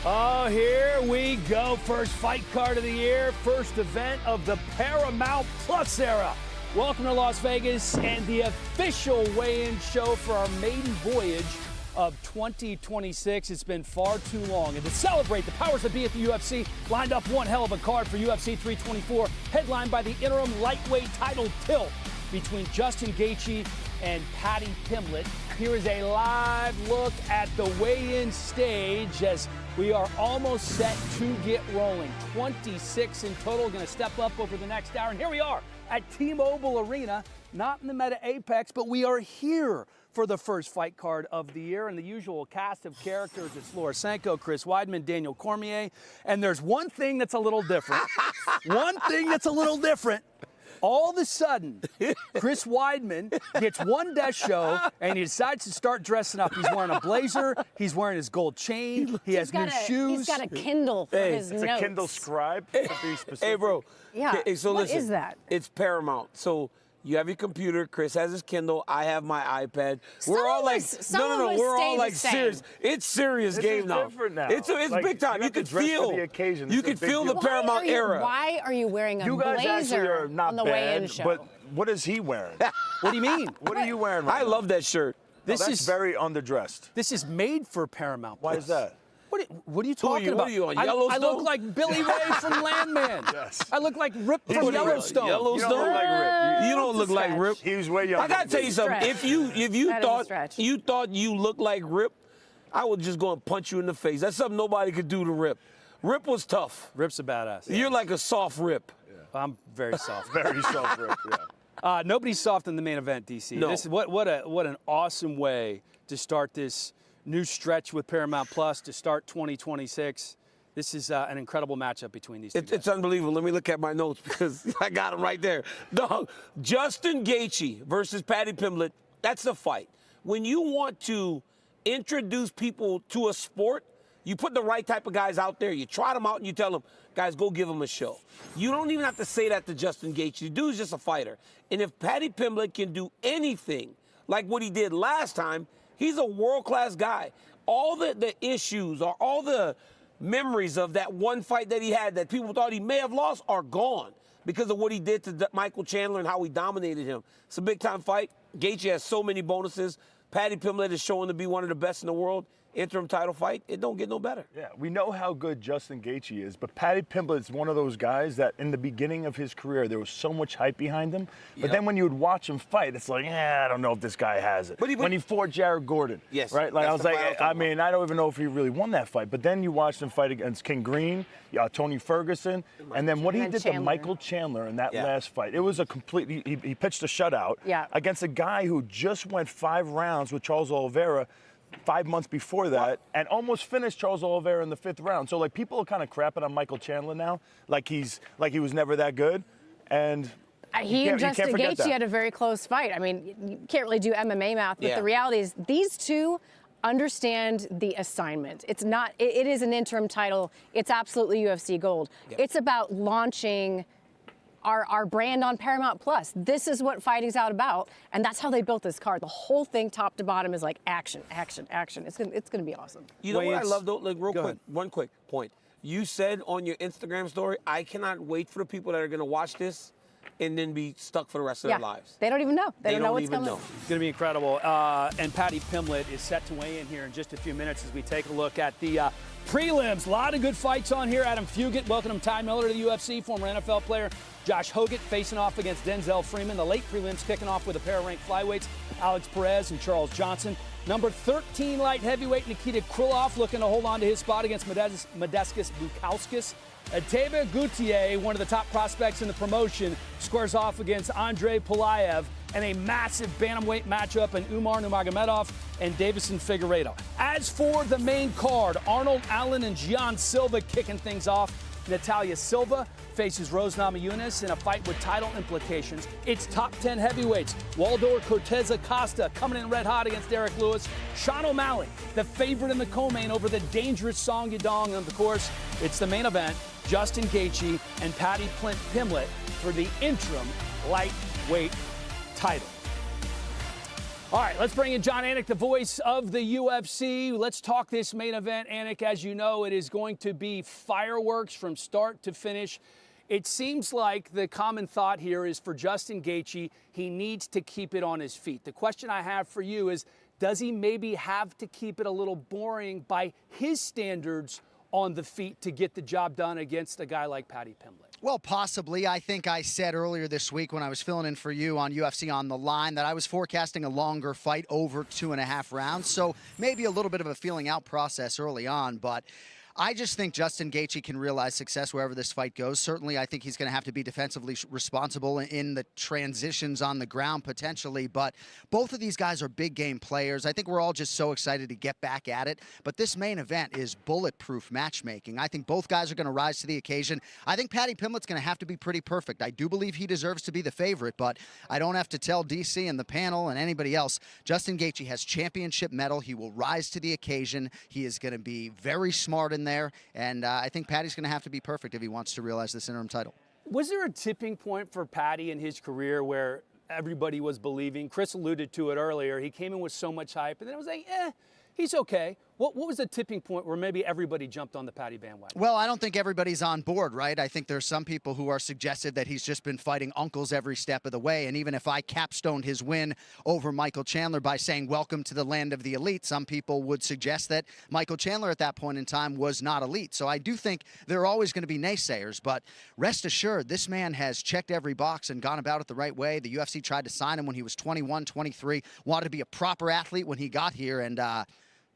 Oh, here we go. First fight card of the year, first event of the Paramount Plus era. Welcome to Las Vegas and the official weigh-in show for our maiden voyage of 2026. It's been far too long. And to celebrate, the powers that be at the UFC lined up one hell of a card for UFC 324, headlined by the interim lightweight title tilt between Justin Gaethje and Paddy Pimblett. Here is a live look at the weigh-in stage as we are almost set to get rolling. 26 in total, going to step up over the next hour. And here we are at T-Mobile Arena, not in the Meta Apex, but we are here for the first fight card of the year. And the usual cast of characters, it's Laura Sanko, Chris Weidman, Daniel Cormier. And there's one thing that's a little different. One thing that's a little different. All of a sudden, Chris Weidman gets one desk show, and he decides to start dressing up. He's wearing a blazer. He's wearing his gold chain. He has new shoes. He's got a Kindle for his notes. It's a Kindle Scribe, to be specific. Hey, bro. Yeah. Okay, so what listen, is that? It's Paramount. So you have your computer. Chris has his Kindle. I have my iPad. We're all like, no. We're all like serious. It's serious game now. Different now. It's like, big time. You can feel the occasion. You can feel the Paramount era. Why are you wearing a You guys actually blazer are not on the bad, weigh-in show? but what is he wearing? What do you mean? What are you wearing right I now? love that shirt. This that's is very underdressed. This is made for Paramount Why Plus. is that? What are you talking about? What are you on, I Yellowstone? look like Billy Ray from Landman. Yes. I look like Rip from Yellowstone. You don't look like Rip. You don't look like Rip. He was way younger. I gotta tell you something. Stretch. If you That is a thought stretch. you looked like Rip, I would just go and punch you in the face. That's something nobody could do to Rip. Rip was tough. Rip's a badass. You're like a soft Rip. I'm very soft. Very soft Rip, yeah. Nobody's soft in the main event, DC. No. This is what an awesome way to start this new stretch with Paramount Plus to start 2026. This is an incredible matchup between these two guys. It's unbelievable. Let me look at my notes because I got them right there. Dog, Justin Gaethje versus Paddy Pimblett. That's the fight. When you want to introduce people to a sport, you put the right type of guys out there. You trot them out and you tell them, guys, go give them a show. You don't even have to say that to Justin Gaethje. The dude's just a fighter. And if Paddy Pimblett can do anything like what he did last time, he's a world-class guy. All the issues or all the memories of that one fight that he had that people thought he may have lost are gone because of what he did to Michael Chandler and how he dominated him. It's a big-time fight. Gaethje has so many bonuses. Paddy Pimblett is showing to be one of the best in the world. Interim title fight, it don't get no better. Yeah, we know how good Justin Gaethje is, but Paddy Pimblett is one of those guys that in the beginning of his career, there was so much hype behind him. But then when you would watch him fight, it's like, I don't know if this guy has it. When he fought Jared Gordon, yes, right? Like I was like, I mean, I don't even know if he really won that fight. But then you watched him fight against King Green, Tony Ferguson, and then what he did to Michael Chandler in that last fight. It was a complete, he pitched a shutout against a guy who just went 5 rounds with Charles Oliveira 5 months before that, and almost finished Charles Oliveira in the 5th round. So like people are kind of crapping on Michael Chandler now, like he was never that good, and he and Justin Gaethje had a very close fight. I mean, you can't really do MMA math, but the reality is these two understand the assignment. It's not. It is an interim title. It's absolutely UFC gold. It's about launching our brand on Paramount Plus. This is what fighting's out about, and that's how they built this card. The whole thing, top to bottom, is like action, action, action. It's gonna be awesome. You know what I love though? Like real quick, one quick point. You said on your Instagram story, I cannot wait for the people that are gonna watch this and then be stuck for the rest of their lives. They don't even know. They don't know what's even coming. know. It's going to be incredible. And Paddy Pimblett is set to weigh in here in just a few minutes as we take a look at the prelims. A lot of good fights on here. Adam Fugit welcoming Ty Miller to the UFC, former NFL player. Josh Hoggett facing off against Denzel Freeman. The late prelims kicking off with a pair of ranked flyweights, Alex Perez and Charles Johnson. Number 13 light heavyweight Nikita Krylov looking to hold on to his spot against Modestas Bukauskas. Teva Gutierrez, one of the top prospects in the promotion, squares off against Andrei Pulayev, and a massive bantamweight matchup in Umar Nurmagomedov and Davison Figueiredo. As for the main card, Arnold Allen and Gian Silva kicking things off. Natalia Silva faces Rose Namajunas in a fight with title implications. It's top 10 heavyweights. Waldor Cortez Acosta coming in red hot against Derrick Lewis. Sean O'Malley, the favorite in the co-main over the dangerous Song Yadong. And of course, it's the main event, Justin Gaethje and Paddy Pimblett for the interim lightweight title. All right, let's bring in Jon Anik, the voice of the UFC. Let's talk this main event. Anik, as you know, it is going to be fireworks from start to finish. It seems like the common thought here is for Justin Gaethje, he needs to keep it on his feet. The question I have for you is, does he maybe have to keep it a little boring by his standards on the feet to get the job done against a guy like Paddy Pimblett? Well, possibly. I think I said earlier this week when I was filling in for you on UFC On the Line that I was forecasting a longer fight over 2.5 rounds. So maybe a little bit of a feeling out process early on, but I just think Justin Gaethje can realize success wherever this fight goes. Certainly, I think he's going to have to be defensively responsible in the transitions on the ground potentially, but both of these guys are big game players. I think we're all just so excited to get back at it, but this main event is bulletproof matchmaking. I think both guys are going to rise to the occasion. I think Paddy Pimblett's going to have to be pretty perfect. I do believe he deserves to be the favorite, but I don't have to tell DC and the panel and anybody else. Justin Gaethje has championship mettle. He will rise to the occasion. He is going to be very smart in there, and I think Paddy's going to have to be perfect if he wants to realize this interim title. Was there a tipping point for Paddy in his career where everybody was believing? Chris alluded to it earlier. He came in with so much hype, and then it was like, he's okay. What was the tipping point where maybe everybody jumped on the Paddy bandwagon? Well, I don't think everybody's on board, right? I think there's some people who are suggestive that he's just been fighting uncles every step of the way. And even if I capstoned his win over Michael Chandler by saying, welcome to the land of the elite, some people would suggest that Michael Chandler at that point in time was not elite. So I do think there are always going to be naysayers. But rest assured, this man has checked every box and gone about it the right way. The UFC tried to sign him when he was 21, 23, wanted to be a proper athlete when he got here. And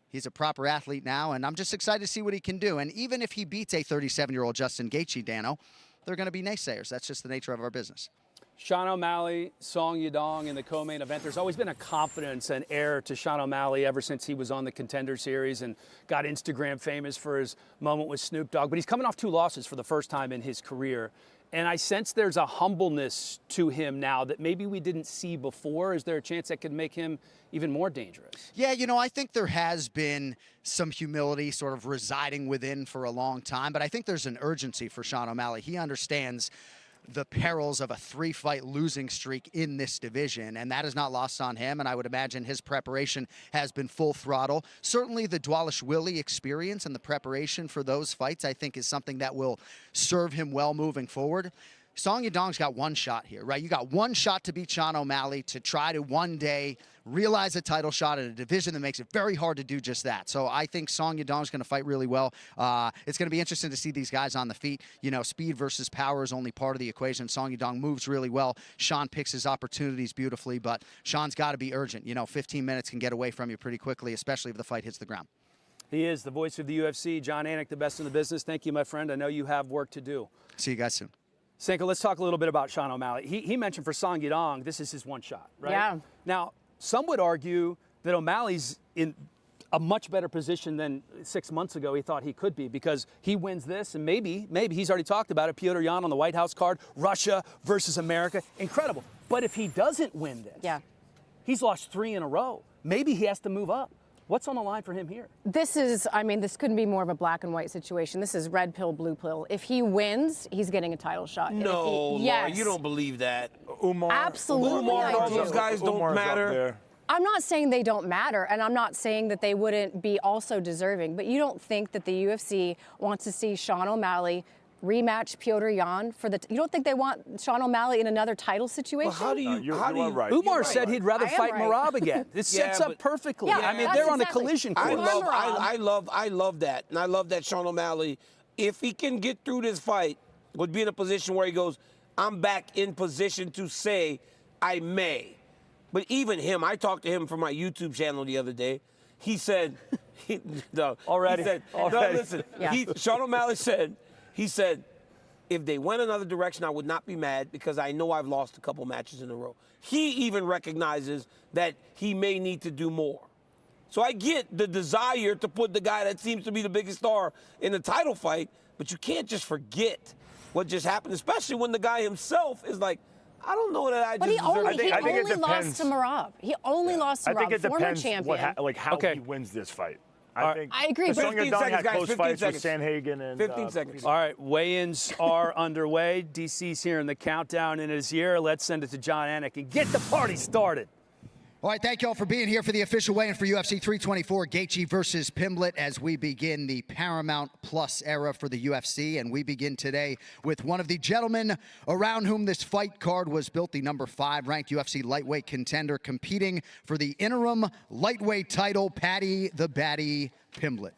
he's a proper athlete now, and I'm just excited to see what he can do. And even if he beats a 37-year-old Justin Gaethje, Dano, they're going to be naysayers. That's just the nature of our business. Sean O'Malley, Song Yadong in the co-main event. There's always been a confidence and air to Sean O'Malley ever since he was on the Contender Series and got Instagram famous for his moment with Snoop Dogg. But he's coming off 2 losses for the first time in his career. And I sense there's a humbleness to him now that maybe we didn't see before. Is there a chance that could make him even more dangerous? Yeah, you know, I think there has been some humility sort of residing within for a long time, but I think there's an urgency for Sean O'Malley. He understands the perils of a 3-fight losing streak in this division, and that is not lost on him, and I would imagine his preparation has been full throttle. Certainly the Dwalish-Willie experience and the preparation for those fights, I think, is something that will serve him well moving forward. Song Yadong's got one shot here, right? You got one shot to beat Sean O'Malley to try to one day realize a title shot in a division that makes it very hard to do just that. So I think Song Yadong's going to fight really well. It's going to be interesting to see these guys on the feet. You know, speed versus power is only part of the equation. Song Yadong moves really well. Sean picks his opportunities beautifully, but Sean's got to be urgent. You know, 15 minutes can get away from you pretty quickly, especially if the fight hits the ground. He is the voice of the UFC. Jon Anik, the best in the business. Thank you, my friend. I know you have work to do. See you guys soon. Sanko, let's talk a little bit about Sean O'Malley. He mentioned for Song Yadong, this is his one shot, right? Yeah. Now, some would argue that O'Malley's in a much better position than 6 months ago he thought he could be, because he wins this, and maybe he's already talked about it, Petr Yan on the White House card, Russia versus America, incredible. But if he doesn't win this, he's lost 3 in a row. Maybe he has to move up. What's on the line for him here? This is, I mean, this couldn't be more of a black and white situation. This is red pill, blue pill. If he wins, he's getting a title shot. No, Laura, you don't believe that. Umar. Absolutely, Umar, I all do. those guys don't Umar's matter. I'm not saying they don't matter, and I'm not saying that they wouldn't be also deserving, but you don't think that the UFC wants to see Sean O'Malley rematch Petr Yan for the? You don't think they want Sean O'Malley in another title situation? Well, how do you? You how do you? are right. Umar You're said he'd rather fight right. Merab again. This sets up perfectly. Yeah, I mean, that's they're on the exactly. collision I course. love that, and I love that Sean O'Malley, if he can get through this fight, would be in a position where he goes, I'm back in position to say I may. But even him, I talked to him from my YouTube channel the other day. He said, Already. No, listen. Yeah. Sean O'Malley said, if they went another direction, I would not be mad because I know I've lost a couple matches in a row. He even recognizes that he may need to do more. So I get the desire to put the guy that seems to be the biggest star in the title fight, but you can't just forget what just happened, especially when the guy himself is like, I don't know that I But just he only, deserve I think it lost to Merab. He only lost to I think Merab, it former depends champion. how Okay. he wins this fight. I agree, but- Song 15 Yadong seconds, had guys, close 15 fights seconds. with Sanhagen and 15 seconds. All right, weigh-ins are underway. DC's here in the countdown in his ear. Let's send it to Jon Anik and get the party started. All right, thank you all for being here for the official weigh-in for UFC 324, Gaethje versus Pimblett, as we begin the Paramount Plus era for the UFC. And we begin today with one of the gentlemen around whom this fight card was built, the number 5 ranked UFC lightweight contender, competing for the interim lightweight title, Paddy the Baddy Pimblett.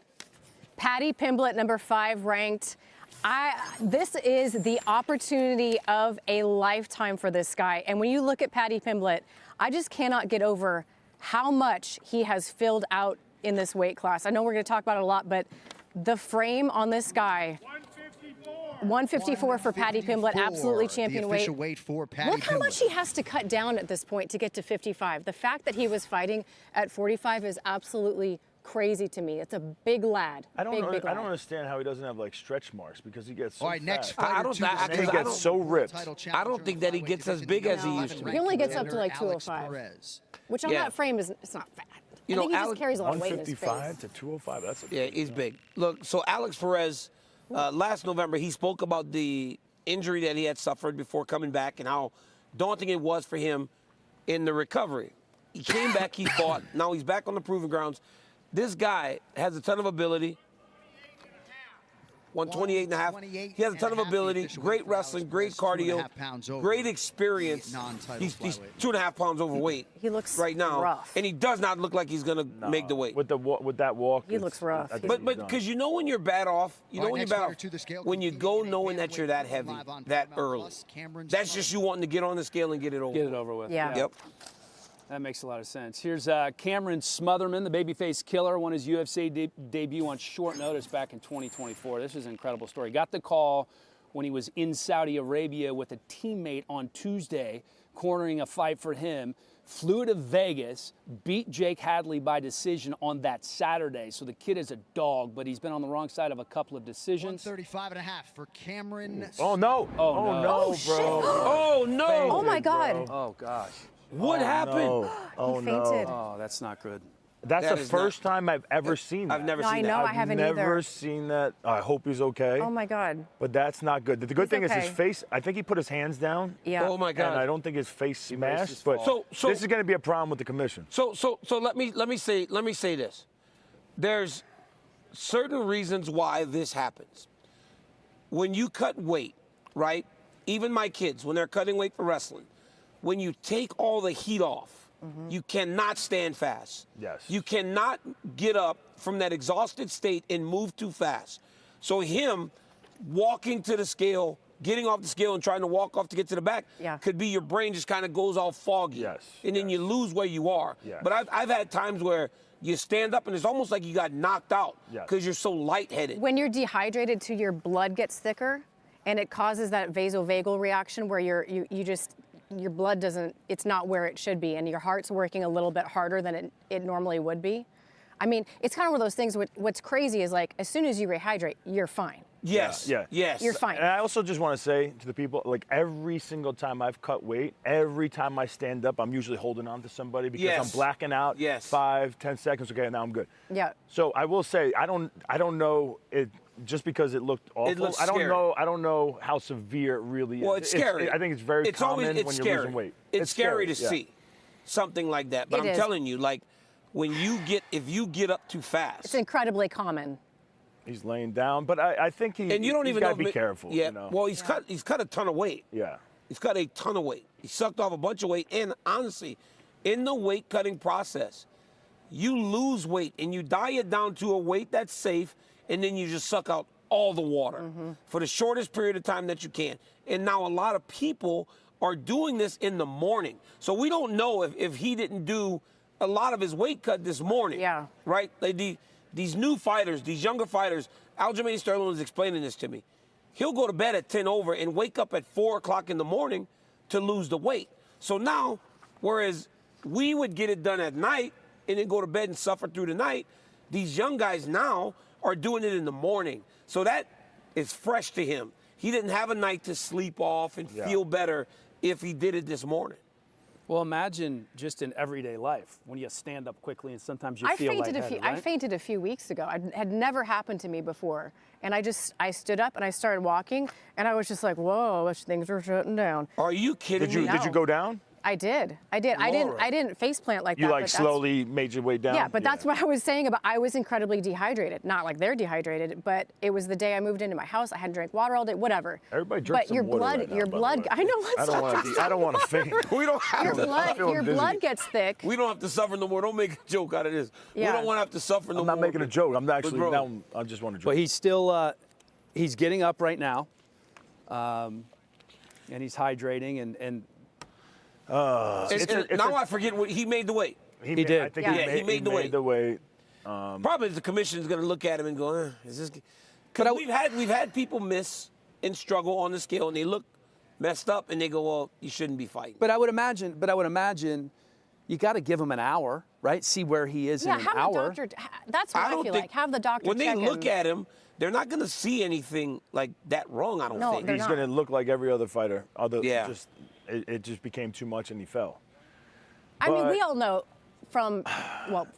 Paddy Pimblett, number 5 ranked. This is the opportunity of a lifetime for this guy. And when you look at Paddy Pimblett, I just cannot get over how much he has filled out in this weight class. I know we're going to talk about it a lot, but the frame on this guy, 154 for Paddy Pimblett, absolutely champion weight. Weight for Paddy Look how Pimblett. much he has to cut down at this point to get to 55. The fact that he was fighting at 45 is absolutely crazy to me. It's a big lad. I don't understand how he doesn't have like stretch marks because he gets so All right, next fat. fighter, He gets so ripped. I don't think that he gets as big as he used to be. He only gets up to like 205, which on that frame it's not fat. I think he just carries a lot of weight in his face. 155 to 205. That's yeah, he's big. Look, so Alex Perez, last November, he spoke about the injury that he had suffered before coming back and how daunting it was for him in the recovery. He came back, he fought. Now he's back on the proving grounds. This guy has a ton of ability. 128.5. He has a ton of ability, great wrestling, great cardio, great experience. He's 2.5 pounds overweight. He looks right now, rough. and he does not look like he's gonna make the weight. With that walk, he looks rough. But because you know when you're bad off, you know when you're bad off, when you go knowing that you're that heavy, that early. That's just you wanting to get on the scale and get it over. Get it over with. Yeah. Yep. That makes a lot of sense. Here's Cameron Smotherman, the babyface killer, won his UFC debut on short notice back in 2024. This is an incredible story. Got the call when he was in Saudi Arabia with a teammate on Tuesday, cornering a fight for him. Flew to Vegas, beat Jake Hadley by decision on that Saturday. So the kid is a dog, but he's been on the wrong side of a couple of decisions. 135.5 for Cameron. Oh, no. Oh, no, bro. Oh, no. Fainted, oh, my God. bro. Oh, gosh. What happened? No. Oh, He fainted. Oh, that's not good. That's That the is first time I've ever seen that. I've never No, seen I know, that. I haven't I've never either. seen that. I hope he's okay. Oh, my God. But that's not good. The good He's thing is okay. his face, I think he put his hands down. Yeah. Oh my God. And I don't think his face smashed. his But fault. So this is going to be a problem with the commission. So let me say this. There's certain reasons why this happens. When you cut weight, right? Even my kids, when they're cutting weight for wrestling, when you take all the heat off, you cannot stand fast. Yes. You cannot get up from that exhausted state and move too fast. So him walking to the scale, getting off the scale and trying to walk off to get to the back could be your brain just kind of goes all foggy. Yes. And then you lose where you are. Yes. But I've had times where you stand up and it's almost like you got knocked out Yes. because you're so lightheaded. When you're dehydrated too, your blood gets thicker, and it causes that vasovagal reaction where your blood doesn't, it's not where it should be, and your heart's working a little bit harder than it normally would be. I mean, it's kind of one of those things, what's crazy is like, as soon as you rehydrate, you're fine. Yes. Yeah. Yes. You're fine. And I also just want to say to the people, like every single time I've cut weight, every time I stand up, I'm usually holding on to somebody because I'm blacking out. Yes. 5, 10 seconds. Okay, now I'm good. Yeah. So I will say, I don't know it just because it looked awful. It looks I scary. don't know how severe it really is. Well, it's scary. I think it's very common when you're scary. losing weight. It's scary to see something like that. But I'm telling you, like if you get up too fast, It's incredibly common. He's laying down, but I think and you don't he's even got know. to be careful. Yeah. You know? Well, he's cut a ton of weight. Yeah. He's cut a ton of weight. He sucked off a bunch of weight. And honestly, in the weight cutting process, you lose weight and you diet down to a weight that's safe, and then you just suck out all the water for the shortest period of time that you can. And now a lot of people are doing this in the morning. So we don't know if he didn't do a lot of his weight cut this morning. Yeah. Right? Like these new fighters, these younger fighters, Aljamain Sterling was explaining this to me. He'll go to bed at 10 over and wake up at 4 o'clock in the morning to lose the weight. So now, whereas we would get it done at night and then go to bed and suffer through the night, these young guys now are doing it in the morning. So that is fresh to him. He didn't have a night to sleep off and feel better if he did it this morning. Well, imagine just in everyday life when you stand up quickly and sometimes you feel lightheaded, right? I fainted a few weeks ago. It had never happened to me before. And I stood up and I started walking, and I was just like, whoa, things are shutting down. Are you kidding me? Did you go down? I did. I didn't face plant like that. You like slowly made your way down? Yeah, but that's what I was saying about I was incredibly dehydrated. Not like they're dehydrated, but it was the day I moved into my house. I hadn't drank water all day, whatever. Everybody drinks some water right now, your blood, I know what's I don't want to faint. We don't have your blood gets thick. We don't have to suffer no more. Don't make a joke out of this. Yeah. We don't want to have to suffer no more. I'm not making a joke. I'm actually, now I just want to joke. But he's still, he's getting up right now. And he's hydrating and now I forget what he made the weight. He did. I think he made the weight. Probably the commission's going to look at him and go, "Is this?" Because we've had people miss and struggle on the scale, and they look messed up, and they go, "Well, you shouldn't be fighting." But I would imagine, you got to give him an hour, right? See where he is in an hour. That's what I feel like. Have the doctor when check they look at him. They're not going to see anything like that wrong, I don't think. He's going to look like every other fighter. It just became too much and he fell. I mean, we all know from,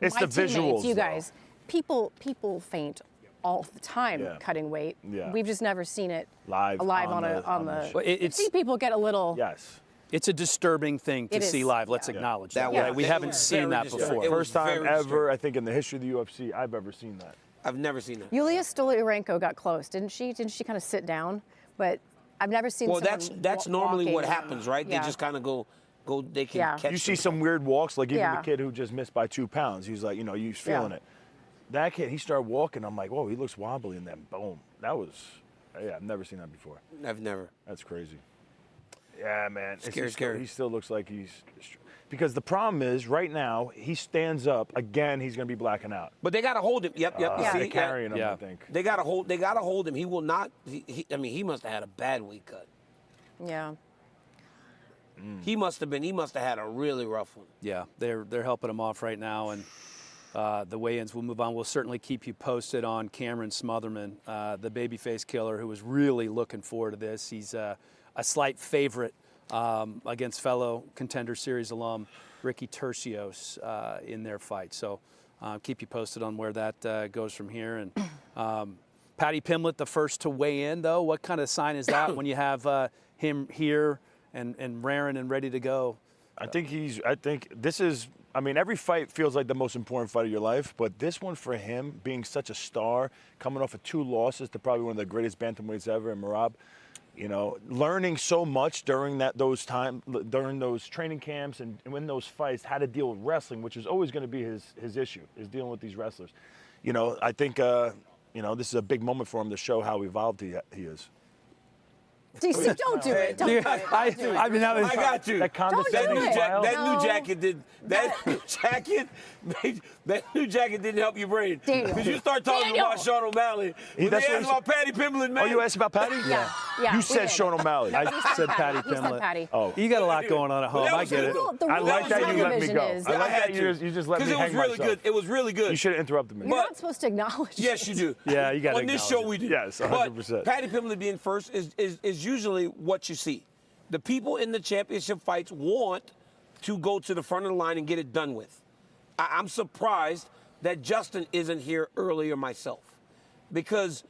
it's my the visuals, you guys, people faint all the time cutting weight. Yeah. We've just never seen it live on the show. See people get a little. Yes. It's a disturbing thing to see live. Let's acknowledge that. Yeah. We haven't seen that before. First time ever, I think, in the history of the UFC, I've ever seen that. I've never seen that. Yulia Stoliarenko got close, didn't she? Didn't she kind of sit down? But I've never seen. Well, that's normally what happens, right? Yeah. They just kind of go. They can catch. You see some weird walks, like even the kid who just missed by 2 pounds. He's like, he's feeling it. That kid, he started walking. I'm like, whoa, he looks wobbly, and then boom. That was, I've never seen that before. I've never. That's crazy. Yeah, man. Scary. He still looks like he's. Because the problem is, right now, he stands up. Again, he's going to be blacking out. But they got to hold him. Yep. They're carrying him, I think. They got to hold him. He will not. He must have had a bad weight cut. Yeah. He must have had a really rough one. Yeah, they're helping him off right now, and the weigh-ins will move on. We'll certainly keep you posted on Cameron Smotherman, the babyface killer, who was really looking forward to this. He's a slight favorite against fellow Contender Series alum Ricky Tercios in their fight. So keep you posted on where that goes from here. And Paddy Pimblett, the first to weigh in, though. What kind of sign is that when you have him here and raring and ready to go? I think this is, every fight feels like the most important fight of your life, but this one for him, being such a star, coming off of 2 losses to probably one of the greatest bantamweights ever in Merab, learning so much during those training camps and in those fights, how to deal with wrestling, which is always going to be his issue, is dealing with these wrestlers. I think, this is a big moment for him to show how evolved he is. DC, don't do it. Don't do it. I got you. That new jacket did. That new jacket didn't help your brain. Because you start talking about Sean O'Malley. When they asked about Paddy Pimblett, man. Oh, you asked about Paddy? Yeah. You said Sean O'Malley. I said Paddy Pimblett. Oh, you got a lot going on at home. I get it. I like that you let me go. I like that you just let me hang myself. Because it was really good. It was really good. You should have interrupted me. You're not supposed to acknowledge. Yes, you do. Yeah, you got to. On this show, we do. Yes, 100%. But Paddy Pimblett being first is usually what you see. The people in the championship fights want to go to the front of the line and get it done with. I'm surprised that Justin isn't here earlier myself. Because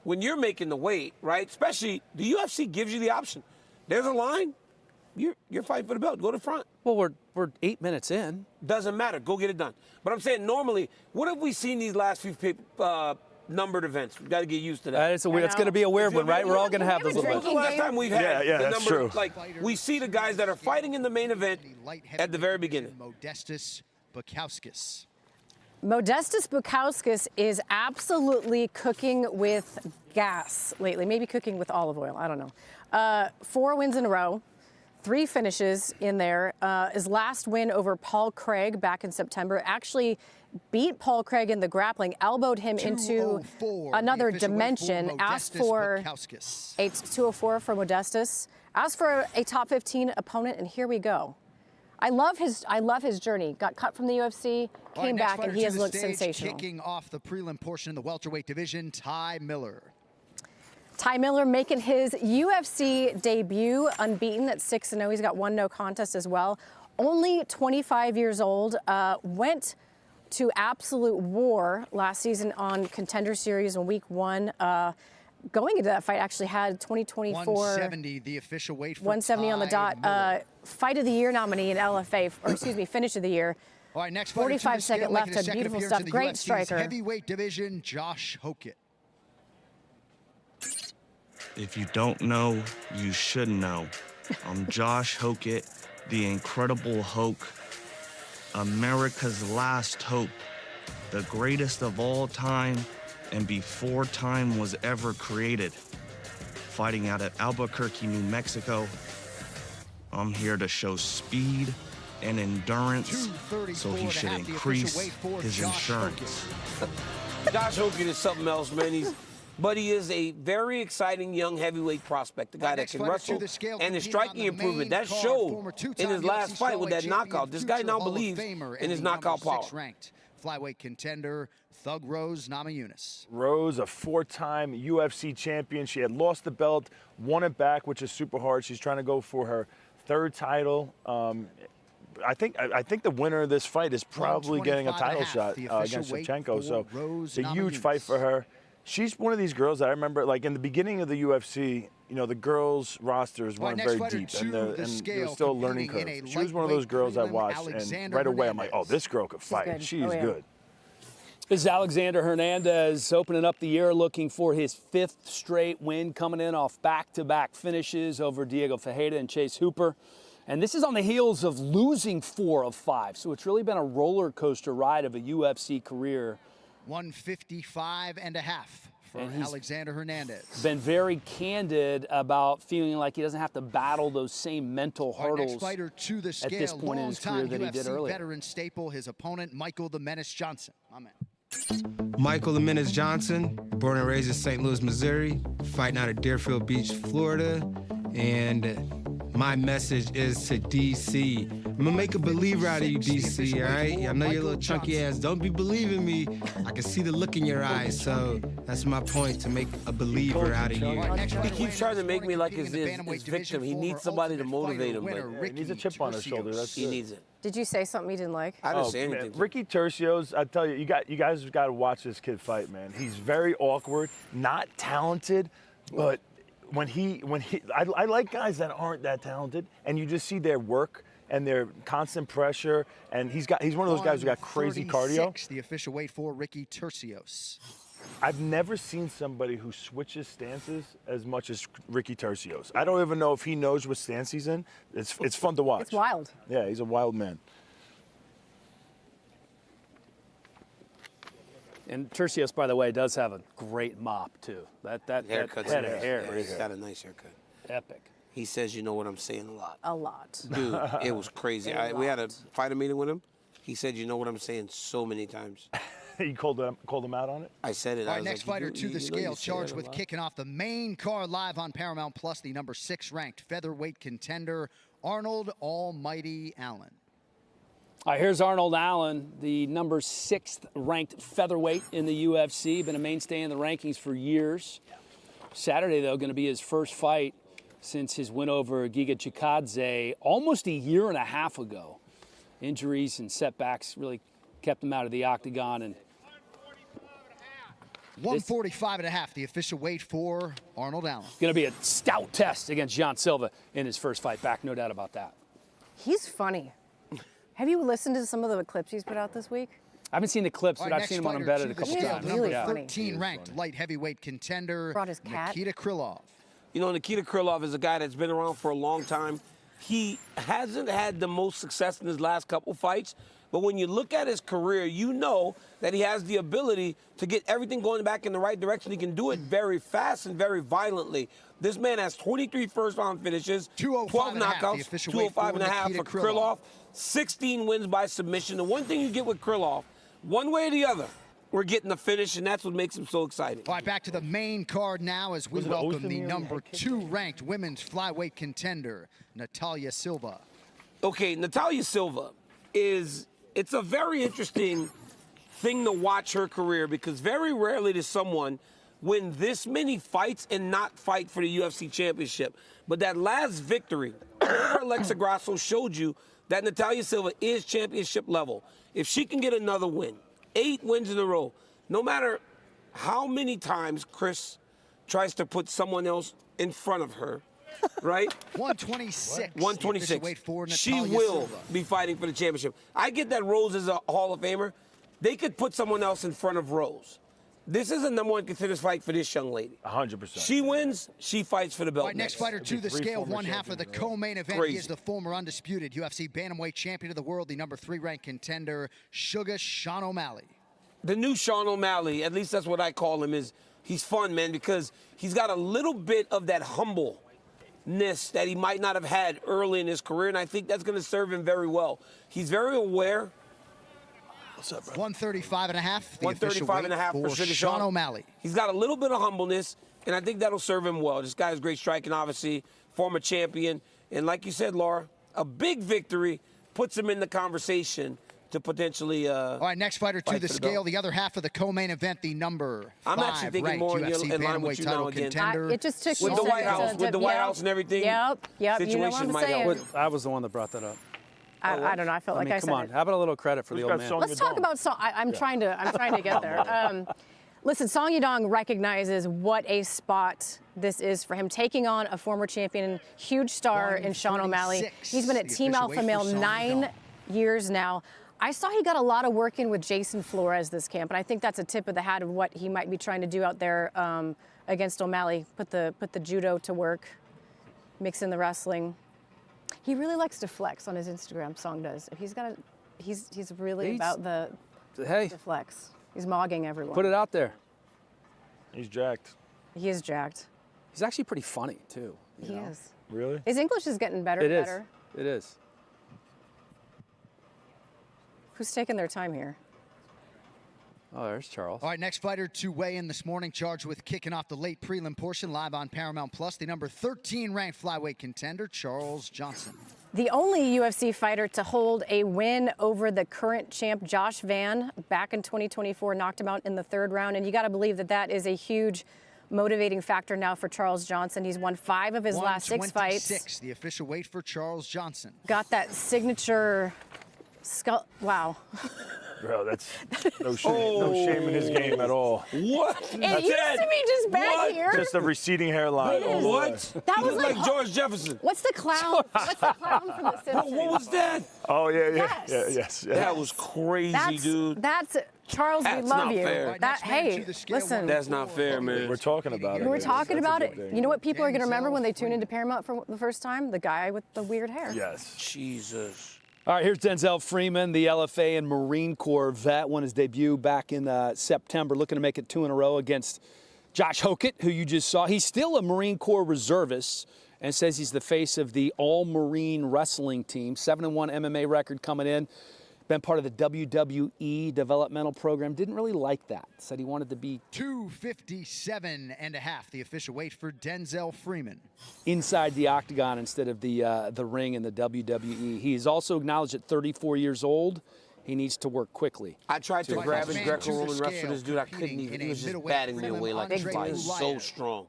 when you're making the weight, right, especially the UFC gives you the option. There's a line. You're fighting for the belt. Go to the front. Well, we're 8 minutes in. Doesn't matter. Go get it done. But I'm saying normally, what have we seen these last few numbered events? We've got to get used to that. It's going to be a weird one, right? We're all going to have those little bits. When's the last time we've had the that's number? True. Like, we see the guys that are fighting in the main event at the very beginning. Modestas Bukauskas. Modestas Bukauskas is absolutely cooking with gas lately. Maybe cooking with olive oil. I don't know. 4 wins in a row. 3 finishes in there. His last win over Paul Craig back in September actually beat Paul Craig in the grappling, elbowed him into another dimension, asked for a 204 for Modestas, asked for a top 15 opponent, and here we go. I love his journey. Got cut from the UFC, came back, and he has looked sensational. Kicking off the prelim portion in the welterweight division, Ty Miller. Ty Miller making his UFC debut, unbeaten at 6-0. He's got 1 no contest as well. Only 25 years old. Went to absolute war last season on Contender Series in week 1. going into that fight actually had 2024 170, the official weight for 170 on the dot. Fight of the year nominee in LFA, or excuse me, finish of the year. All right, next 45-second left. Had beautiful stuff. Great striker. Heavyweight division, Josh Hokett. If you don't know, you should know. I'm Josh Hokett, the Incredible Hulk, America's last hope, the greatest of all time, and before time was ever created. Fighting out at Albuquerque, New Mexico. I'm here to show speed and endurance, so he should increase his insurance. Josh Hokett is something else, man. But he is a very exciting young heavyweight prospect, a guy that can wrestle, and his striking improvement, that showed in his last fight with that knockout. This guy now believes in his knockout power. Flyweight contender, Thug Rose Namajunas. Rose, a 4-time UFC champion. She had lost the belt, won it back, which is super hard. She's trying to go for her 3rd title. I think the winner of this fight is probably getting a title shot against Shevchenko. So it's a huge fight for her. She's one of these girls that I remember, like in the beginning of the UFC, you know, the girls' rosters weren't very deep, and there was still a learning curve. She was one of those girls I watched, and right away I'm like, oh, this girl could fight. She is good. This is Alexander Hernandez opening up the year, looking for his 5th straight win, coming in off back-to-back finishes over Diego Ferreira and Chase Hooper. And this is on the heels of losing 4 of 5. So it's really been a roller coaster ride of a UFC career. 155.5 for Alexander Hernandez. Been very candid about feeling like he doesn't have to battle those same mental hurdles at this point in his career that he did earlier. Veteran staple, his opponent, Michael the Menace Johnson. Amen. Michael the Menace Johnson, born and raised in St. Louis, Missouri, fighting out of Deerfield Beach, Florida, and my message is to DC. I'm gonna make a believer out of you, DC, all right? I know your little chunky ass don't be believing me. I can see the look in your eyes, so that's my point, to make a believer out of you. He keeps trying to make me like his victim. He needs somebody to motivate him. He needs a chip on his shoulder. He needs it. Did you say something you didn't like? I didn't say anything. Man, Ricky Tercios, I tell you, you guys have got to watch this kid fight, man. He's very awkward, not talented, but I like guys that aren't that talented, and you just see their work and their constant pressure, and he's one of those guys who got crazy cardio. The official weight for Ricky Tercios. I've never seen somebody who switches stances as much as Ricky Tercios. I don't even know if he knows what stance he's in. It's fun to watch. It's wild. Yeah, he's a wild man. And Tercios, by the way, does have a great mop, too. That haircut's head of hair. Yeah, he's got a nice haircut. Epic. He says, you know what I'm saying, a lot. A lot. Dude, it was crazy. We had a fighter meeting with him. He said, you know what I'm saying, so many times. You called him out on it? I said it. All right, next fighter to the scale, charged with kicking off the main card live on Paramount Plus, the number 6 ranked featherweight contender, Arnold Almighty Allen. All right, here's Arnold Allen, the number 6th ranked featherweight in the UFC. Been a mainstay in the rankings for years. Saturday, though, going to be his first fight since his win over Giga Chikadze almost a year and a half ago. Injuries and setbacks really kept him out of the octagon. And 145.5, the official weight for Arnold Allen. Going to be a stout test against Jan Silva in his first fight back, no doubt about that. He's funny. Have you listened to some of the clips he's put out this week? I haven't seen the clips, but I've seen him on Embedded a couple times. Really funny. 13 ranked light heavyweight contender, Brought his cat. Nikita Krylov. You know, Nikita Krylov is a guy that's been around for a long time. He hasn't had the most success in his last couple fights, but when you look at his career, you know that he has the ability to get everything going back in the right direction. He can do it very fast and very violently. This man has 23 first-round finishes, 12 knockouts, 205.5 for Krylov, 16 wins by submission. The one thing you get with Krylov, one way or the other, we're getting the finish, and that's what makes him so exciting. All right, back to the main card now as we welcome the number 2 ranked women's flyweight contender, Natalia Silva. Okay, Natalia Silva it's a very interesting thing to watch her career, because very rarely does someone win this many fights and not fight for the UFC championship. But that last victory over Alexa Grasso showed you that Natalia Silva is championship level. If she can get another win, 8 wins in a row, no matter how many times Chris tries to put someone else in front of her, right? 126. 126. She will be fighting for the championship. I get that Rose is a Hall of Famer. They could put someone else in front of Rose. This is a number 1 contenders fight for this young lady. 100%. She wins, she fights for the belt. All right, next fighter to the scale, one half of the co-main event. Crazy. He is the former undisputed UFC bantamweight champion of the world, the number 3 ranked contender, Sugar Sean O'Malley. The new Sean O'Malley, at least that's what I call him, is he's fun, man, because he's got a little bit of that humbleness that he might not have had early in his career, and I think that's going to serve him very well. He's very aware. What's up, bro? 135 and a half. 135 and a half for Sean O'Malley. He's got a little bit of humbleness, and I think that'll serve him well. This guy has great striking, obviously, former champion. And like you said, Laura, a big victory puts him in the conversation to potentially all right, next fighter to the scale, the other half of the co-main event, the number 5 ranked UFC bantamweight title contender. It just took with the White House, with the White House and everything. Yep. You know what I'm saying. I was the one that brought that up. I don't know. I felt like I said come on. How about a little credit for the old man? Let's talk about Song. I'm trying to get there. Listen, Song Yadong recognizes what a spot this is for him, taking on a former champion, huge star in Sean O'Malley. He's been at Team Alpha Male 9 years now. I saw he got a lot of work in with Jason Flores this camp, and I think that's a tip of the hat of what he might be trying to do out there against O'Malley. Put the judo to work, mix in the wrestling. He really likes to flex on his Instagram. Song does. He's really about the flex. He's mogging everyone. Put it out there. He's jacked. He is jacked. He's actually pretty funny too. He is. Really? His English is getting better and better. It is. Who's taking their time here? Oh, there's Charles. All right, next fighter to weigh in this morning, charged with kicking off the late prelim portion live on Paramount Plus, the number 13 ranked flyweight contender, Charles Johnson. The only UFC fighter to hold a win over the current champ, Josh Van, back in 2024, knocked him out in the 3rd round. And you got to believe that that is a huge motivating factor now for Charles Johnson. He's won 5 of his last 6 fights. 126, the official weight for Charles Johnson. Got that signature skull. Wow. Bro, that's no shame in his game at all. What? It used to be just back here. Just a receding hairline. What? That was like George Jefferson. What's the clown? What's the clown from The Simpsons? What was that? Oh, yeah. Yes. That was crazy, dude. That's Charles, That's we love not you. fair. Hey, listen. That's not fair, man. We're talking about it. We're talking about it. You know what people are going to remember when they tune Freeman. into Paramount for the first time? The guy with the weird hair. Yes. Jesus. All right, here's Denzel Freeman, the LFA and Marine Corps vet, won his debut back in September, looking to make it 2 in a row against Josh Hokett, who you just saw. He's still a Marine Corps reservist and says he's the face of the all-Marine wrestling team. 7-1 MMA record coming in. Been part of the WWE developmental program. Didn't really like that. Said he wanted to be 257 and a half, the official weight for Denzel Freeman. inside the octagon instead of the ring in the WWE. He's also acknowledged at 34 years old, he needs to work quickly. I tried to grab his Greco-Roman ref for this dude. I couldn't even. He was just batting me away like a fly. He's so strong.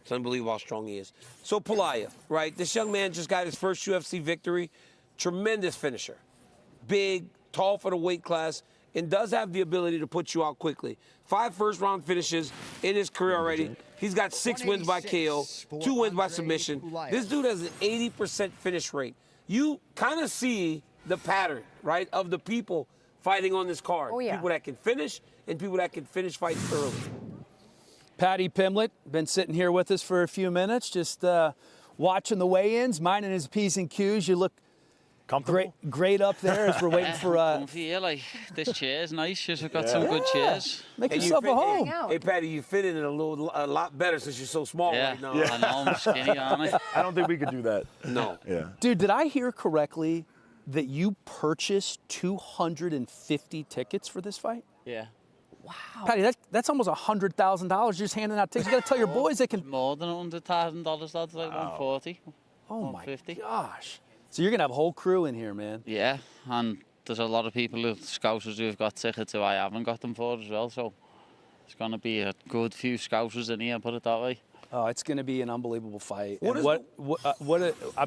It's unbelievable how strong he is. So Pelayev, right? This young man just got his first UFC victory. Tremendous finisher. Big, tall for the weight class, and does have the ability to put you out quickly. 5 first-round finishes in his career already. He's got 6 wins by KO, 2 wins by submission. This dude has an 80% finish rate. You kind of see the pattern, right, of the people fighting on this card. Oh, yeah. People that can finish and people that can finish fights early. Patty Pimblett, been sitting here with us for a few minutes, just watching the weigh-ins, minding his P's and Q's. You look great up there as we're waiting for comfy, yeah, like this chair's nice. We've got some good chairs. Make yourself a home. Hey, Patty, you fit in it a lot better since you're so small right now. I know, I'm skinny, aren't I? I don't think we could do that. No. Yeah. Dude, did I hear correctly that you purchased 250 tickets for this fight? Yeah. Wow. Patty, that's almost $100,000 just handing out tickets. You got to tell your boys they can. More than $100,000, lads, like 140. Oh 150. My gosh. So you're gonna have a whole crew in here, man. Yeah, and there's a lot of people, Scousers, who've got tickets who I haven't got them for as well. So it's gonna be a good few Scousers in here, put it that way. Oh, it's going to be an unbelievable fight. I'm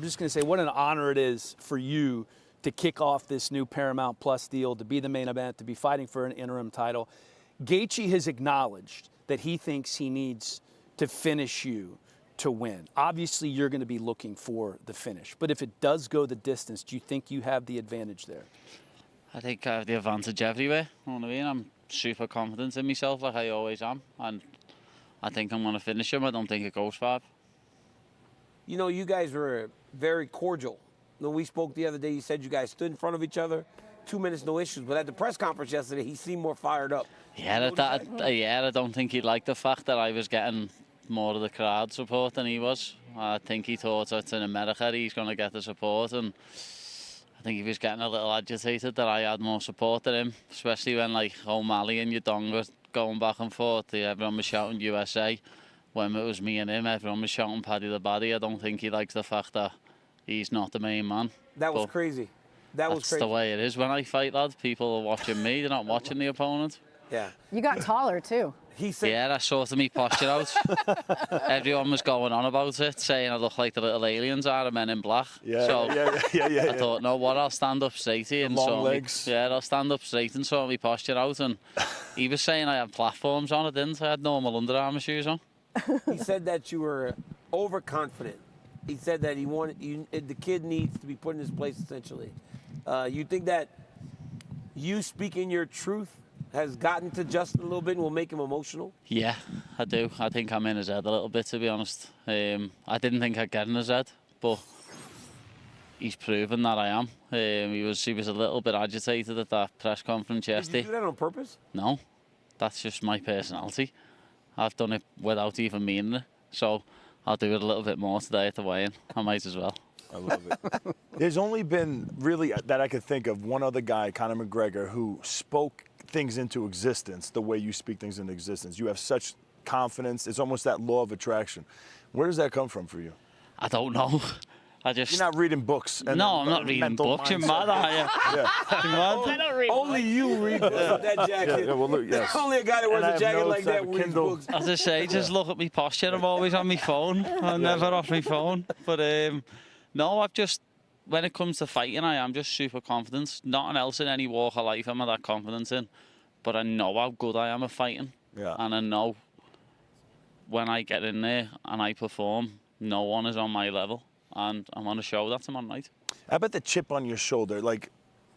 just going to say, what an honor it is for you to kick off this new Paramount Plus deal, to be the main event, to be fighting for an interim title. Gachi has acknowledged that he thinks he needs to finish you to win? Obviously, you're going to be looking for the finish. But if it does go the distance, do you think you have the advantage there? I think I have the advantage everywhere. You know what I mean? I'm super confident in myself, like I always am. And I think I'm going to finish him. I don't think it goes 5. You know, you guys were very cordial. When we spoke the other day, you said you guys stood in front of each other, 2 minutes, no issues. But at the press conference yesterday, he seemed more fired up. Yeah, I don't think he liked the fact that I was getting more of the crowd support than he was. I think he thought that in America he's going to get the support, and I think he was getting a little agitated that I had more support than him, especially when like O'Malley and Yadong were going back and forth. Everyone was shouting USA. When it was me and him, everyone was shouting Paddy the Baddy. I don't think he likes the fact that he's not the main man. That was crazy. That was crazy. That's the way it is when I fight, lad. People are watching me, they're not watching the opponent. Yeah. You got taller, too. He said, yeah, that sorted me posture out. Everyone was going on about it, saying I look like the little aliens out of Men in Black. Yeah, so yeah. I thought, no, what? I'll stand up straight here and long legs. I'll stand up straight and sort my posture out. And he was saying I had platforms on, I didn't. I had normal Under Armour shoes on. He said that you were overconfident. He said that the kid needs to be put in his place, essentially. You think that you speaking your truth has gotten to Justin a little bit and will make him emotional? Yeah, I do. I think I'm in his head a little bit, to be honest. I didn't think I'd get in his head, but he's proven that I am. He was a little bit agitated at that press conference yesterday. Did you do that on purpose? No, that's just my personality. I've done it without even meaning it, so I'll do it a little bit more today at the weigh-in. I might as well. I love it. There's only been, really, that I could think of, one other guy, Conor McGregor, who spoke things into existence the way you speak things into existence. You have such confidence. It's almost that law of attraction. Where does that come from for you? I don't know. You're not reading books. No, I'm not reading books. You're mad, are you? Yeah. I don't read Only you read books with that jacket. Yeah, well, look, yes. Only a guy that wears a jacket like that reads books. As I say, just look at me posture. I'm always on my phone. I'm never off my phone. But no, when it comes to fighting, I am just super confident. Nothing else in any walk of life I'm that confident in. But I know how good I am at fighting. Yeah. And I know when I get in there and I perform, no one is on my level. And I'm on a show that tomorrow night. How about the chip on your shoulder? Like,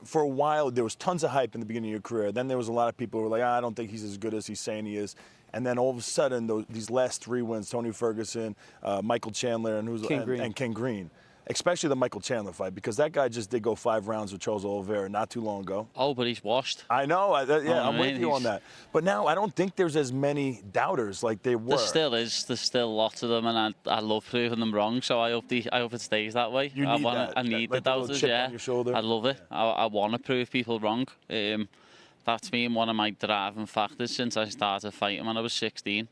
for a while, there was tons of hype in the beginning of your career. Then there was a lot of people who were like, I don't think he's as good as he's saying he is. And then all of a sudden, these last 3 wins, Tony Ferguson, Michael Chandler, and King Green. Especially the Michael Chandler fight, because that guy just did go 5 rounds with Charles Oliveira not too long ago. Oh, but he's washed. I know. I'm with you on that. But now I don't think there's as many doubters like there were. There still is. There's still lots of them, and I love proving them wrong. So I hope it stays that way. I need the doubters. Yeah, I love it. I want to prove people wrong. That's been one of my driving factors since I started fighting when I was 16.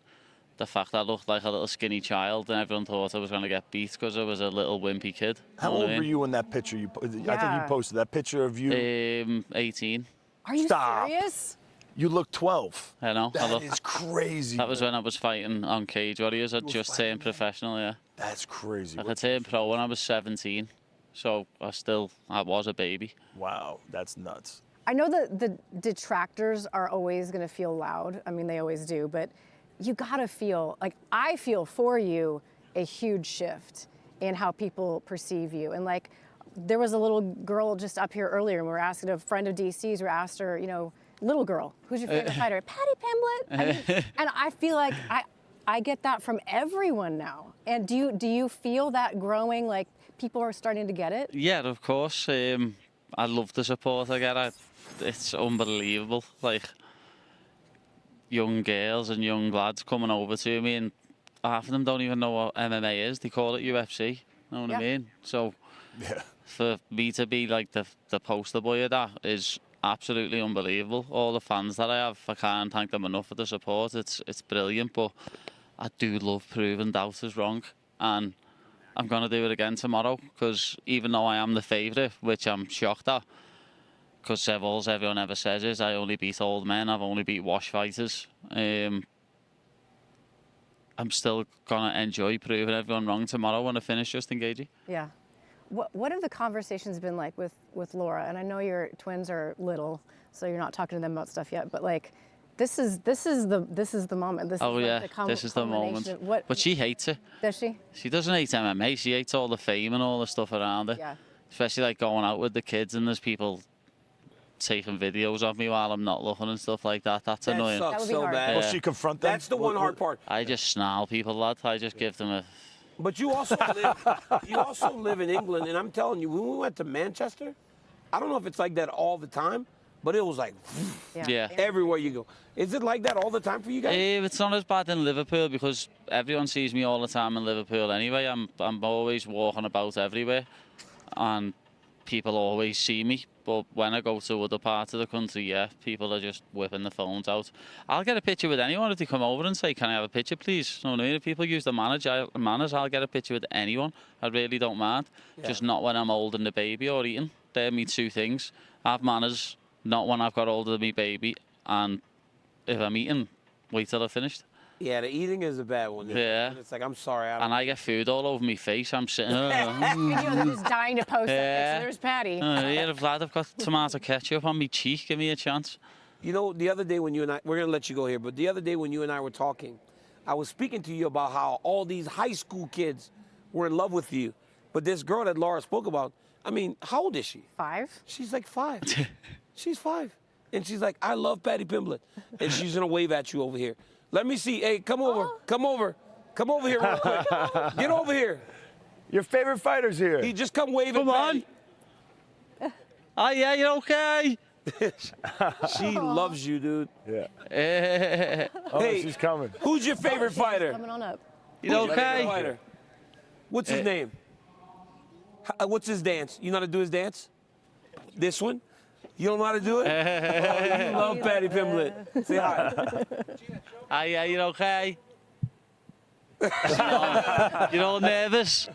The fact I looked like a little skinny child and everyone thought I was going to get beat because I was a little wimpy kid. How old were you in that picture? I think you posted that picture of you. 18. Are you serious? You look 12. I know. That is crazy. That was when I was fighting on Cage Warriors. I'd just turned professional, yeah. That's crazy. I turned pro when I was 17. So I was a baby. Wow, that's nuts. I know that the detractors are always going to feel loud. I mean, they always do, but you gotta feel, like I feel for you, a huge shift in how people perceive you. And like, there was a little girl just up here earlier and we were asking a friend of DC's, we asked her, little girl, who's your favorite fighter? Paddy Pimblett. And I feel like I get that from everyone now. And do you feel that growing, like people are starting to get it? Yeah, of course. I love the support I get. It's unbelievable. Like, young girls and young lads coming over to me, and half of them don't even know what MMA is. They call it UFC. You know what I mean? So for me to be like the poster boy of that is absolutely unbelievable. All the fans that I have, I can't thank them enough for the support. It's brilliant, but I do love proving doubters wrong, and I'm going to do it again tomorrow, because even though I am the favourite, which I'm shocked at, because all everyone ever says is I only beat old men, I've only beat wash fighters. I'm still going to enjoy proving everyone wrong tomorrow when I finish Justin Gaethje. Yeah. What have the conversations been like with Laura? And I know your twins are little, so you're not talking to them about stuff yet, but like, This is the moment. This Oh is yeah, like the this is the moment. But she hates it. Does she? She doesn't hate MMA. She hates all the fame and all the stuff around it. Yeah. Especially like going out with the kids and there's people taking videos of me while I'm not looking and stuff like that. That's annoying. That sucks so bad. Will she confront them? That's the one hard part. I just snarl people, lad. I just give them a. But you also live in England, and I'm telling you, when we went to Manchester, I don't know if it's like that all the time, but it was like Yeah. everywhere you go. Is it like that all the time for you guys? It's not as bad in Liverpool because everyone sees me all the time in Liverpool anyway. I'm always walking about everywhere, and people always see me. But when I go to other parts of the country, yeah, people are just whipping the phones out. I'll get a picture with anyone if they come over and say, "Can I have a picture, please?" You know what I mean? If people use the manners, I'll get a picture with anyone. I really don't mind. Yeah. Just not when I'm holding the baby or eating. They're me two things. I have manners, not when I've got older than me baby, and if I'm eating, wait till I've finished. Yeah, the eating is a bad one. Yeah. It's like, I'm sorry. And I get food all over my face. I'm sitting. They're just dying to post that Yeah. picture. There's Patty. Yeah, Vlad, I've got tomato ketchup on my cheek. Give me a chance. You know, the other day when you and I, we're going to let you go here, but the other day when you and I were talking, I was speaking to you about how all these high school kids were in love with you. But this girl that Laura spoke about, I mean, how old is she? 5. She's like 5. She's 5. And she's like, I love Patty Pimblett. And she's going to wave at you over here. Let me see. Hey, come over. Come over. Come over here real quick. Get over here. Your favorite fighter's here. He just come waving. Come on. Oh, yeah, you're okay. She loves you, dude. Yeah. Oh, Hey, she's coming. Who's your favorite fighter? Coming on up. You Who's your favorite okay? fighter? What's his name? What's his dance? You know how to do his dance? This one? You don't know how to do it? Oh, you love Patty Pimblett. Say hi. Oh, yeah, you're okay. You're all nervous.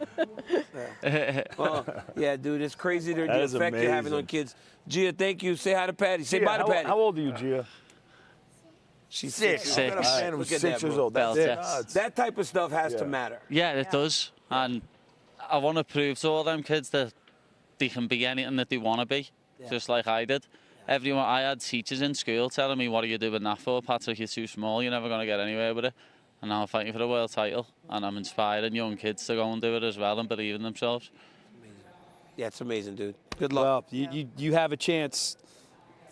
Yeah, dude, it's crazy the That is effect you're having amazing. on kids. Gia, thank you. Say hi to Patty. Say bye to Patty. How old are you, Gia? She's 6. Six. I got a man who's Look at 6 that, years bro. old. That's Belter. it. Oh, it's- That type of stuff has to matter. Yeah, it does. And I want to prove to all them kids that they can be anything that they want to be, just like I did. Everyone, I had teachers in school telling me, "What are you doing that for, Patrick? You're too small. You're never going to get anywhere with it." And now I'm fighting for a world title, and I'm inspiring young kids to go and do it as well and believe in themselves. Yeah, it's amazing, dude. Good luck. Well, you have a chance.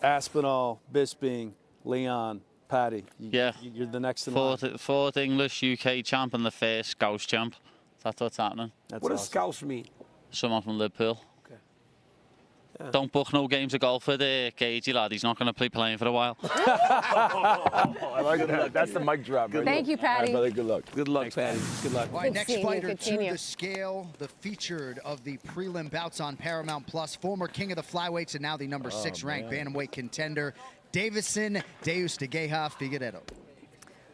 Aspinall, Bisping, Leon, Patty. You're the next in line. Fourth English UK champ and the first Scouse champ. That's what's happening. That's What does awesome. Scouse mean? Someone from Liverpool. Okay. Don't book no games of golf with Gaethje, lad. He's not going to be playing for a while. I like that. That's the mic drop. Right Thank you, Patty. All right, brother. Good luck. Good luck, Patty. Good luck. All right, Good next seeing you. fighter Good to seeing you. the scale, the featured of the prelim bouts on Paramount Plus, former king of the flyweights and now the number 6 ranked bantamweight contender, Davison Deus de Guerra Figueiredo.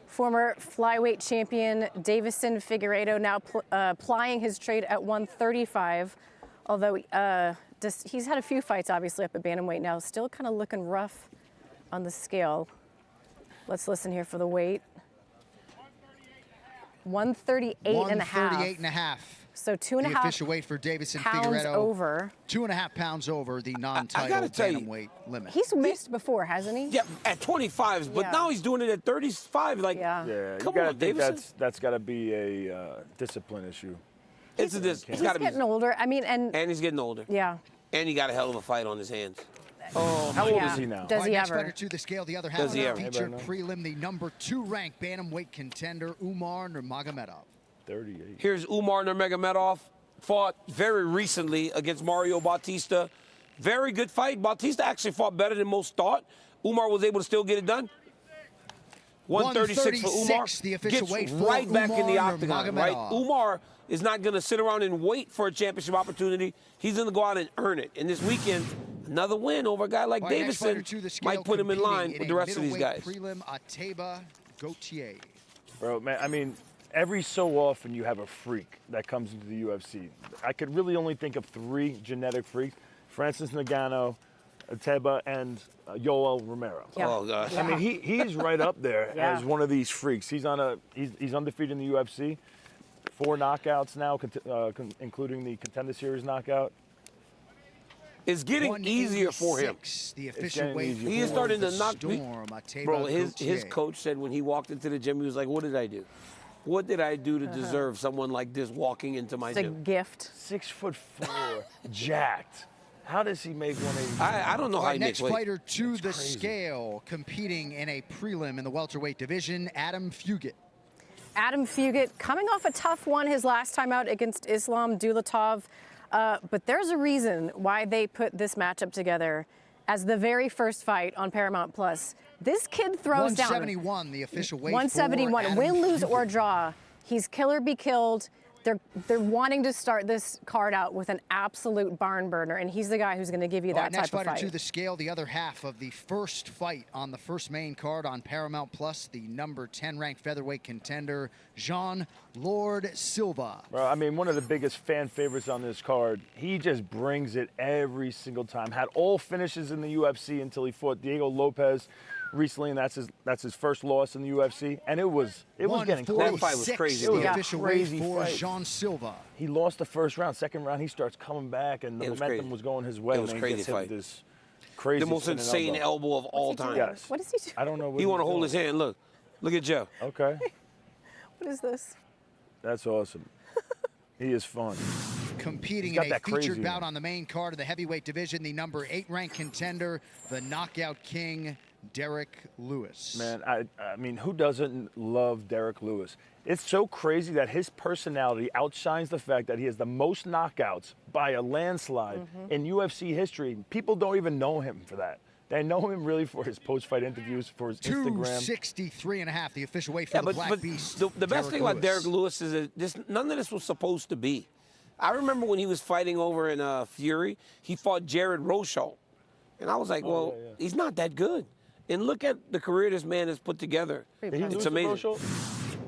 Former flyweight champion Davison Figueiredo now plying his trade at 135, although he's had a few fights obviously up at bantamweight now, still kind of looking rough on the scale. Let's listen here for the weight. 138 and a half. 138 and a half. So 2.5 The official weight for Davison pounds Figueiredo. over. 2.5 pounds over the non-title gotta tell you, bantamweight limit. He's missed before, hasn't he? Yeah, at 25, but Yeah. now he's doing it at 35. Like, Yeah. Yeah, Come you gotta on, think Davison. that's got to be a discipline issue. it's He's got to be. getting older. I mean, and And he's getting older. yeah. And he got a hell of a fight on his hands. How old Yeah. is he now? Does All he right, next ever? fighter to the scale, the other half Does of he the ever? featured Anybody prelim, the number 2 ranked bantamweight contender, Umar Nurmagomedov. 38. Here's Umar Nurmagomedov, fought very recently against Mario Bautista. Very good fight. Bautista actually fought better than most thought. Umar was able to still get it done. 136 for Umar. the official Gets weight for right back in the Umar octagon, right? Nurmagomedov. Umar is not going to sit around and wait for a championship opportunity. He's going to go out and earn it. And this weekend, another win over a guy like All right, next fighter Davison to the scale, might put him in line competing with the rest of these middleweight guys. Prelim, Ateba Gauthier. Bro, man, I mean, every so often you have a freak that comes into the UFC. I could really only think of 3 genetic freaks: Francis Ngannou, Ateba, and Yoel Romero. Yeah. Oh, gosh. I mean, he's right up there Yeah. as one of these freaks. He's undefeated in the UFC, 4 knockouts now, including the Contender Series knockout. It's getting easier for him. The official weight. He is starting to knock. Bro, his Gaethje. coach said when he walked into the gym, he was like, "What did I do? What did I do to deserve someone like this walking into my gym?" It's a gift. 6'4", jacked. How does he make 180? I don't know how he makes Next weight. fighter to the scale, competing in a prelim in the welterweight division, Adam Fugit. Adam Fugit coming off a tough one his last time out against Islam Dulatov. But there's a reason why they put this matchup together as the very first fight on Paramount Plus. This kid throws 171, down. the official weight. 171. Win, lose, or draw. He's kill or be killed. They're wanting to start this card out with an absolute barn burner, and he's the guy who's going to give you that type of fight. Next fighter to the scale, the other half of the first fight on the first main card on Paramount Plus, the number 10 ranked featherweight contender, Jean Lord Silva. Bro, I mean, one of the biggest fan favorites on this card. He just brings it every single time. Had all finishes in the UFC until he fought Diego Lopez recently, and that's his first loss in the UFC, and it was getting close. That fight was crazy. The official weight crazy for fight. Jean Silva. He lost the first round. Second round, he starts coming back, and the momentum was going his way. It was and crazy he gets hit fight. with this crazy, The most insane elbow of all time. Yes. What is he doing? I don't know what He want to he's hold his doing. hand. Look at Joe. Okay, What is this? that's awesome. He is fun. Competing He's got in a that crazy featured bout one. on the main card of the heavyweight division, the number 8 ranked contender, the knockout king, Derrick Lewis. Man, I mean, who doesn't love Derrick Lewis? It's so crazy that his personality outshines the fact that he has the most knockouts by a landslide in UFC history. People don't even know him for that. They know him really for his post-fight interviews, for his Instagram. 263.5, the official weight for the Black Beast. The best thing about Derrick Lewis is that none of this was supposed to be. I remember when he was fighting over in Fury, he fought Jared Rosholt. And I was like, he's not that good. And look at the career this man has put together. It's amazing.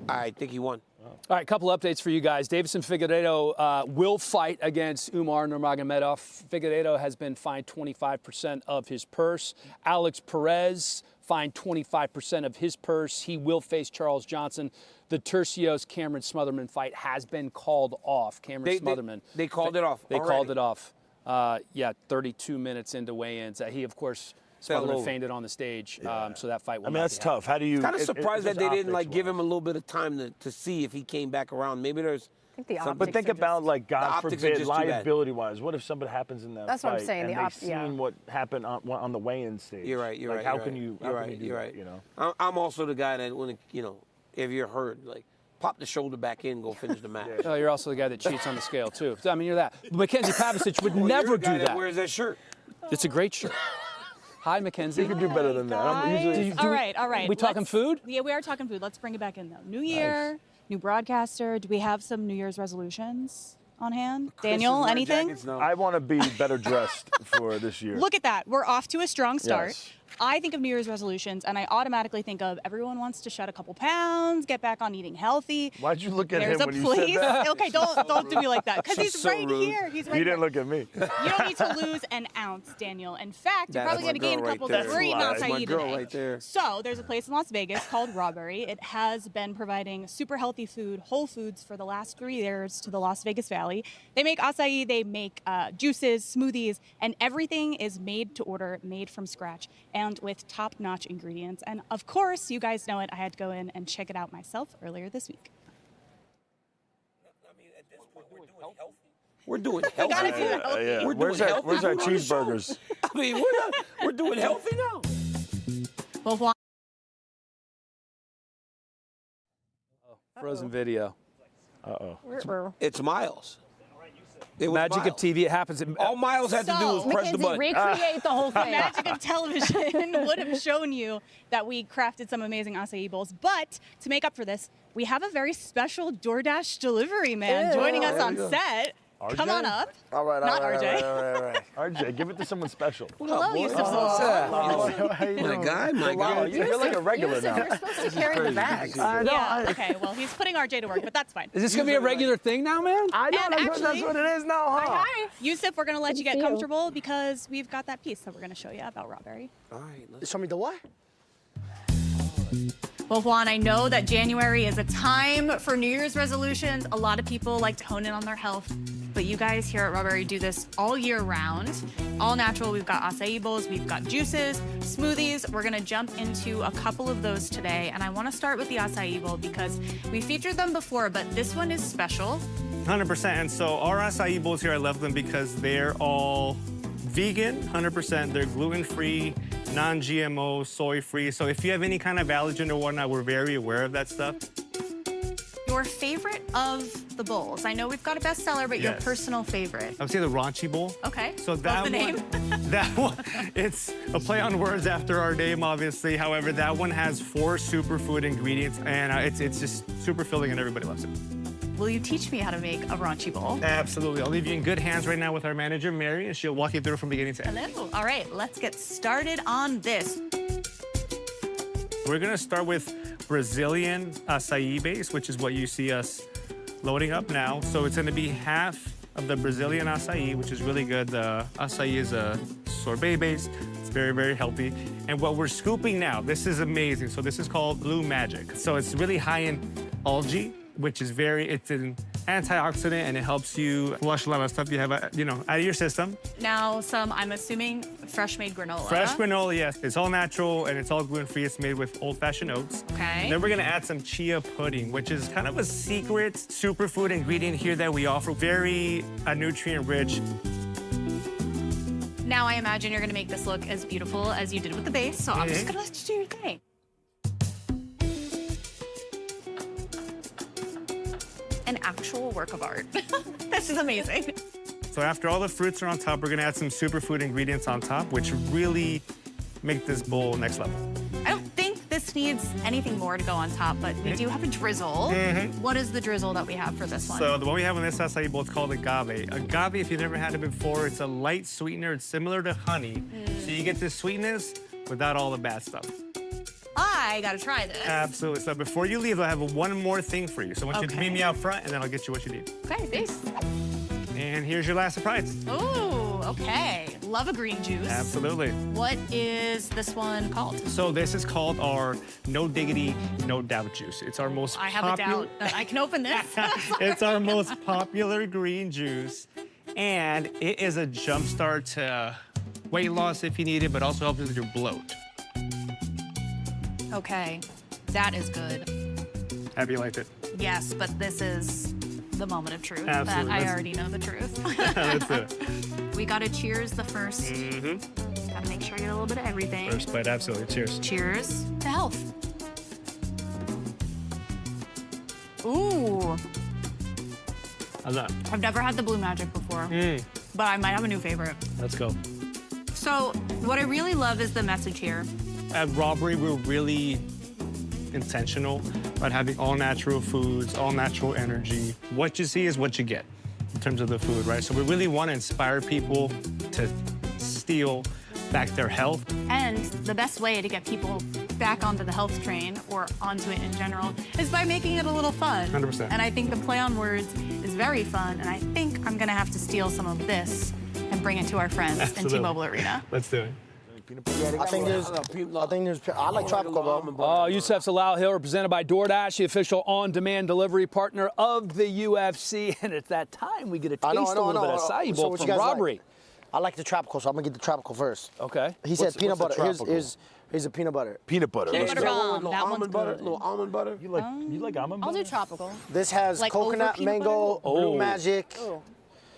I think he won. All right, couple updates for you guys. Davison Figueiredo will fight against Umar Nurmagomedov. Figueiredo has been fined 25% of his purse. Alex Perez fined 25% of his purse. He will face Charles Johnson. The Tercios Cameron Smotherman fight has been called off. Smotherman. They called it off. They called it off. 32 minutes into weigh-ins. He, of course, Smotherman fainted on the stage, so that fight will not that's be tough. How do you? Kind of surprised that they didn't give him a little bit of time to see if he came back around. Maybe there's. I think the optics But think about, like, God forbid, just too bad. liability-wise. What if something happens in that That's fight what I'm saying, and the they've seen what happened on the weigh-in stage? You're right. You're like, right. How you're can right. you? You're How right. can you do You're that, right. You know. I'm also the guy that when if you're hurt, like pop the shoulder back in, go finish the match. Oh, you're also the guy that cheats on the scale, too. I mean, you're that. Mackenzie Pavicic would never you're the guy do that. Where's that shirt? It's a great shirt. Hi, Mackenzie. You can do better than that. I'm usually. All right. We talking food? Yeah, we are talking food. Let's bring it back in, though. New year, new broadcaster. Do we have some New Year's resolutions on hand? Daniel, anything? I want to be better dressed for this year. Look at that. We're off to a strong start. Yes. I think of New Year's resolutions, and I automatically think of everyone wants to shed a couple pounds, get back on eating healthy. Why'd you look at There's him a when you place. said that? Okay, don't do me like that, because he's so right rude. here. He's right You here. didn't look at me. You don't need to lose an ounce, Daniel. In fact, you're That's probably my going to gain a girl couple right there. great That's amounts my today. girl right there. So there's a place in Las Vegas called Rawberry. It has been providing super healthy food, whole foods, for the last 3 years to the Las Vegas Valley. They make acai, they make juices, smoothies, and everything is made to order, made from scratch, and with top-notch ingredients. And of course, you guys know it. I had to go in and check it out myself earlier this week. I mean, at this point, we're doing healthy. gotta do it. Yeah. We're Where's doing our healthy food on the show. cheeseburgers? I mean, we're doing healthy now. Well, Juan, Frozen video. It's Miles. It was Magic Miles. of TV. It happens. All Miles had to do was press the Mackenzie, button. recreate the whole thing. magic of television would have shown you that we crafted some amazing acai bowls. But to make up for this, we have a very special DoorDash delivery man joining us on set. RJ? Come on up. All right, Not all right, RJ. all right. RJ, give it to someone special. Hello, Yusuf. How you doing? My guy. Wow, you're like a regular Yusuf, now. you're supposed to carry the bags. Yeah, okay, well, he's putting RJ to work, but that's fine. Is this going to be a regular thing now, man? I know, And that's actually- what it is now, huh? Hi. Yusuf, we're going to let you Good to get see you. comfortable because we've got that piece that we're going to show you about Rawberry. All right, let's Show me the what? Well, Juan, I know that January is a time for New Year's resolutions. A lot of people like to hone in on their health. but you guys here at Robbery do this all year round. All natural, we've got acai bowls, we've got juices, smoothies. We're gonna jump into a couple of those today, and I wanna start with the acai bowl because we featured them before, but this one is special. 100%, and so our acai bowls here, I love them because they're all vegan, 100%. They're gluten-free, non-GMO, soy-free. So if you have any kind of allergen or whatnot, we're very aware of that stuff. Your favorite of the bowls? I know we've got a bestseller, but your personal favorite? I would say the raunchy bowl. Okay. So that the name? that one, it's a play on words after our name, obviously. However, that one has 4 superfood ingredients, and it's just super filling, and everybody loves it. Will you teach me how to make a raunchy bowl? Absolutely. I'll leave you in good hands right now with our manager, Mary, and she'll walk you through from beginning to end. Hello. All right, let's get started on this. We're gonna start with Brazilian acai base, which is what you see us loading up now. So it's gonna be half of the Brazilian acai, which is really good. The acai is a sorbet base. It's very, very healthy. And what we're scooping now, this is amazing. So this is called Blue Magic. So it's really high in algae, which is it's an antioxidant, and it helps you flush a lot of stuff you have, out of your system. Now, I'm assuming, fresh-made granola. Fresh granola, yes. It's all natural, and it's all gluten-free. It's made with old-fashioned oats. Okay. And then we're gonna add some chia pudding, which is kind of a secret superfood ingredient here that we offer. Very nutrient-rich. Now, I imagine you're gonna make this look as beautiful as you did with the base, so I'm just gonna let you do your thing. An actual work of art. This is amazing. So after all the fruits are on top, we're gonna add some superfood ingredients on top, which really make this bowl next level. I don't think this needs anything more to go on top, but we do have a drizzle. What is the drizzle that we have for this one? So the one we have on this acai bowl is called agave. Agave, if you've never had it before, it's a light sweetener. It's similar to honey. So you get this sweetness without all the bad stuff. I gotta try this. Absolutely. So before you leave, I'll have one more thing for you. So I want you to meet me out front, and then I'll get you what you need. Okay, thanks. And here's your last surprise. Ooh, okay. Love a green juice. Absolutely. What is this one called? So this is called our No Diggity, No Doubt juice. It's our most I have a doubt that I can open this. It's our most popular green juice, and it is a jumpstart to weight loss if you need it, but also helps with your bloat. Okay, that is good. Have you liked it? Yes, but this is the moment of truth. Absolutely. That I already know the truth. That's it. We gotta cheers the first. Gotta make sure you get a little bit of everything. First bite, absolutely. Cheers. Cheers to health. Ooh. How's that? I've never had the Blue Magic before, but I might have a new favorite. Let's go. So what I really love is the message here. At Robbery, we're really intentional about having all natural foods, all natural energy. What you see is what you get in terms of the food, right? So we really want to inspire people to steal back their health. And the best way to get people back onto the health train or onto it in general is by making it a little fun. 100%. And I think the play on words is very fun, and I think I'm gonna have to steal some of this and bring it to our friends in T-Mobile Arena. Let's do it. I think there's, I like tropical, bro. Yusuf Salal Hill, represented by DoorDash, the official on-demand delivery partner of the UFC. And it's that time we get a taste a little bit of acai bowl from Robbery. Like? I like the tropical, so I'm gonna get the tropical first. Okay. He said peanut butter. Here's a peanut butter. Peanut butter. Peanut butter bomb. That one's good. Little almond butter. You like almond butter? I'll do tropical. This has like coconut, mango, blue magic.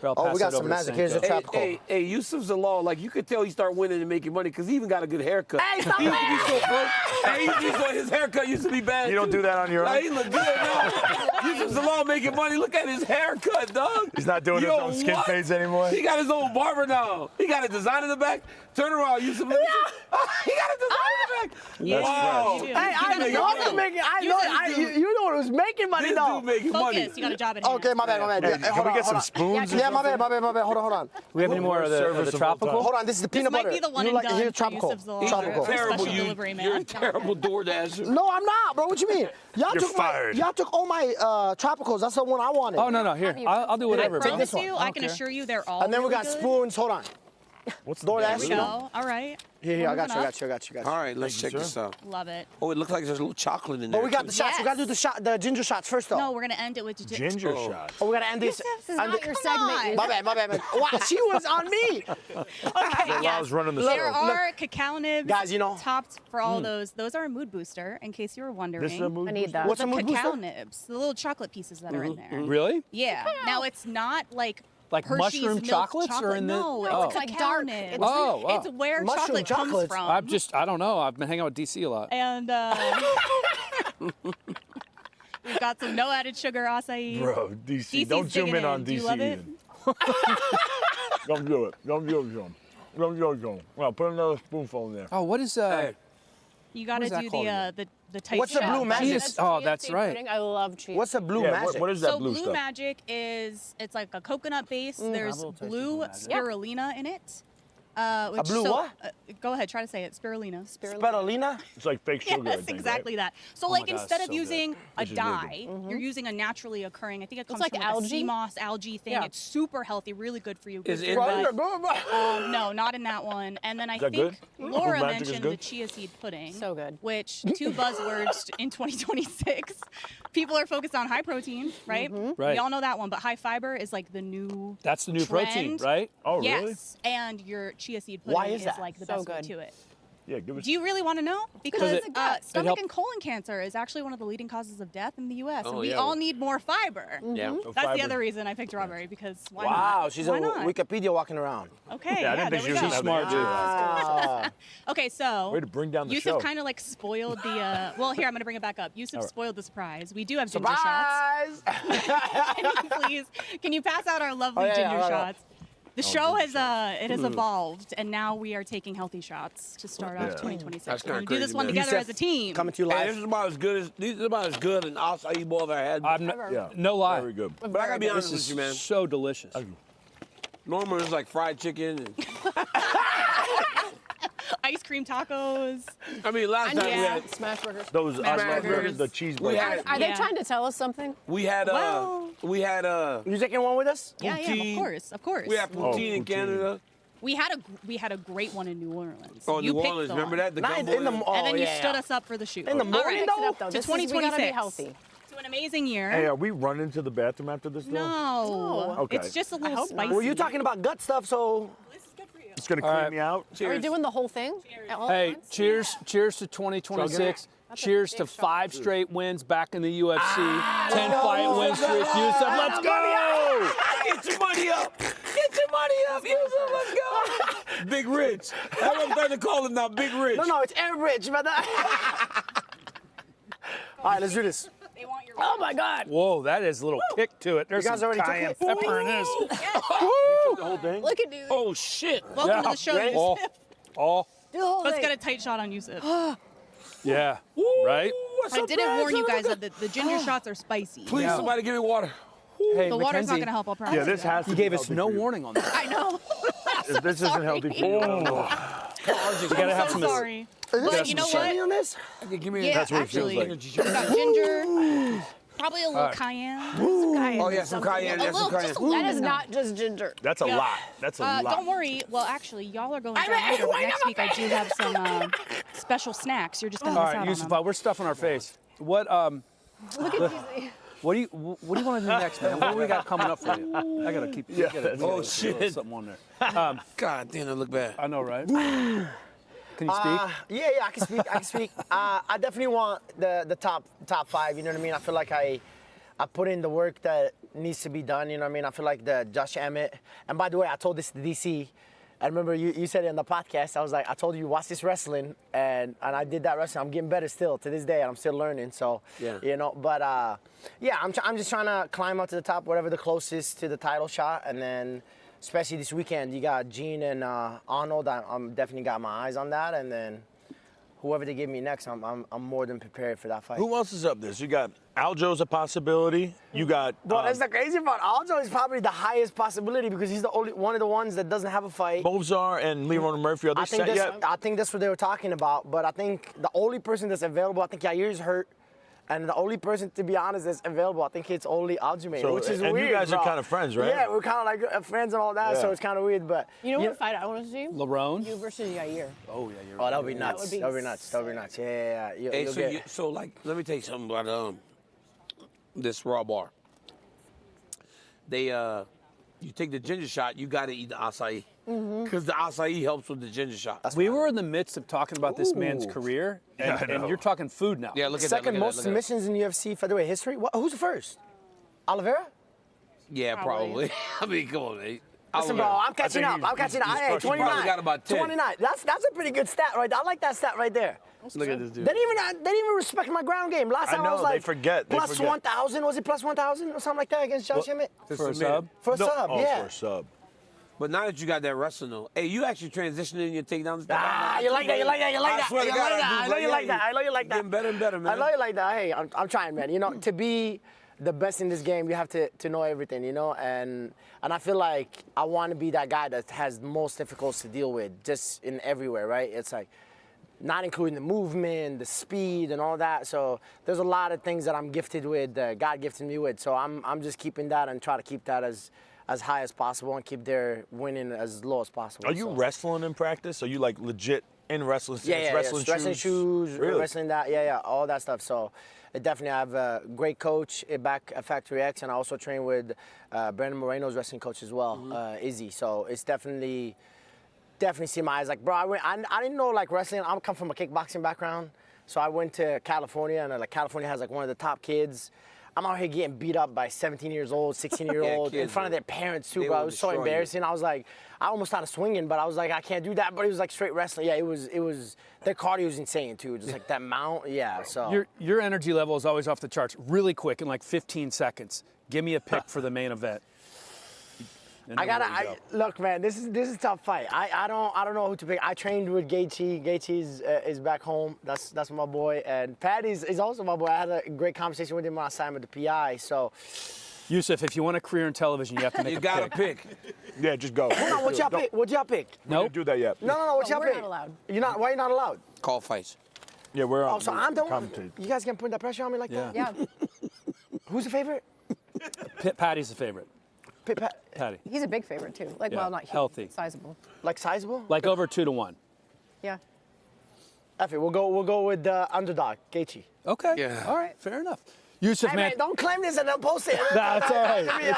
Oh, we got some magic. Here's the tropical. Hey, Yusuf Zalal, like you could tell he started winning and making money because he even got a good haircut. Hey, stop he used to be so broke. Hey, his haircut used to be bad. You don't do that on your own? He look good now. Yusuf Zalal making money. Look at his haircut, dog. He's not doing his own skin fades anymore? He got his own barber now. He got a design in the back. Turn around, Yusuf. He got a design in the back. Wow. Hey, I know I'm making. You know it was making money this though. Dude making money. You got a job at hand. Okay, my bad. Hey, can we get some spoons? Yeah, my bad. Hold on. We have any more of the tropical? Hold on, this is the peanut butter. Might be the one and done Here's for tropical. Yusuf Zalal. Tropical. Terrible, Special delivery man. You're a terrible DoorDasher. No, I'm not, bro. What you mean? You're fired. Y'all took all my tropicals. That's the one I wanted. Oh, no. Here. I'll do whatever. I promise one. you, I can assure you they're all And then we really got good. spoons. Hold on. What's the DoorDash? There we go. All right. Here, I got you. All right, let's check this out. Love it. Oh, it looks like there's a little chocolate in there. But we got the shots. Yes. We got to do the ginger shots first, though. No, we're going to end it with Ginger shots. Oh, we got to end this. This is not your segment. My bad. Wow, she was on me. Okay, Yes. Running the there show. are cacao nibs Guys, you know. topped for all those. Those are a mood booster, in case you were wondering. This is a mood I need booster? that. What's a The mood cacao booster? nibs, the little chocolate pieces that are in there. Really? Yeah. Now, it's not like Like Hershey's mushroom milk chocolates chocolate. or in the? No, Oh. it's like cacao dark. nibs. Oh, wow. It's where Mushroom chocolate comes chocolates. from. I don't know. I've been hanging out with DC a lot. And we've got some no added sugar acai. Bro, DC. DC's Don't zoom digging in on in. Do you DC. love it? Don't do it. Don't do it. Well, put another spoonful in there. Oh, what is You got to What is that do called the tight What's the shell. blue magic? Oh, that's chia right. pudding. I love cheese. What's a blue Yeah, magic? what is that So blue blue stuff? magic is it's like a coconut base. There's blue spirulina in it. Which, blue what? Go ahead, try to say it. Spirulina. Spirulina? It's like fake sugar, I Yes, think, exactly right? that. So, Oh like, my God, instead it's of so good. using a This is really dye, you're using a naturally occurring. I think it comes like from algae? a sea moss algae thing. Yeah. It's super healthy, really good for you. Is good it for in your there? gut. No, not in that one. And then I that think good? Laura Blue Magic is mentioned good? the chia seed pudding. So good. Which, two buzzwords in 2026. People are focused on high protein, right? Right. We all know that one, but high fiber is like the new That's the new protein, trend. right? Oh, yes. really? And your chia seed Why pudding is is that? like the So best way good. to it. Yeah, give us. Do you really want to know? Because it stomach help- and colon cancer is actually one of the leading causes of death in the U.S. and Oh, we yeah. all need more fiber. Yeah. That's the fiber. other reason I picked strawberry, because why Wow, not? she's Why a not? Wikipedia walking around. Okay, Yeah, I yeah, didn't think there she we was go. smart, dude. Ah. Okay, so Way to bring down the Yusuf show. kind of like spoiled the. Well, here I'm going to bring it back up. Yusuf spoiled the surprise. We do have ginger Surprise! shots. Can you pass out our lovely ginger all right. shots? The show has evolved, and now we are taking healthy shots to start off 2026. That's We're kinda gonna do this crazy, one man. together Yusuf, as a team. Coming to you Hey, live. this is about as good as an acai bowl I've ever had. Yeah. No lie. Very good. But I gotta be honest This with you, man. is so delicious. Normal is like fried chicken. And, Ice cream tacos. I mean, last time Smash burgers. Those Smash burgers, burgers. the cheeseburgers. We had- Are they Yeah. trying to tell us something? we had You taking one with us? Yeah, Poutine. of course. we had poutine in poutine. Canada. We had a great one in New Orleans. Oh, you New picked Orleans, the remember one. that? The Not gumbo in the. and- Oh, And then you yeah, stood yeah. us up for the shoot. In the All morning, right. though? Mix it up, though. To This is- we gotta 2026. be healthy. To an amazing year. Hey, are we running to the bathroom after this? Though? No. Okay. It's just a little hope not. spicy. Well, you're talking about gut stuff, so. It's gonna All clean right. me out. Are we doing the whole thing? All at Hey, once? cheers to 2026. Cheers to 5 straight wins back in the UFC. 10 fight wins for Yusuf. Let's go! Get your money up! Get your money up, Yusuf, let's go! Big Rich. That's what I'm starting to call him now, Big Rich. No, it's air rich, brother. All right, let's do this. Oh my God! Whoa, that is a little kick to it. There's You guys some already took cayenne it? pepper in this. The whole thing. Look at you. Oh, shit. Welcome to the show, Oh, Yusuf. oh, Do the whole Let's thing. get a tight shot on Yusuf. yeah, right? I didn't warn you guys that the ginger shots are spicy. Please, somebody give me water. Hey, The water's not Mackenzie, going to help, I'll promise Yeah, this you. has to you be gave us healthy no for you. warning on that. I know. If this isn't healthy for you. You gotta have So some. sorry. Is But there you know some chili what? on this? Okay, give me Yeah, That's what it feels actually, like. we got ginger, probably a little cayenne. Oh, yeah, some cayenne. A Yeah, some little, cayenne. just a little That is bit. not just ginger. That's a Yeah. lot. That's a lot. Don't worry. Well, actually, y'all are going down later, but next week I do have some special snacks. You're just going to All miss right, out Yusuf, on them. we're stuffing our face. What What do you want to do next, man? What do we got coming up for you? I gotta keep. Yeah. Oh, shit. Something on there. God damn, that look bad. I know, right? Can you speak? Yeah, I can speak. I can speak. I definitely want the top 5. You know what I mean? I feel like I put in the work that needs to be done. You know what I mean? I feel like the Josh Emmett. And by the way, I told this to DC. I remember you said it in the podcast. I was like, I told you watch this wrestling, and I did that wrestling. I'm getting better still to this day, and I'm still learning. So Yeah. you know, but yeah, I'm just trying to climb up to the top, whatever the closest to the title shot, and then. Especially this weekend, you got Gene and Arnold. I'm definitely got my eyes on that, and then whoever they give me next, I'm more than prepared for that fight. Who else is up there? So you got Aljo's a possibility. You got. Well, that's the crazy part. Aljo is probably the highest possibility because he's the only one of the ones that doesn't have a fight. Mozart and Leroy Murphy. Are they set yet? I think that's what they were talking about. But I think the only person that's available, I think Yair's hurt, And the only person, to be honest, that's available, I think it's only Aljamain, So, which is and weird. you guys bro. are kind of friends, right? Yeah, we're kind of like friends and all that, so it's kind of weird. But you know what fight I want to see? Lerone? You versus Yair. Oh, yeah, you're Oh, that would be nuts. That would be nuts. That would be nuts. Yeah. Hey, so like, let me tell you something about this raw bar. They you take the ginger shot, you got to eat the acai. Because the acai helps with the ginger shot. We were in the midst of talking about this man's career, and you're talking food now. Yeah, look at Second that. most submissions in UFC featherweight history. Who's the first? Oliveira? Yeah, probably. I mean, come on, mate. Listen, bro, I'm catching up. Hey, 29. Got about 10. 29. That's a pretty good stat right there. I like that stat right there. Look at this dude. They didn't even respect my ground game. Last time I was like, they forget. plus 1,000. Was it plus 1,000 or something like that against Josh Emmett? For a sub? For a sub, yeah. For a sub. But now that you got that wrestling, though, hey, you actually transitioning your takedowns. You like that. I swear to God, I know you like that. Getting better and better, man. I know you like that. Hey, I'm trying, man. You know, to be the best in this game, you have to know everything, you know? And I feel like I want to be that guy that has most difficulties to deal with just in everywhere, right? It's like not including the movement, the speed, and all that. So there's a lot of things that I'm gifted with, God gifted me with. So I'm just keeping that and try to keep that as high as possible and keep their winning as low as possible. Are you wrestling in practice? Are you like legit in wrestling? Wrestling shoes, really? wrestling that, all that stuff. So definitely I have a great coach back at Factory X, and I also train with Brandon Moreno's wrestling coach as well, Izzy. So it's definitely see my eyes like, bro, I didn't know like wrestling. I come from a kickboxing background. So I went to California, and like California has like one of the top kids. I'm out here getting beat up by 17 years old, 16-year-old in front of their parents too, bro. It was so embarrassing. I was like, I almost started swinging, but I was like, I can't do that. But it was like straight wrestling. Yeah, it was. Their cardio was insane too. Just like that mount. Yeah. So your energy level is always off the charts. Really quick, in like 15 seconds. Give me a pick for the main event. Look, man. This is a tough fight. I don't know who to pick. I trained with Gachi. Gachi is back home. That's my boy. And Patty's is also my boy. I had a great conversation with him when I signed with the PI. So, Yusuf, if you want a career in television, you have to make you gotta pick. Yeah, just go. Hold on, what y'all pick? What y'all pick? No, nope. Do that yet. No. What y'all pick? We're not allowed. You're not. Why are you not allowed? Call fights. Yeah, we're. Oh, so I'm the one. You guys can put that pressure on me like that? Yeah. Who's the favorite? Patty's the favorite. Patty. He's a big favorite too. Like, well, not huge, healthy, sizable. Like sizable? Like over 2-1. Yeah. F it. We'll go with the underdog, Gachi. Okay. Yeah. All right. Fair enough. Yusuf, hey, man, don't claim this and then post it. Nah, it's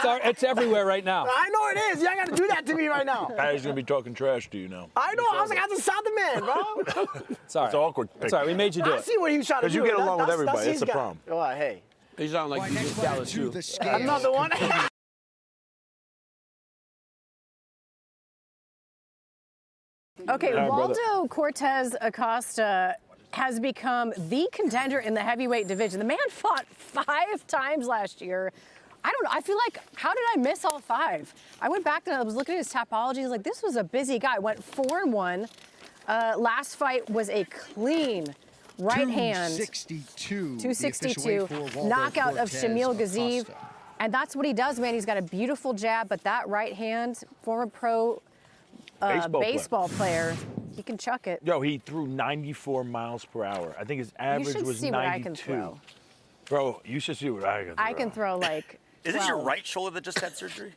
all right. It's everywhere right now. I know it is. You ain't got to do that to me right now. Patty's gonna be talking trash to you now. I know. I was like, I just shot the man, bro. It's all right. It's awkward. It's all right. We made you do I it. see what he was trying to do. Because you get along with everybody. It's a problem. Oh, hey. You sound like you just Dallas too. Another one. Okay, Yeah, Waldo Cortez Acosta has become the contender in the heavyweight division. The man fought 5 times last year. I don't know. I feel like, how did I miss all 5? I went back and I was looking at his topology. I was like, this was a busy guy. Went 4-1. Last fight was a clean right hand. 262. Knockout of Shamil Gaziev. And that's what he does, man. He's got a beautiful jab, but that right hand, former pro baseball player, he can chuck it. Yo, he threw 94 miles per hour. I think his average was 92. You should see what I can throw. Bro, you should see what I can throw. I can throw like Is this your right shoulder that just had surgery?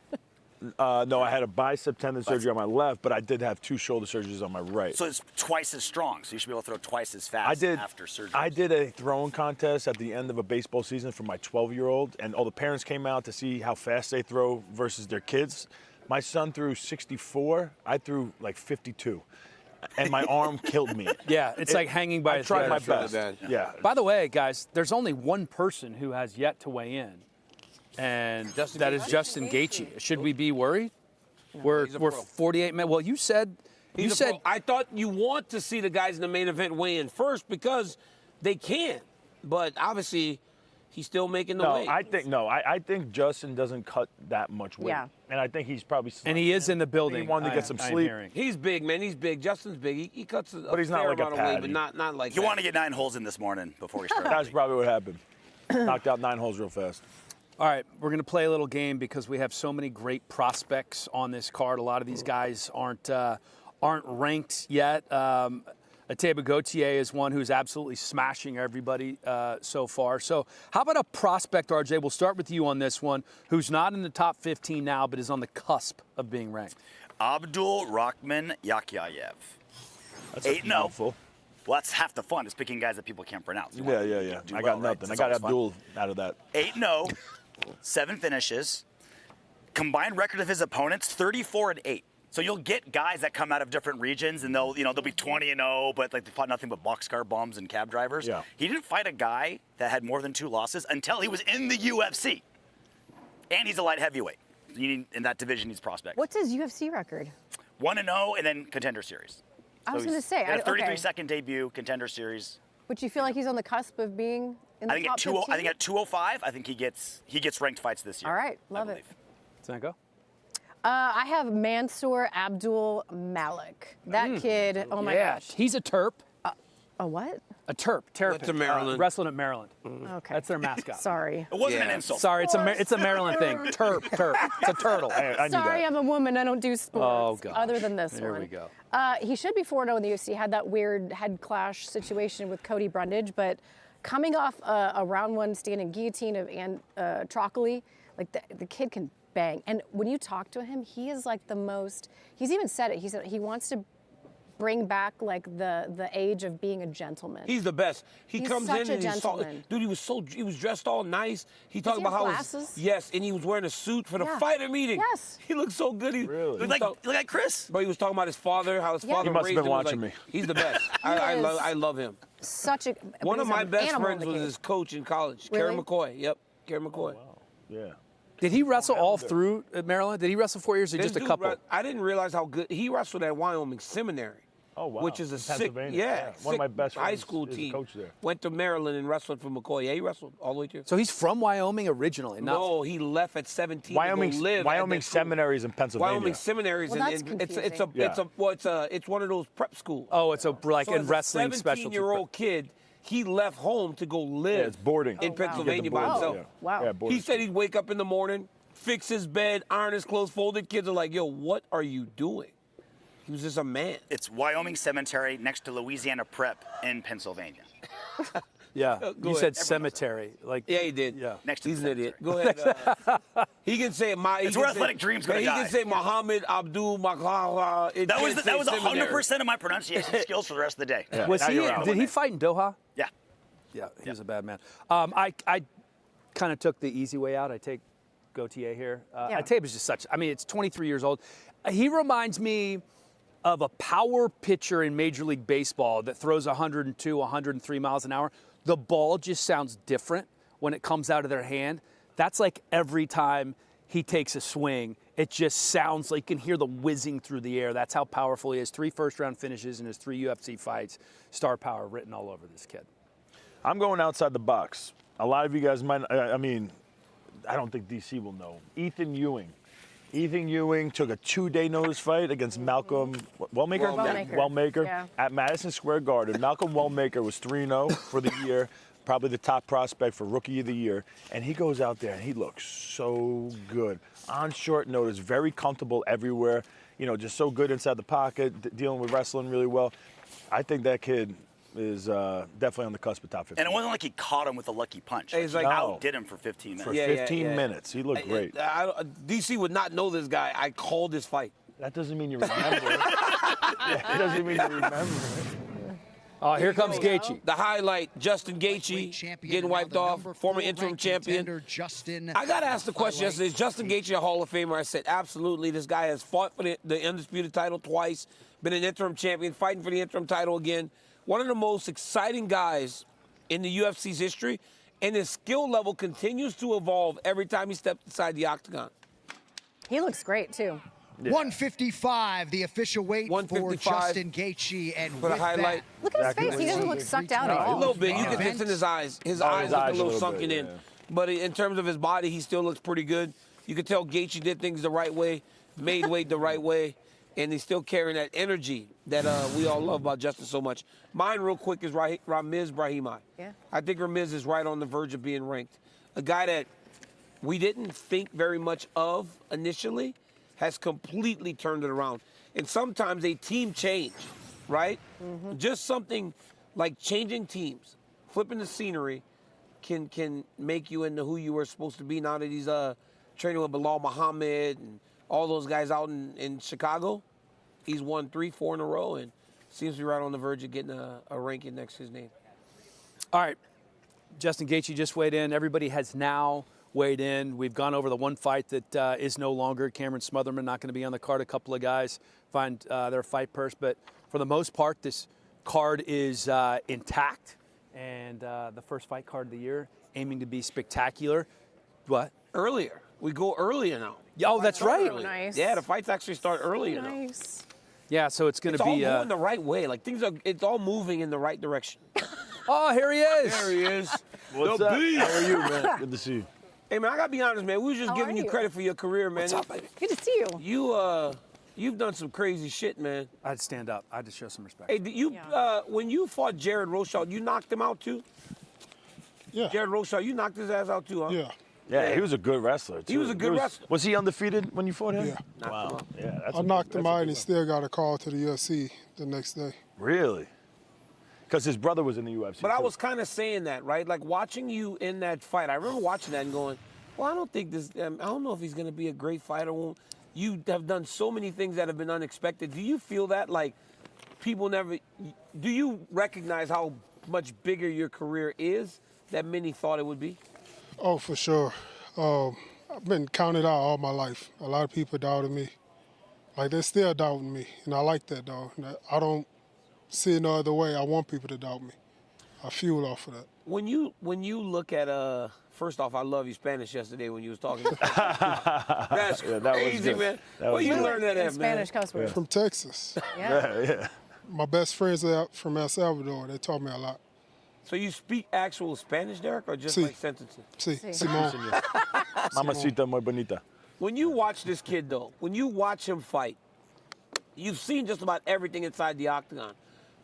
No, I had a bicep tendon surgery on my left, but I did have 2 shoulder surgeries on my right. So it's twice as strong, so you should be able to throw twice as fast after surgery. I did a throwing contest at the end of a baseball season for my 12-year-old, and all the parents came out to see how fast they throw versus their kids. My son threw 64. I threw like 52. And my arm killed me. Yeah, it's like hanging by a thread. I tried my best. Yeah. By the way, guys, there's only one person who has yet to weigh in, and that is Justin Gaethje. Should we be worried? No, we're 48 minutes. Well, you said I thought you want to see the guys in the main event weigh in first because they can, but obviously he's still making the weight. I think Justin doesn't cut that much weight. Yeah. And I think he's probably. And he is in the building. He wanted to get some sleep. He's big, man. He's big. Justin's big. He cuts but he's not like a amount of weight, but not like. You want to get 9 holes in this morning before we start. That's probably what happened. Knocked out 9 holes real fast. All right, we're going to play a little game because we have so many great prospects on this card. A lot of these guys aren't ranked yet. Ateba Gauthier is one who's absolutely smashing everybody so far. So how about a prospect, RJ? We'll start with you on this one, who's not in the top 15 now, but is on the cusp of being ranked. Abdul Rahman Yakhyayev. That's 8-0. Well, that's half the fun, is picking guys that people can't pronounce. Yeah. I got nothing. Right? I got Abdul out of that. 8-0, 7 finishes. Combined record of his opponents, 34-8. So you'll get guys that come out of different regions, and they'll be 20-0, but like they fought nothing but boxcar bums and cab drivers. Yeah. He didn't fight a guy that had more than 2 losses until he was in the UFC, and he's a light heavyweight. In that division, he's prospect. What's his UFC record? 1-0, and then Contender Series. I was going to say, a 33-second debut, Contender Series. Would you feel like he's on the cusp of being in the top 15? I think at 205, I think he gets ranked fights this year. All right, love it. Sanko? I have Mansour Abdul Malik. That kid, oh my gosh. He's a Terp. A what? A Terp. That's a Maryland. Wrestling at Maryland. Okay. That's their mascot. Sorry. It wasn't an insult. Sorry, it's a Maryland thing. Terp. It's a turtle. I knew Sorry, that. I'm a woman. I don't do sports. Oh, gosh. Other than this There one. we go. He should be 4-0 in the UFC. Had that weird head clash situation with Cody Brundage, but coming off a round 1 standing guillotine of Trocoli, like the kid can bang. And when you talk to him, he is like the most. He's even said it. He said he wants to bring back like the age of being a gentleman. He's the best. He's comes such in and a he's so, gentleman. dude. He was dressed all nice. He talked he about have how glasses? yes, and he was wearing a suit for the Yeah. fighter meeting. Yes. He looked so good. He Really? Look like Chris. But he was talking about his father, how his father He must have raised been him. watching Like, me. He's the best. I love him. Such a One of he's my an best animal friends in the was cage. his coach in college, Really? Kerry McCoy. Yep, Kerry McCoy. Yeah. Did he wrestle all through at Maryland? Did he wrestle 4 years or This just a dude couple? I didn't realize how good he wrestled at Wyoming Seminary. Oh, wow. Which is a In sick, Pennsylvania. One of my best high friends school is a team. coach there. Went to Maryland and wrestled for McCoy. Yeah, he wrestled all the way through. So he's from Wyoming originally. No, he left at 17 Wyoming to go live. Wyoming seminaries in Pennsylvania. Wyoming seminaries, Well, that's it's one of those prep schools. Oh, it's like So in as wrestling a specialty. 17-year-old kid, he left home to go live. Yeah, it's boarding. in wow. Pennsylvania by himself. Wow. Yeah, boarding. He said he'd wake up in the morning, fix his bed, iron his clothes, fold it. Kids are like, "Yo, what are you doing?" He was just a man. It's Wyoming Cemetery next to Louisiana Prep in Pennsylvania. Yeah, Go you ahead. said cemetery. Like Yeah, he did. Yeah. Next to He's the an idiot. cemetery. Go ahead. He can say It's where athletic dreams gonna He die. can say Muhammad Abdul Makhala. That was 100% of my pronunciation skills for the rest of the day. Yeah. Was Now he? you're out. Did he fight in Doha? Yeah. Yeah, he was a bad man. I kind of took the easy way out. I take Gauthier here. Ateba is just such. I mean, it's 23 years old. He reminds me of a power pitcher in Major League Baseball that throws 102, 103 miles an hour. The ball just sounds different when it comes out of their hand. That's like every time he takes a swing, it just sounds like you can hear the whizzing through the air. That's how powerful he is. 3 first-round finishes in his 3 UFC fights. Star power written all over this kid. I'm going outside the box. A lot of you guys might, I mean, I don't think DC will know. Ethan Ewing. Ethan Ewing took a 2-day notice fight against Malcolm Wellmaker? Wellmaker Yeah. at Madison Square Garden. Malcolm Wellmaker was 3-0 for the year, probably the top prospect for Rookie of the Year. And he goes out there and he looks so good. On short notice, very comfortable everywhere. You know, just so good inside the pocket, dealing with wrestling really well. I think that kid is definitely on the cusp of top 15. And it wasn't like he caught him with a lucky punch. He's He like, outdid him for 15 minutes. For 15 minutes. He looked great. DC would not know this guy. I called this fight. That doesn't mean you remember it. It doesn't mean you remember it. Oh, here comes Gachi. The highlight, Justin Gaethje getting wiped off, former interim champion. I got asked the question yesterday, is Justin Gaethje a Hall of Famer? I said, absolutely. This guy has fought for the undisputed title twice, been an interim champion, fighting for the interim title again. One of the most exciting guys in the UFC's history, and his skill level continues to evolve every time he steps inside the octagon. He looks great, too. Yeah. 155, the official weight for Justin Gaethje, and for the highlight. Look at his face. He doesn't look sucked out at all. A little bit. You can see it's in his eyes. His eyes look a little sunken in. But in terms of his body, he still looks pretty good. You can tell Gaethje did things the right way, made weight the right way, and he's still carrying that energy that we all love about Justin so much. Mine, real quick, is Ramiz Brahimaj. Yeah. I think Ramiz is right on the verge of being ranked. A guy that we didn't think very much of initially has completely turned it around. And sometimes a team change right? Just something like changing teams, flipping the scenery can make you into who you were supposed to be now that he's training with Bilal Muhammad and all those guys out in Chicago. He's won 3-4 in a row and seems to be right on the verge of getting a ranking next to his name. All right, Justin Gaethje just weighed in. Everybody has now weighed in. We've gone over the one fight that is no longer. Cameron Smotherman not going to be on the card. A couple of guys find their fight purse. But for the most part, this card is intact. And the first fight card of the year, aiming to be spectacular. What? Earlier. We go earlier now. Oh, that's right. Oh, nice. Yeah, the fights actually start earlier now. Nice. Yeah, so it's going to be. It's all going the right way. Like it's all moving in the right direction. Oh, here he is. There he is. What's up? How are you, man? Good to see you. Hey, man, I got to be honest, man. We was just giving you credit for your career, man. What's up, baby? Good to see you. You've done some crazy shit, man. I had to stand up. I had to show some respect. Hey, when you fought Jared Rosholt, you knocked him out too? Yeah. Jared Rosholt, you knocked his ass out too, huh? Yeah. Yeah, he was a good wrestler, too. He was a good wrestler. Was he undefeated when you fought him? Yeah. Wow. Yeah, I knocked him out and he still got a call to the UFC the next day. Really? Because his brother was in the UFC. But I was kind of saying that, right? Like watching you in that fight. I remember watching that and going, well, I don't think I don't know if he's going to be a great fighter. You have done so many things that have been unexpected. Do you feel that? Like people never, do you recognize how much bigger your career is that many thought it would be? Oh, for sure. I've been counted out all my life. A lot of people doubted me. Like, they're still doubting me, and I like that, though. I don't see it no other way. I want people to doubt me. I fuel off of that. When you look at first off, I love you Spanish yesterday when you was talking. That's crazy, man. Where you learn that at, man? Spanish cuss words. From Texas. Yeah. My best friends are from El Salvador. They taught me a lot. So you speak actual Spanish, Derrick, or just like sentences? Sí, Simón. Mamacita muy bonita. When you watch this kid, though, when you watch him fight, you've seen just about everything inside the octagon.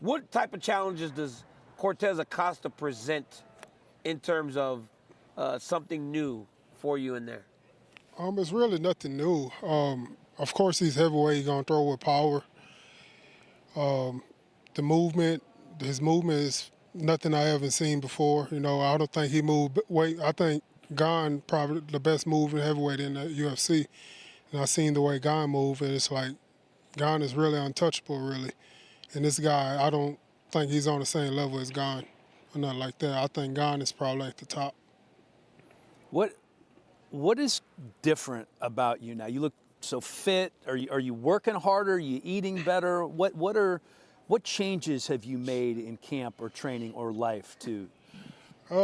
What type of challenges does Cortez Acosta present in terms of something new for you in there? It's really nothing new. Of course, he's heavyweight. He's going to throw with power. His movement is nothing I haven't seen before. You know, I don't think he moved weight. I think Gon probably the best moving heavyweight in the UFC. And I've seen the way Gon move, and it's like Gon is really untouchable, really. And this guy, I don't think he's on the same level as Gon or nothing like that. I think Gon is probably at the top. What is different about you now? You look so fit. Are you working harder? Are you eating better? What changes have you made in camp or training or life too? I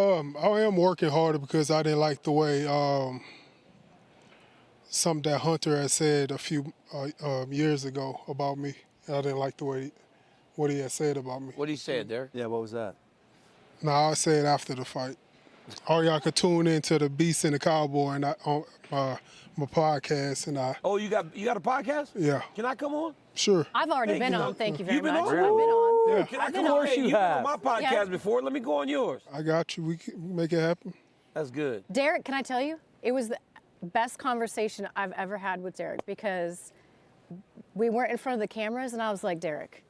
am working harder because I didn't like the way something that Hunter had said a few years ago about me. I didn't like the way what he had said about me. What did he say, Derrick? Yeah, what was that? No, I said after the fight. All y'all could tune into the Beast and the Cowboy and on my podcast. And Oh, you got a podcast? Yeah. Can I come on? Sure. I've already been on. Thank you very You've been much. on? I've been on. Yeah. Can I Of come on? course Hey, you you've been have. on my podcast Yeah. before. Let me go on yours. I got you. We can make it happen. That's good. Derrick, can I tell you? It was the best conversation I've ever had with Derrick because we weren't in front of the cameras, and I was like, Derrick,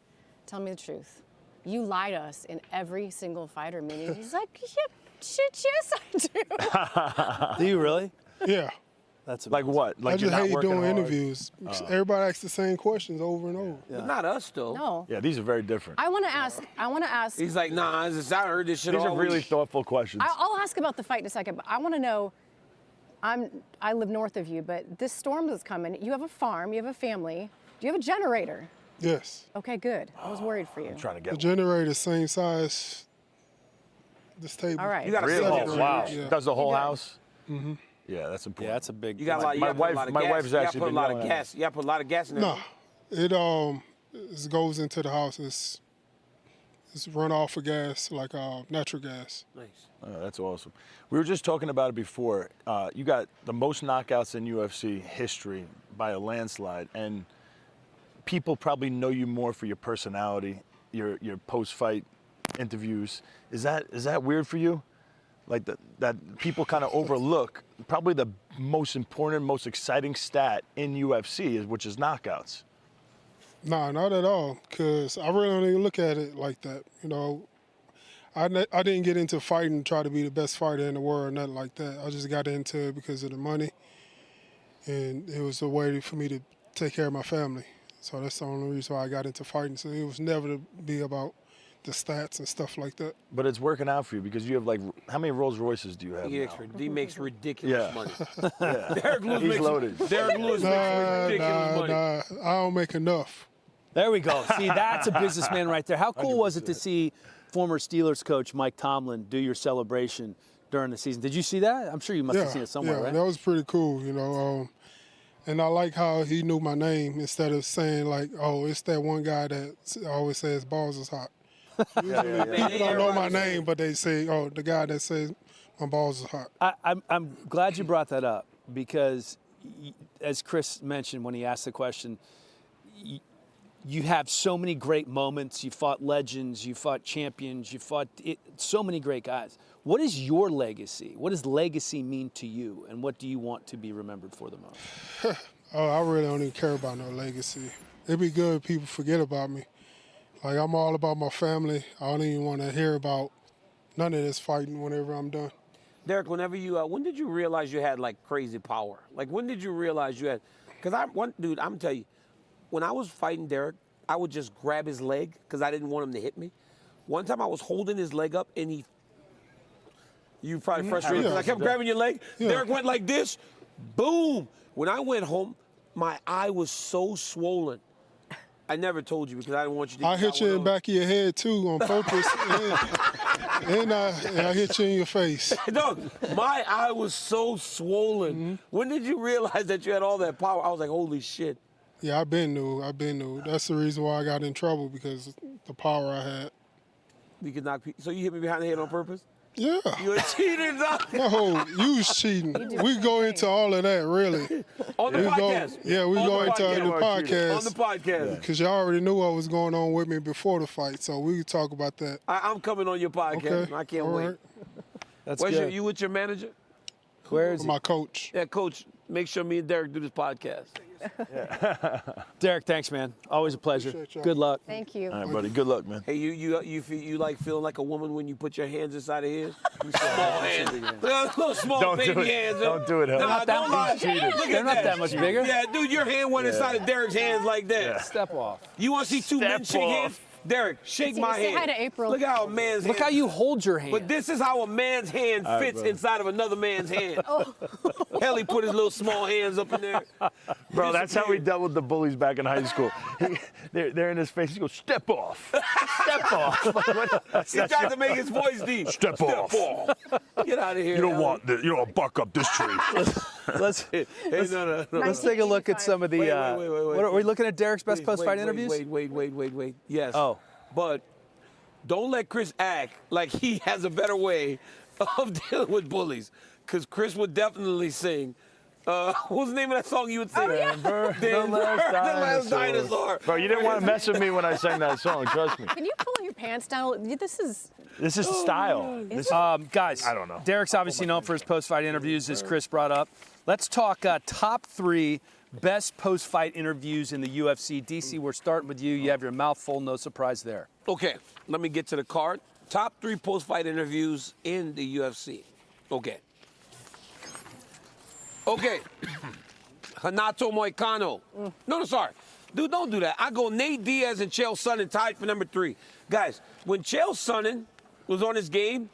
tell me the truth. You lie to us in every single fighter meeting. He's like, shit, yes, I do. Do you really? Yeah. That's like what? Like I just you're not hate working doing hard? interviews. Everybody asks the same questions over and over. But not us, though. No. Yeah, these are very different. I want to ask. He's like, nah, I heard this shit These are all really week. thoughtful questions. I'll ask about the fight in a second, but I want to know. I live north of you, but this storm that's coming. You have a farm. You have a family. Do you have a generator? Yes. Okay, good. I was worried for you. I'm trying to The get generator same size this table. All right. You got a really? subject Oh, to wow. Yeah. Does the whole You good. house? Mm-hmm. Yeah, that's important. Yeah, that's a big. You got a lot. You My gotta put a wife- lot of my gas. wife's You gotta actually put a been lot of yelling at gas. You gotta put a lot of gas in there. No, it goes into the house. It's run off of gas, like natural gas. Nice. Oh, that's awesome. We were just talking about it before. You got the most knockouts in UFC history by a landslide, and people probably know you more for your personality, your post-fight interviews. Is that weird for you? Like that people kind of overlook probably the most important, most exciting stat in UFC, which is knockouts. Nah, not at all, because I really don't even look at it like that. You know, I didn't get into fighting to try to be the best fighter in the world or nothing like that. I just got into it because of the money, and it was a way for me to take care of my family. So that's the only reason why I got into fighting. So it was never to be about the stats and stuff like that. But it's working out for you because you have like, how many Rolls Royces do you have now? He makes ridiculous money. Yeah. Derrick Lewis He's makes, loaded. Derrick Lewis makes ridiculous money. Nah, I don't make enough. There we go. See, that's a businessman right there. How cool was it to see former Steelers coach Mike Tomlin do your celebration during the season? Did you see that? I'm sure you must have seen it somewhere, right? Yeah, that was pretty cool, you know. And I like how he knew my name instead of saying like, oh, it's that one guy that always says balls is hot. People don't know my name, but they say, oh, the guy that says my balls is hot. I'm glad you brought that up because, as Chris mentioned when he asked the question, you have so many great moments. You fought legends, you fought champions, you fought so many great guys. What is your legacy? What does legacy mean to you, and what do you want to be remembered for the most? Oh, I really don't even care about no legacy. It'd be good if people forget about me. Like, I'm all about my family. I don't even want to hear about none of this fighting whenever I'm done. Derrick, whenever you, when did you realize you had like crazy power? Like, when did you realize you had? Because I'm gonna tell you, when I was fighting Derrick, I would just grab his leg because I didn't want him to hit me. One time I was holding his leg up and you probably frustrated because I kept grabbing your leg. Yeah. Derrick went like this, boom. When I went home, my eye was so swollen. I never told you because I didn't want you to. I hit you in the back of your head too on purpose, and I hit you in your face. Dog, my eye was so swollen. Mm-hmm. When did you realize that you had all that power? I was like, holy shit. Yeah, I've been new. That's the reason why I got in trouble, because the power I had. You could knock. So you hit me behind the head on purpose? Yeah. You a cheater, dog. No, you was cheating. We go into all of that, really. On the podcast? We go into the podcast. On the podcast. Because y'all already knew what was going on with me before the fight, so we could talk about that. I'm coming on your podcast. Okay. I can't all wait. Right. That's good. You with your manager? Where is he? My coach. Yeah, coach, make sure me and Derrick do this podcast. Derrick, thanks, man. Always a pleasure. Good luck. Thank you. All right, buddy. Good luck, man. Hey, you like feeling like a woman when you put your hands inside of his? Small hands. Little small baby hands. Don't do it, Helen. Nah, don't lie. They're not that much bigger. Yeah, dude, your hand went inside of Derrick's hands like that. Yeah. Step off. You want to see two men shake hands? Derrick, shake my hand. Say hi to April. Look how a man's Look hand. how you hold your hand. But this is how a man's hand fits inside of another man's hand. Oh. Hell, he put his little small hands up in there. Bro, that's how we dealt with the bullies back in high school. They're in his face. He goes, step off. Step off. He tried to make his voice deep. Step off. Get out of here. You don't want this. You don't buck up this tree. Let's take a look at some of the. Wait. What are we looking at? Derrick's best post-fight interviews? Wait. Yes. Oh. But don't let Chris act like he has a better way of dealing with bullies, because Chris would definitely sing. What's the name of that song you would sing? Denver, the last dinosaur. Bro, you didn't want to mess with me when I sang that song. Trust me. Can you pull your pants down? This is style. Guys, I don't know. Derrick's obviously known for his post-fight interviews, as Chris brought up. Let's talk top 3 best post-fight interviews in the UFC. DC, we're starting with you. You have your mouth full, no surprise there. Okay, let me get to the card. Top 3 post-fight interviews in the UFC. Okay. Renato Moicano. No, sorry. Dude, don't do that. I go Nate Diaz and Chael Sonnen tied for number 3. Guys, when Chael Sonnen was on his game,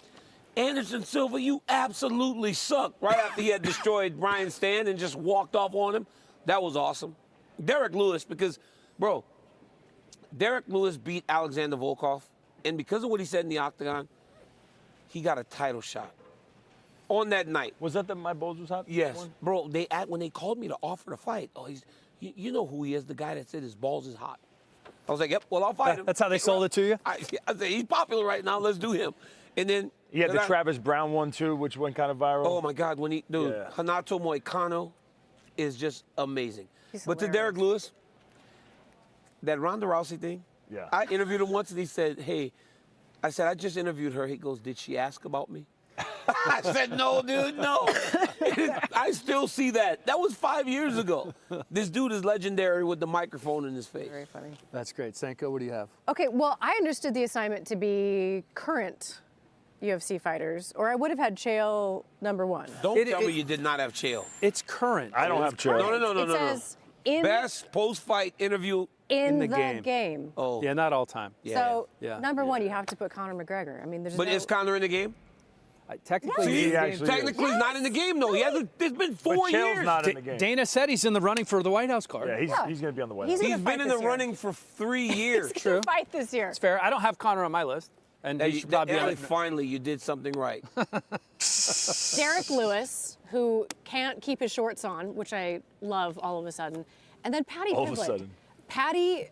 Anderson Silva, you absolutely sucked right after he had destroyed Brian Stan and just walked off on him. That was awesome. Derrick Lewis, because, bro, Derrick Lewis beat Alexander Volkov, and because of what he said in the octagon, he got a title shot on that night. Was that my balls was hot? Yes. One? Bro, when they called me to offer the fight, you know who he is, the guy that said his balls is hot. I was like, yep, well, I'll fight him. That's how they sold it to you? I said, he's popular right now, let's do him. And then... Yeah, the Travis Brown one, too, which went kind of viral. Oh, my God, Renato Moicano is just amazing. But to Derrick Lewis, that Ronda Rousey thing, I interviewed him once and he said, hey, I just interviewed her. He goes, did she ask about me? I said, no, dude, no. I I still see that. That was 5 years ago. This dude is legendary with the microphone in his face. Very funny. That's great. Senko, what do you have? Okay, well, I understood the assignment to be current UFC fighters, or I would have had Chael #1. Don't tell me you did not have Chael. It's current. I don't have Chael. No. It says in Best post-fight interview in the game. Oh. Yeah, not all time. So #1, you have to put Conor McGregor. I mean, there's But no... is Conor in the game? Technically, technically he's not in the game, though. He hasn't. It's been 4 years. Chael's not in the game. Dana said he's in the running for the White House card. Yeah, he's going to be on the White House. He's He's been in the running for 3 years. He's going to fight this year. It's fair. I don't have Connor on my list. And he should probably be on it. Finally, you did something right. Derrick Lewis, who can't keep his shorts on, which I love all of a sudden. And then Paddy All of a Pimblett. sudden. Paddy,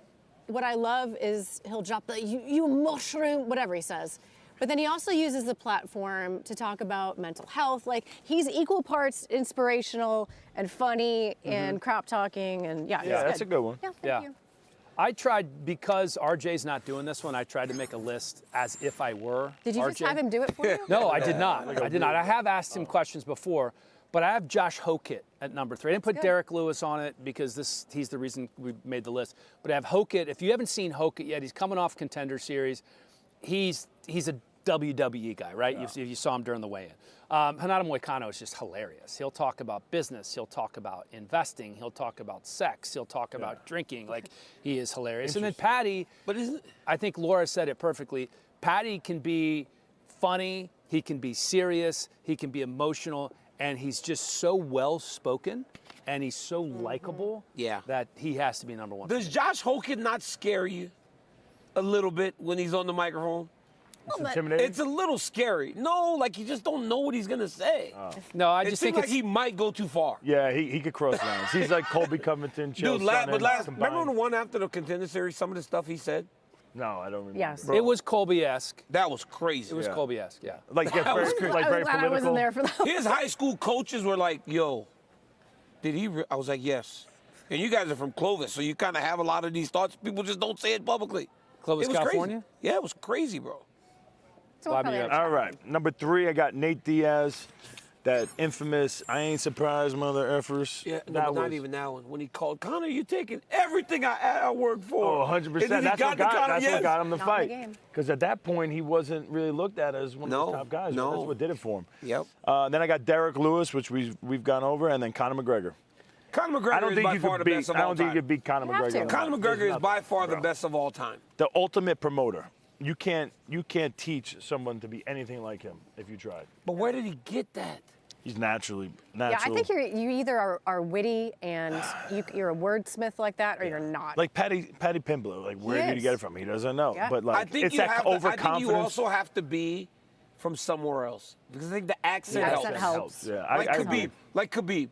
what I love is he'll drop the you mushroom, whatever he says. But then he also uses the platform to talk about mental health. Like, he's equal parts inspirational and funny and crap talking. And yeah, that's a good one. Yeah, thank you. I tried, because RJ's not doing this one, I tried to make a list as if I were Did you RJ. just have him do it for you? No, I did not. I did not. I have asked him questions before, but I have Josh Hokett at #3. I didn't put Derrick Lewis on it because he's the reason we made the list. But I have Hokett. If you haven't seen Hokett yet, he's coming off Contender Series. He's a WWE guy, right? Yeah. You saw him during the weigh-in. Renato Moicano is just hilarious. He'll talk about business. He'll talk about investing. He'll talk about sex. He'll talk about drinking. Like, he is hilarious. And then Paddy, I think Laura said it perfectly. Paddy can be funny. He can be serious. He can be emotional. And he's just so well-spoken. And he's so likable that he has to be #1. Does Josh Hokett not scare you a little bit when he's on the microphone? It's intimidating? It's a little scary. No, like, you just don't know what he's going to say. No, I It just seems think like he might go too far. Yeah, he could cross lines. He's like Colby Covington, Chael Dude, Sonnen remember the one after the Contender Series, some of the stuff he said? No, I don't remember. Yes. It was Colby-esque. That was crazy. It was Colby-esque, yeah. Like, very political. I wasn't there for that. His high school coaches were like, yo, did he? I was like, yes. And you guys are from Clovis, so you kind of have a lot of these thoughts. People just don't say it publicly. Clovis, It was California? Crazy. Yeah, it was crazy, bro. So we'll probably have All right, #3, I got Nate Diaz, that infamous, I ain't surprised, mother effers. Yeah, no, but not even that one. When he called, Conor, you're taking everything I worked for. Oh, 100%. That's what got him the fight. Because at that point, he wasn't really looked at as one of the top guys. No. That's what did it for him. Yep. Then I got Derrick Lewis, which we've gone over, and then Conor McGregor. Conor McGregor is by far the best of all time. I don't think you could beat Conor McGregor. Conor McGregor is by far the best of all time. The ultimate promoter. You can't teach someone to be anything like him if you tried. But where did he get that? He's naturally. Yeah, I think you either are witty and you're a wordsmith like that, or you're not. Like Paddy Pimblett. Like, where did you get it from? He doesn't know. Yeah. But like, I think it's that overconfidence. I think you also have to be from somewhere else because I think the accent helps. Yeah, like Khabib. Like Khabib.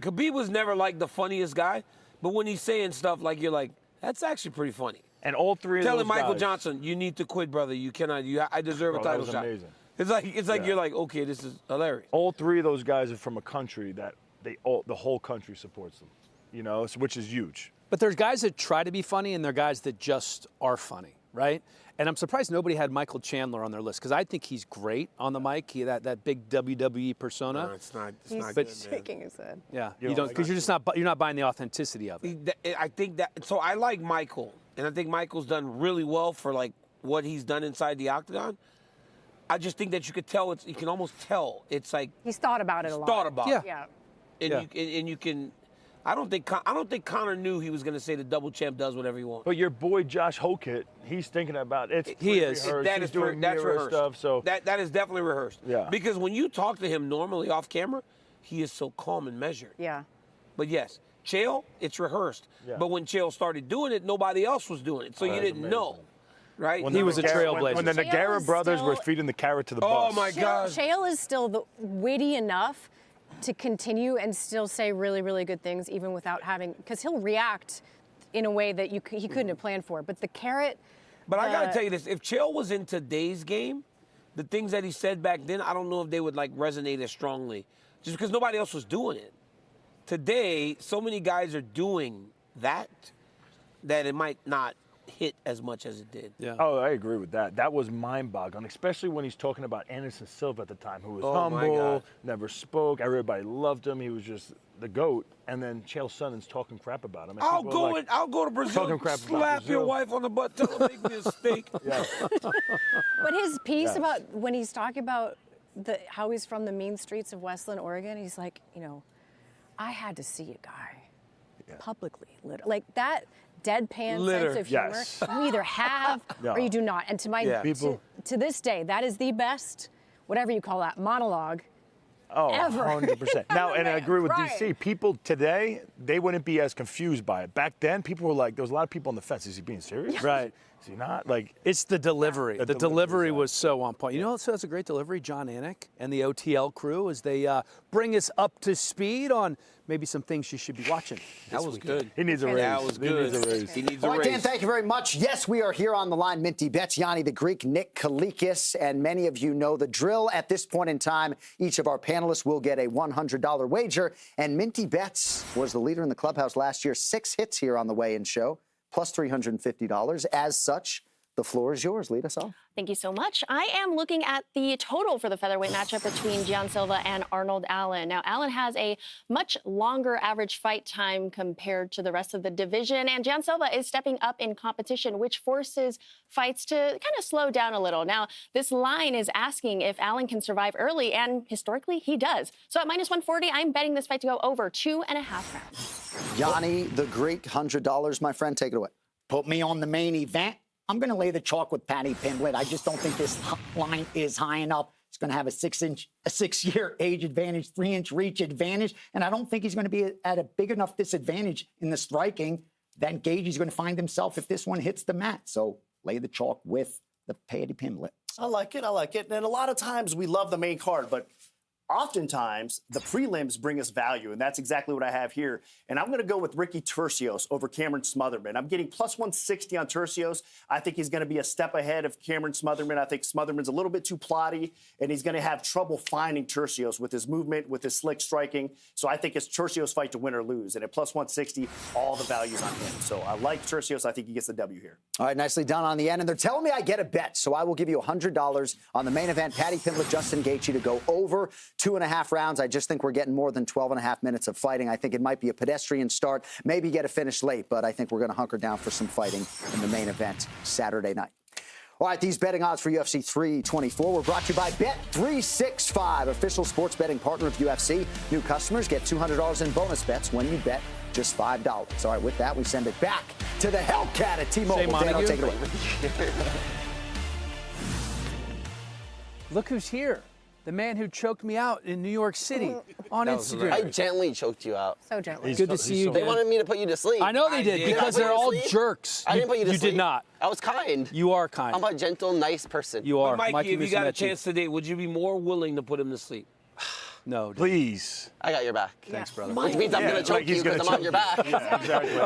Khabib was never like the funniest guy, but when he's saying stuff, like, you're like, that's actually pretty funny. And all three of those Telling Michael guys, Johnson, you need to quit, brother. You cannot. I deserve a that title was shot. amazing. It's like you're like, okay, this is hilarious. All three of those guys are from a country that the whole country supports them. You know, which is huge. But there's guys that try to be funny, and there are guys that just are funny, right? And I'm surprised nobody had Michael Chandler on their list because I think he's great on the mic. That big WWE persona. No, it's not. He's good, shaking his head. Yeah, you don't, because you're not buying the authenticity of it. I think that. So I like Michael, and I think Michael's done really well for like what he's done inside the octagon. I just think that you could tell. You can almost tell. It's like he's thought about it a lot. Thought about it. Yeah. And you can. I don't think Conor knew he was going to say the double champ does whatever he wants. But your boy Josh Hokett, he's thinking about it. He is. He's doing that's mirror rehearsed. stuff. So that is definitely rehearsed. Yeah. Because when you talk to him normally off camera, he is so calm and measured. Yeah. But yes, Chael, it's rehearsed. Yeah. But when Chael started doing it, nobody else was doing it, so you didn't know, right? When He was a trailblazer. When the Chael Nogueira is brothers were still- feeding the carrot to the Oh bus. my God. Chael is still witty enough to continue and still say really, really good things, even without having, because he'll react in a way that he couldn't have planned for. But the carrot. But I gotta tell you this: if Chael was in today's game, the things that he said back then, I don't know if they would like resonate as strongly, just because nobody else was doing it. Today, so many guys are doing that it might not hit as much as it did. Yeah. Oh, I agree with that. That was mind-boggling, especially when he's talking about Anderson Silva at the time, who was humble, never spoke. Everybody loved him. He was just the GOAT. And then Chael Sonnen's talking crap about him. And I'll go to Brazil, slap your wife on the butt, tell her make me a steak. But his piece about when he's talking about how he's from the mean streets of Westland, Oregon, he's like, you know, I had to see a guy publicly litter. Like that deadpan sense of humor, you either have or you do not. And to my to this day, that is the best, whatever you call that, monologue ever. 100%. Now, and I agree with DC. People today, they wouldn't be as confused by it. Back then, people were like, there was a lot of people on the fence. Is he being serious? Right. Is he not? Like, it's the delivery. The delivery was so on point. You know who has a great delivery? John Anik and the OTL crew as they bring us up to speed on maybe some things you should be watching. That was good. He needs a raise. That was good. He needs All right, Dan, thank you very much. Yes, we are here on the line. Minty Bets, Yanni the Greek, Nick Kalikis, and many of you know the drill. At this point in time, each of our panelists will get a $100 wager. And Minty Bets was the leader in the clubhouse last year. 6 hits here on the weigh-in show, plus $350. As such, the floor is yours. Lead us off. Thank you so much. I am looking at the total for the featherweight matchup between Gian Silva and Arnold Allen. Now, Allen has a much longer average fight time compared to the rest of the division, and Gian Silva is stepping up in competition, which forces fights to kind of slow down a little. Now, this line is asking if Allen can survive early, and historically, he does. So at minus 140, I'm betting this fight to go over 2.5 rounds. Yanni the Greek, $100, my friend. Take it away. Put me on the main event. I'm going to lay the chalk with Paddy Pimblett. I just don't think this line is high enough. He's going to have a 6-year age advantage, 3-inch reach advantage, and I don't think he's going to be at a big enough disadvantage in the striking. Then Gaethje's going to find himself if this one hits the mat. So lay the chalk with the Paddy Pimblett. I like it. I like it. And a lot of times we love the main card, but oftentimes the prelims bring us value, and that's exactly what I have here. And I'm going to go with Ricky Turcios over Cameron Smotherman. I'm getting plus 160 on Turcios. I think he's going to be a step ahead of Cameron Smotherman. I think Smotherman's a little bit too plotty, and he's going to have trouble finding Turcios with his movement, with his slick striking. So I think it's Turcios' fight to win or lose. And at plus 160, all the value's on him. So I like Turcios. I think he gets the W here. All right, nicely done on the end. And they're telling me I get a bet, so I will give you $100 on the main event. Paddy Pimblett, Justin Gaethje to go over 2.5 rounds. I just think we're getting more than 12.5 minutes of fighting. I think it might be a pedestrian start, maybe get a finish late, but I think we're going to hunker down for some fighting in the main event Saturday night. All right, these betting odds for UFC 324 were brought to you by Bet365, official sports betting partner of UFC. New customers get $200 in bonus bets when you bet just $5. All right, with that, we send it back to the Hellcat at T-Mobile. Dano, take it away. Look who's here. The man who choked me out in New York City on Instagram. I gently choked you out. So gently. Good to see you. They wanted me to put you to sleep. I know they did because they're all jerks. I didn't put you to sleep. You did not. I was kind. You are kind. I'm a gentle, nice person. You are. But Mikey, if you got a Musumeci. chance today, would you be more willing to put him to sleep? No. Please. I got your back. Thanks, brother. Which means I'm going to choke you because I'm on your back. Yeah, exactly.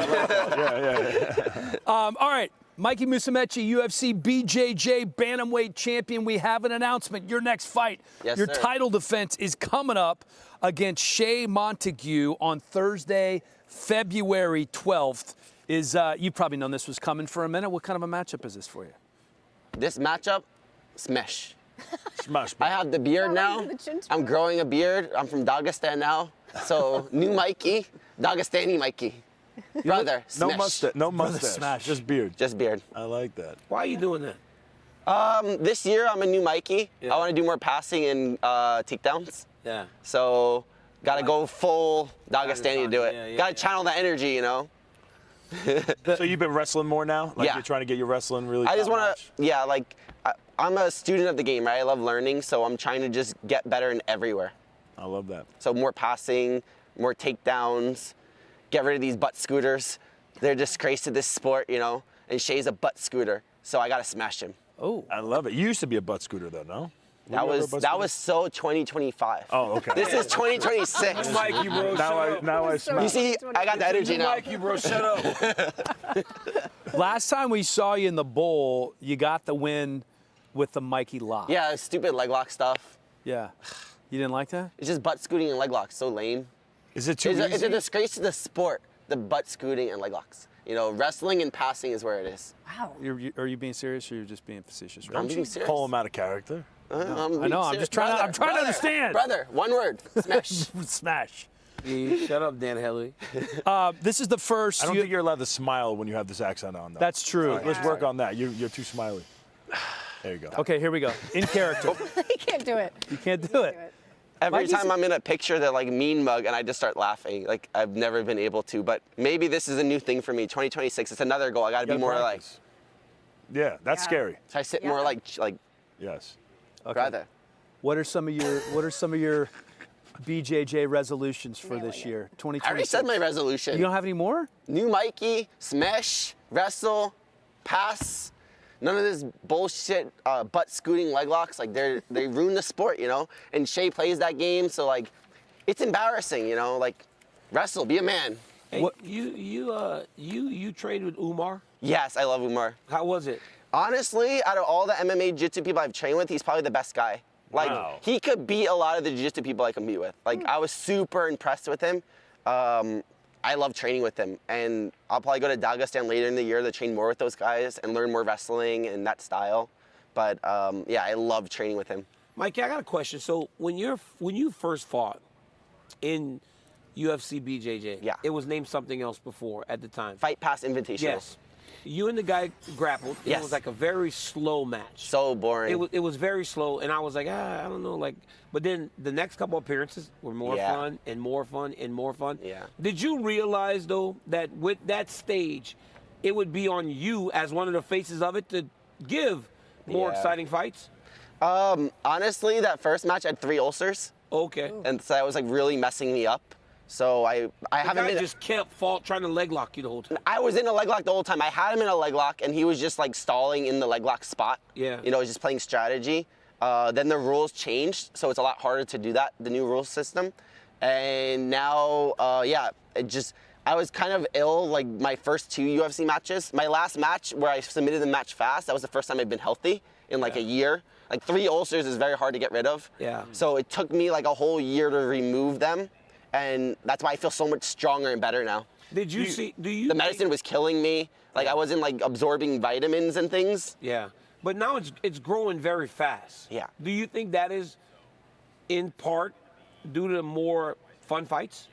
All right. Mikey Musumeci, UFC BJJ Bantamweight champion. We have an announcement. Your next fight, your title defense is coming up against Shea Montague on Thursday, February 12th. You've probably known this was coming for a minute. What kind of a matchup is this for you? This matchup, smash. Smash. I have the beard now. I'm growing a beard. I'm from Dagestan now. So, new Mikey, Dagestani Mikey. Brother, no mustache. No Brother mustache. smash. Just beard. Just beard. I like that. Why are you doing that? This year, I'm a new Mikey. I want to do more passing and takedowns. Yeah. So, got to go full Dagestani to do it. Got to channel the energy, you know? So you've been wrestling more now? Like you're trying to get your wrestling really I just want top-notch? to, I'm a student of the game, right? I love learning, so I'm trying to just get better in everywhere. I love that. So more passing, more takedowns, get rid of these butt scooters. They're a disgrace to this sport, you know? And Shea's a butt scooter, so I got to smash him. Oh, I love it. You used to be a butt scooter, though, no? That was so 2025. Oh, okay. This is 2026. Mikey, bro, now I smell. You see, I got the energy now. Mikey, bro, shut up. Last time we saw you in the bowl, you got the win with the Mikey lock. Yeah, stupid leg lock stuff. Yeah. You didn't like that? It's just butt scooting and leg locks. So lame. Is it too easy? It's a disgrace to the sport. the butt scooting and leg locks. You know, wrestling and passing is where it is. Wow. Are you being serious or you're just being facetious? Right? I'm being serious. Call him out of character. I know. I'm just trying. I'm trying to understand. Brother, one word. Smash. Smash. Shut up, Dan Helly. This is the first. I don't think you're allowed to smile when you have this accent on, though. That's true. Let's work on that. You're too smiley. There you go. Okay, here we go. In character. You can't do it. You can't do it. Every time I'm in a picture, they're like mean mug, and I just start laughing. Like I've never been able to, but maybe this is a new thing for me. 2026, it's another goal. I got to be more practice. Yeah, that's scary. So I sit more like yes. Brother. What are some of your BJJ resolutions for this year? 2026. I already said my resolution. You don't have any more? New Mikey, smash, wrestle, pass. None of this bullshit butt scooting leg locks. Like they ruin the sport, you know. And Shay plays that game, so like, it's embarrassing, you know. Like, wrestle, be a man. Hey, you trained with Umar? Yes, I love Umar. How was it? Honestly, out of all the MMA jiu-jitsu people I've trained with, he's probably the best guy. Like, he could beat a lot of the jiu-jitsu people I compete with. Like, I was super impressed with him. I love training with him, and I'll probably go to Dagestan later in the year to train more with those guys and learn more wrestling and that style. But yeah, I love training with him. Mikey, I got a question. So when you first fought in UFC BJJ, it was named something else before at the time. Fight Pass Invitational. Yes. You and the guy grappled. Yes. It was like a very slow match. So boring. It was very slow, and I was like, I don't know, like. But then the next couple appearances were more fun and more fun and more fun. Yeah. Did you realize though that with that stage, it would be on you as one of the faces of it to give more exciting fights? Honestly, that first match I had 3 ulcers. Okay. And so that was like really messing me up. So I haven't been. Just kept trying to leg lock you the whole time. I was in a leg lock the whole time. I had him in a leg lock, and he was just like stalling in the leg lock spot. Yeah. You know, just playing strategy. Then the rules changed, so it's a lot harder to do that, the new rule system. And now, I was kind of ill like my first 2 UFC matches. My last match where I submitted the match fast, that was the first time I've been healthy in like a year. Like 3 ulcers is very hard to get rid of. Yeah. So it took me like a whole year to remove them. And that's why I feel so much stronger and better now. Did you see? The medicine was killing me. Like I wasn't like absorbing vitamins and things. Yeah, but now it's growing very fast. Yeah. Do you think that is, in part, due to more fun fights?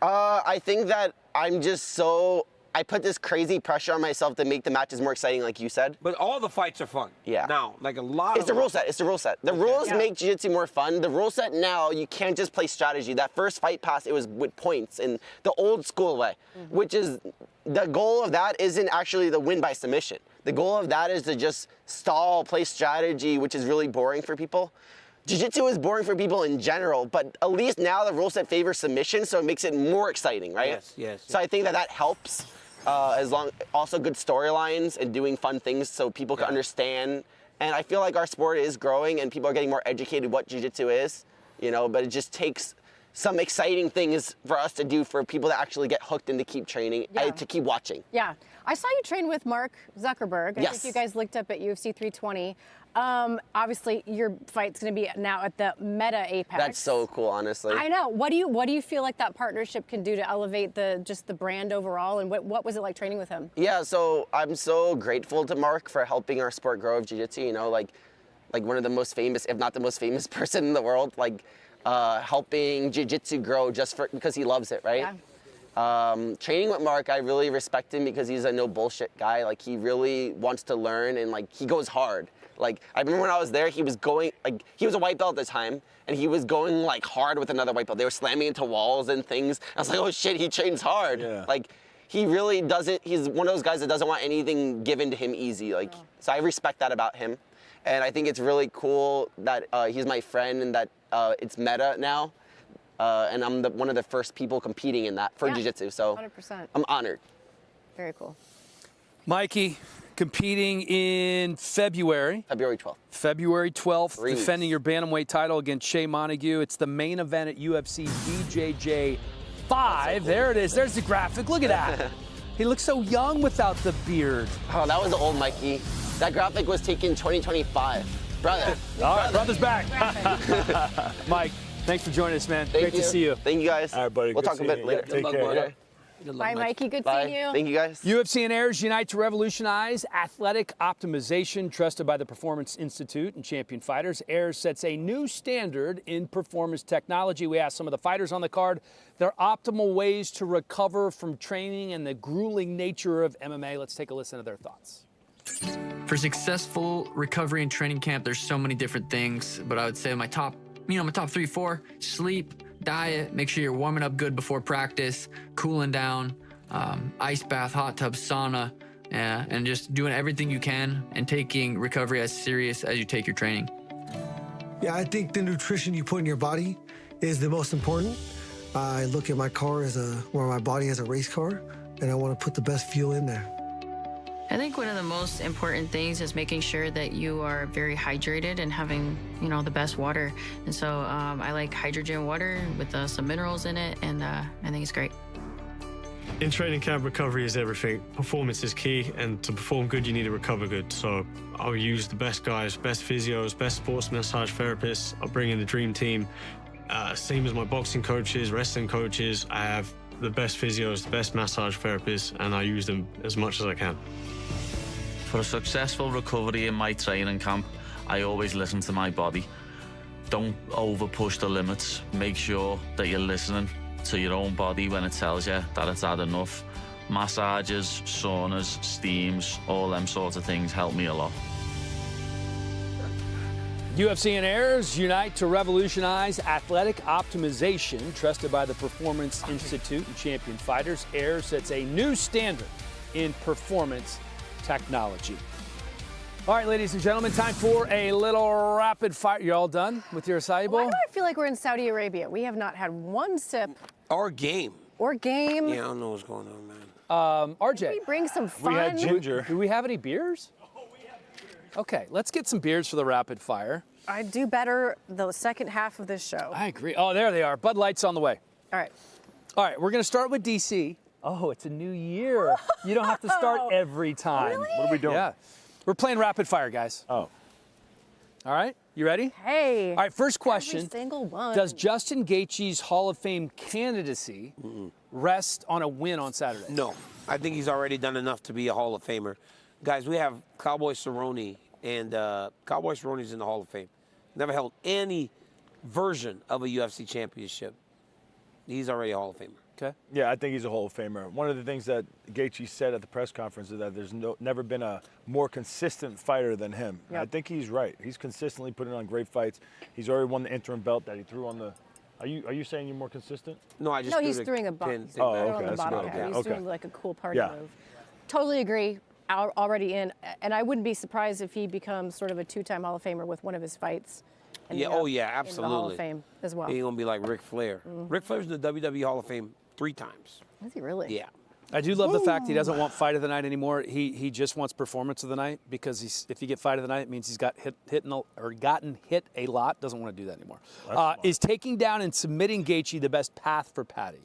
I think that I put this crazy pressure on myself to make the matches more exciting, like you said. But all the fights are fun. Yeah. Now, like a lot. It's the rule set. It's the rule set. The rules make jiu-jitsu more fun. The rule set now, you can't just play strategy. That first Fight Pass, it was with points in the old school way, which is the goal of that isn't actually the win by submission. The goal of that is to just stall, play strategy, which is really boring for people. Jiu-jitsu is boring for people in general, but at least now the rule set favors submission, so it makes it more exciting, right? Yes. So I think that helps. Also good storylines and doing fun things so people can understand. And I feel like our sport is growing and people are getting more educated what jiu-jitsu is, you know, but it just takes some exciting things for us to do for people to actually get hooked and to keep training, to keep watching. Yeah. I saw you train with Mark Zuckerberg. I think you guys linked up at UFC 320. Obviously, your fight's going to be now at the Meta Apex. That's so cool, honestly. I know. What do you feel like that partnership can do to elevate just the brand overall? And what was it like training with him? Yeah, so I'm so grateful to Mark for helping our sport grow of jiu-jitsu. You know, like one of the most famous, if not the most famous person in the world, like helping jiu-jitsu grow because he loves it, right? Yeah. Training with Mark, I really respect him because he's a no bullshit guy. Like he really wants to learn and like he goes hard. Like I remember when I was there, he was a white belt at the time and he was going like hard with another white belt. They were slamming into walls and things. I was like, oh shit, he trains hard. Yeah. Like he really doesn't, he's one of those guys that doesn't want anything given to him easy. Like, so I respect that about him. And I think it's really cool that he's my friend and that it's Meta now. And I'm one of the first people competing in that for jiu-jitsu, so 100%. I'm honored. Very cool. Mikey, competing in February. February 12th. February 12th, Reeves. defending your bantamweight title against Shea Montague. It's the main event at UFC BJJ 5. So cool. There it is. There's the graphic. Look at that. He looks so young without the beard. Oh, that was the old Mikey. That graphic was taken 2025. Brother. All right, brother's back. Mike, thanks for joining us, man. Great to see you. Thank you, guys. All right, buddy. We'll talk a bit later. Take care. Bye, Mikey. Good seeing you. Thank you, guys. UFC and Airs unite to revolutionize athletic optimization, trusted by the Performance Institute and champion fighters. Airs sets a new standard in performance technology. We asked some of the fighters on the card their optimal ways to recover from training and the grueling nature of MMA. Let's take a listen to their thoughts. For successful recovery and training camp, there's so many different things, but I would say my top 3, 4, sleep, diet, make sure you're warming up good before practice, cooling down, ice bath, hot tub, sauna, and just doing everything you can and taking recovery as serious as you take your training. Yeah, I think the nutrition you put in your body is the most important. I look at my car or my body as a race car, and I want to put the best fuel in there. I think one of the most important things is making sure that you are very hydrated and having, the best water. And so I like hydrogen water with some minerals in it, and I think it's great. In training camp, recovery is everything. Performance is key, and to perform good, you need to recover good. So I'll use the best guys, best physios, best sports massage therapists. I'll bring in the dream team. Same as my boxing coaches, wrestling coaches. I have the best physios, the best massage therapists, and I use them as much as I can. For a successful recovery in my training camp, I always listen to my body. Don't over-push the limits. Make sure that you're listening to your own body when it tells you that it's had enough. Massages, saunas, steams, all them sorts of things help me a lot. UFC and Airs unite to revolutionize athletic optimization, trusted by the Performance Institute and champion fighters. Airs sets a new standard in performance technology. All right, ladies and gentlemen, time for a little rapid fire. You all done with your acai bowl? Why do I feel like we're in Saudi Arabia? We have not had one sip. Or game. Or game. Yeah, I don't know what's going on, man. RJ. Can we bring some fun? We had ginger. Do we have any beers? Okay, let's get some beers for the rapid fire. I do better the second half of this show. I agree. Oh, there they are. Bud Light's on the way. All right. All right, we're going to start with DC. Oh, it's a new year. You don't have to start every time. Really? What are we doing? Yeah. We're playing rapid fire, guys. Oh. All right, you ready? Hey. All right, first question. Every single one. Does Justin Gaethje's Hall of Fame candidacy rest on a win on Saturday? No. I think he's already done enough to be a Hall of Famer. Guys, we have Cowboy Cerrone, and Cowboy Cerrone's in the Hall of Fame. Never held any version of a UFC championship. He's already a Hall of Famer. Okay. Yeah, I think he's a Hall of Famer. One of the things that Gaethje said at the press conference is that there's never been a more consistent fighter than him. Yep. I think he's right. He's consistently putting on great fights. He's already won the interim belt that he threw on the. Are you saying you're more consistent? No, I just No, threw he's the throwing a pin. box. Oh, okay, On the that's bottom good. cap. Yeah, He's okay. doing like a cool party Yeah. move. Totally agree. Already in, and I wouldn't be surprised if he becomes sort of a two-time Hall of Famer with one of his fights. Yeah, oh yeah, absolutely. In the Hall of Fame as well. He ain't gonna be like Ric Flair. Ric Flair's in the WWE Hall of Fame 3 times. Is he really? Yeah. I do love the fact he doesn't want fight of the night anymore. He just wants performance of the night, because if you get fight of the night, it means he's got gotten hit a lot. Doesn't want to do that anymore. Is taking down and submitting Gaethje the best path for Patty?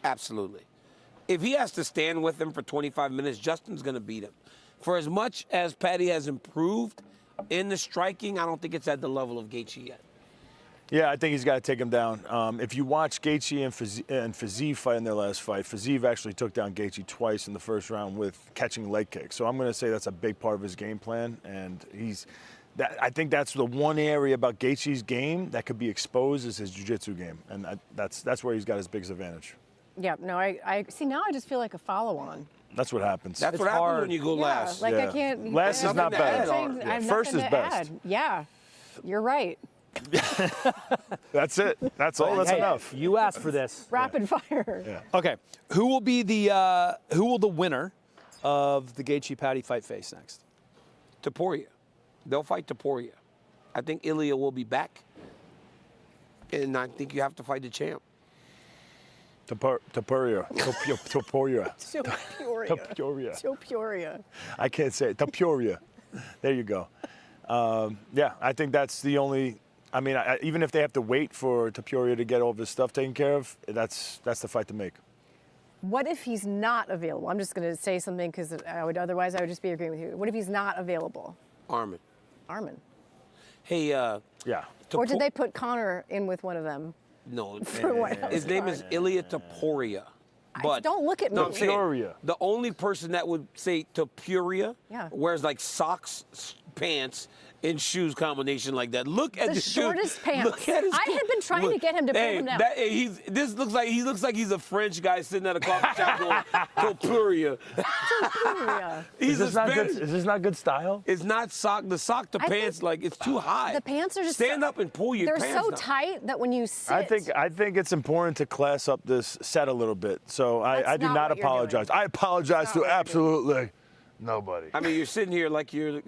Absolutely. If he has to stand with him for 25 minutes, Justin's going to beat him. For as much as Patty has improved in the striking, I don't think it's at the level of Gaethje yet. Yeah, I think he's got to take him down. If you watch Gaethje and Fiziev fight in their last fight, Fiziev actually took down Gaethje twice in the first round with catching leg kicks. So I'm going to say that's a big part of his game plan, and I think that's the one area about Gaethje's game that could be exposed is his jiu-jitsu game, and that's where he's got his biggest advantage. Yeah, no, I see now I just feel like a follow-on. That's what happens. That's what happens when you go last. Like I can't. Last is not bad. First is best. Add. Yeah, you're right. That's it. That's all. That's enough. You asked for this. Rapid fire. Yeah. Okay. Who will the winner of the Gaethje Patty fight face next? Topuria. They'll fight Topuria. I think Ilya will be back, and I think you have to fight the champ. Topuria. Topuria. I can't say it. Topuria. There you go. Yeah, I think that's the only. I mean, even if they have to wait for Topuria to get all of his stuff taken care of, that's the fight to make. What if he's not available? I'm just going to say something because otherwise I would just be agreeing with you. What if he's not available? Armin. Hey, yeah. Or did they put Connor in with one of them? No. For what else? His name is Ilya Topuria. But don't look at me. No, I'm saying, the only person that would say Topuria wears like socks, pants, and shoes combination like that. Look at the the shortest dude. pants. Look at his I have been trying to get him to pull them down. This looks like he's a French guy sitting at a coffee shop going Topuria. Is this not good style? It's not the sock to pants, like it's too high. The pants are just stand up and pull your pants They're so down. tight that when you sit. I think it's important to class up this set a little bit. So I do not apologize. I apologize to absolutely nobody. I mean, you're sitting here like you're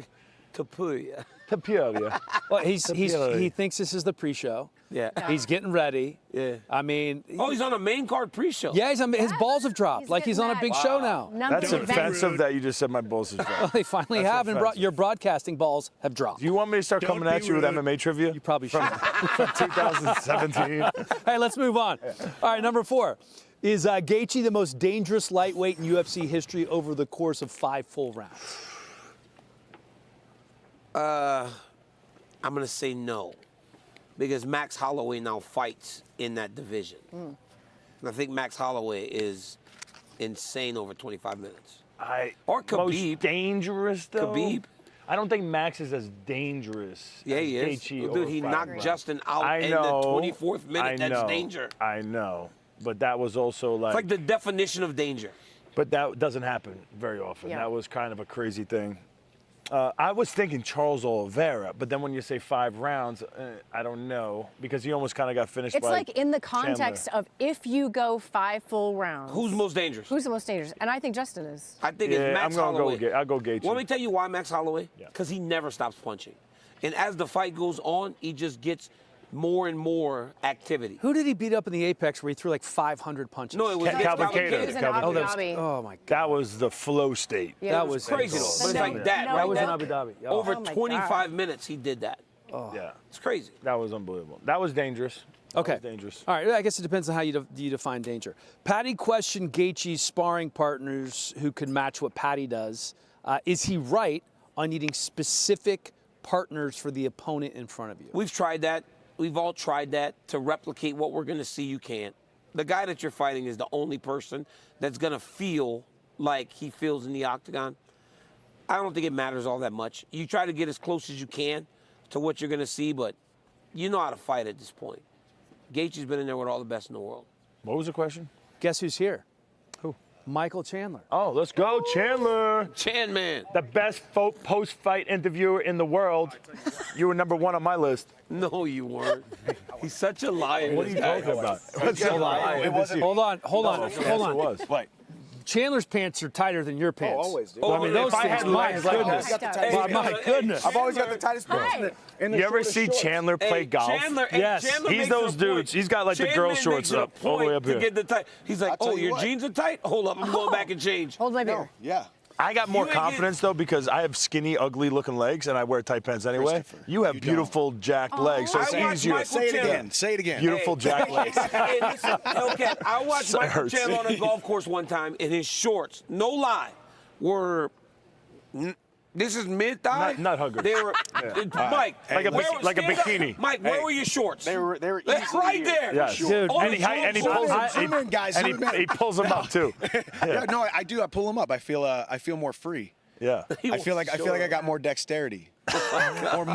Topuria. Topuria. Well, he thinks this is the pre-show. Yeah. He's getting ready. Yeah. I mean. He's on a main card pre-show. Yeah, his balls have dropped. He's on a big show now. That's offensive that you just said my balls have dropped. Well, they finally have, and your broadcasting balls have dropped. Do you want me to start coming at you with MMA trivia? You probably should. From 2017. Hey, let's move on. All right, number 4. Is Gaethje the most dangerous lightweight in UFC history over the course of 5 full rounds? I'm going to say no, because Max Holloway now fights in that division. And I think Max Holloway is insane over 25 minutes. Or Khabib. Most dangerous, though? Khabib. I don't think Max is as dangerous. Yeah, he is. Gaethje Dude, he knocked rounds. Justin out in the 24th minute. That's danger. I know. But that was also like... It's like the definition of danger. But that doesn't happen very often. That was kind of a crazy thing. I was thinking Charles Oliveira, but then when you say 5 rounds, I don't know, because he almost kind of got finished by It's like in the context Chandler. of if you go 5 full rounds. Who's most dangerous? Who's the most dangerous? And I think Justin is. I think it's Max Holloway. I'll go Gaethje. Let me tell you why Max Holloway. Because he never stops punching. And as the fight goes on, he just gets more and more activity. Who did he beat up in the Apex where he threw like 500 punches? No, it was Calvin Kattar. Oh, my God. That was the flow state. Yeah, that was crazy. But it's like that, right? That was in Abu Dhabi. Oh. Over 25 minutes, he did that. Oh. Yeah. It's crazy. That was unbelievable. That was dangerous. Okay. That was dangerous. All right. I guess it depends on how you define danger. Patty questioned Gaethje's sparring partners who could match what Patty does. Is he right on needing specific partners for the opponent in front of you? We've tried that. We've all tried that to replicate what we're going to see. You can't. The guy that you're fighting is the only person that's going to feel like he feels in the octagon. I don't think it matters all that much. You try to get as close as you can to what you're going to see, but you know how to fight at this point. Gaethje's been in there with all the best in the world. What was the question? Guess who's here? Who? Michael Chandler. Oh, let's go, Chandler. Chan man. The best post-fight interviewer in the world. You were number 1 on my list. No, you weren't. He's such a liar. What are you talking about? What's a liar? Hold on. It was. What? Chandler's pants are tighter than your pants. Always, dude. Well, I mean, those things, my goodness. My goodness. I've always got the tightest pants. You ever see Chandler play golf? Yes. He's those dudes. He's got like the girl shorts up all the way up here. He's like, oh, your jeans are tight? Hold up, I'm going back and change. Hold my beer. Yeah. I got more confidence, though, because I have skinny, ugly-looking legs, and I wear tight pants anyway. You have beautiful, jacked legs, so it's easier. Say it again. Say it again. Beautiful, jacked legs. Hey, listen, okay, I watched That Michael hurts. Chandler on a golf course one time, and his shorts, no lie, were... This is mid-thigh? Not hugger. They were... Mike, Like a stand up. bikini. Mike, where were your shorts? They were They're easily right there. Yes. Dude, Oh, And he pulls them. Zoom in, guys. And Zoom in. he pulls them up too. Yeah, no, I do. I pull them up. I feel more free. Yeah. I feel like I got more dexterity.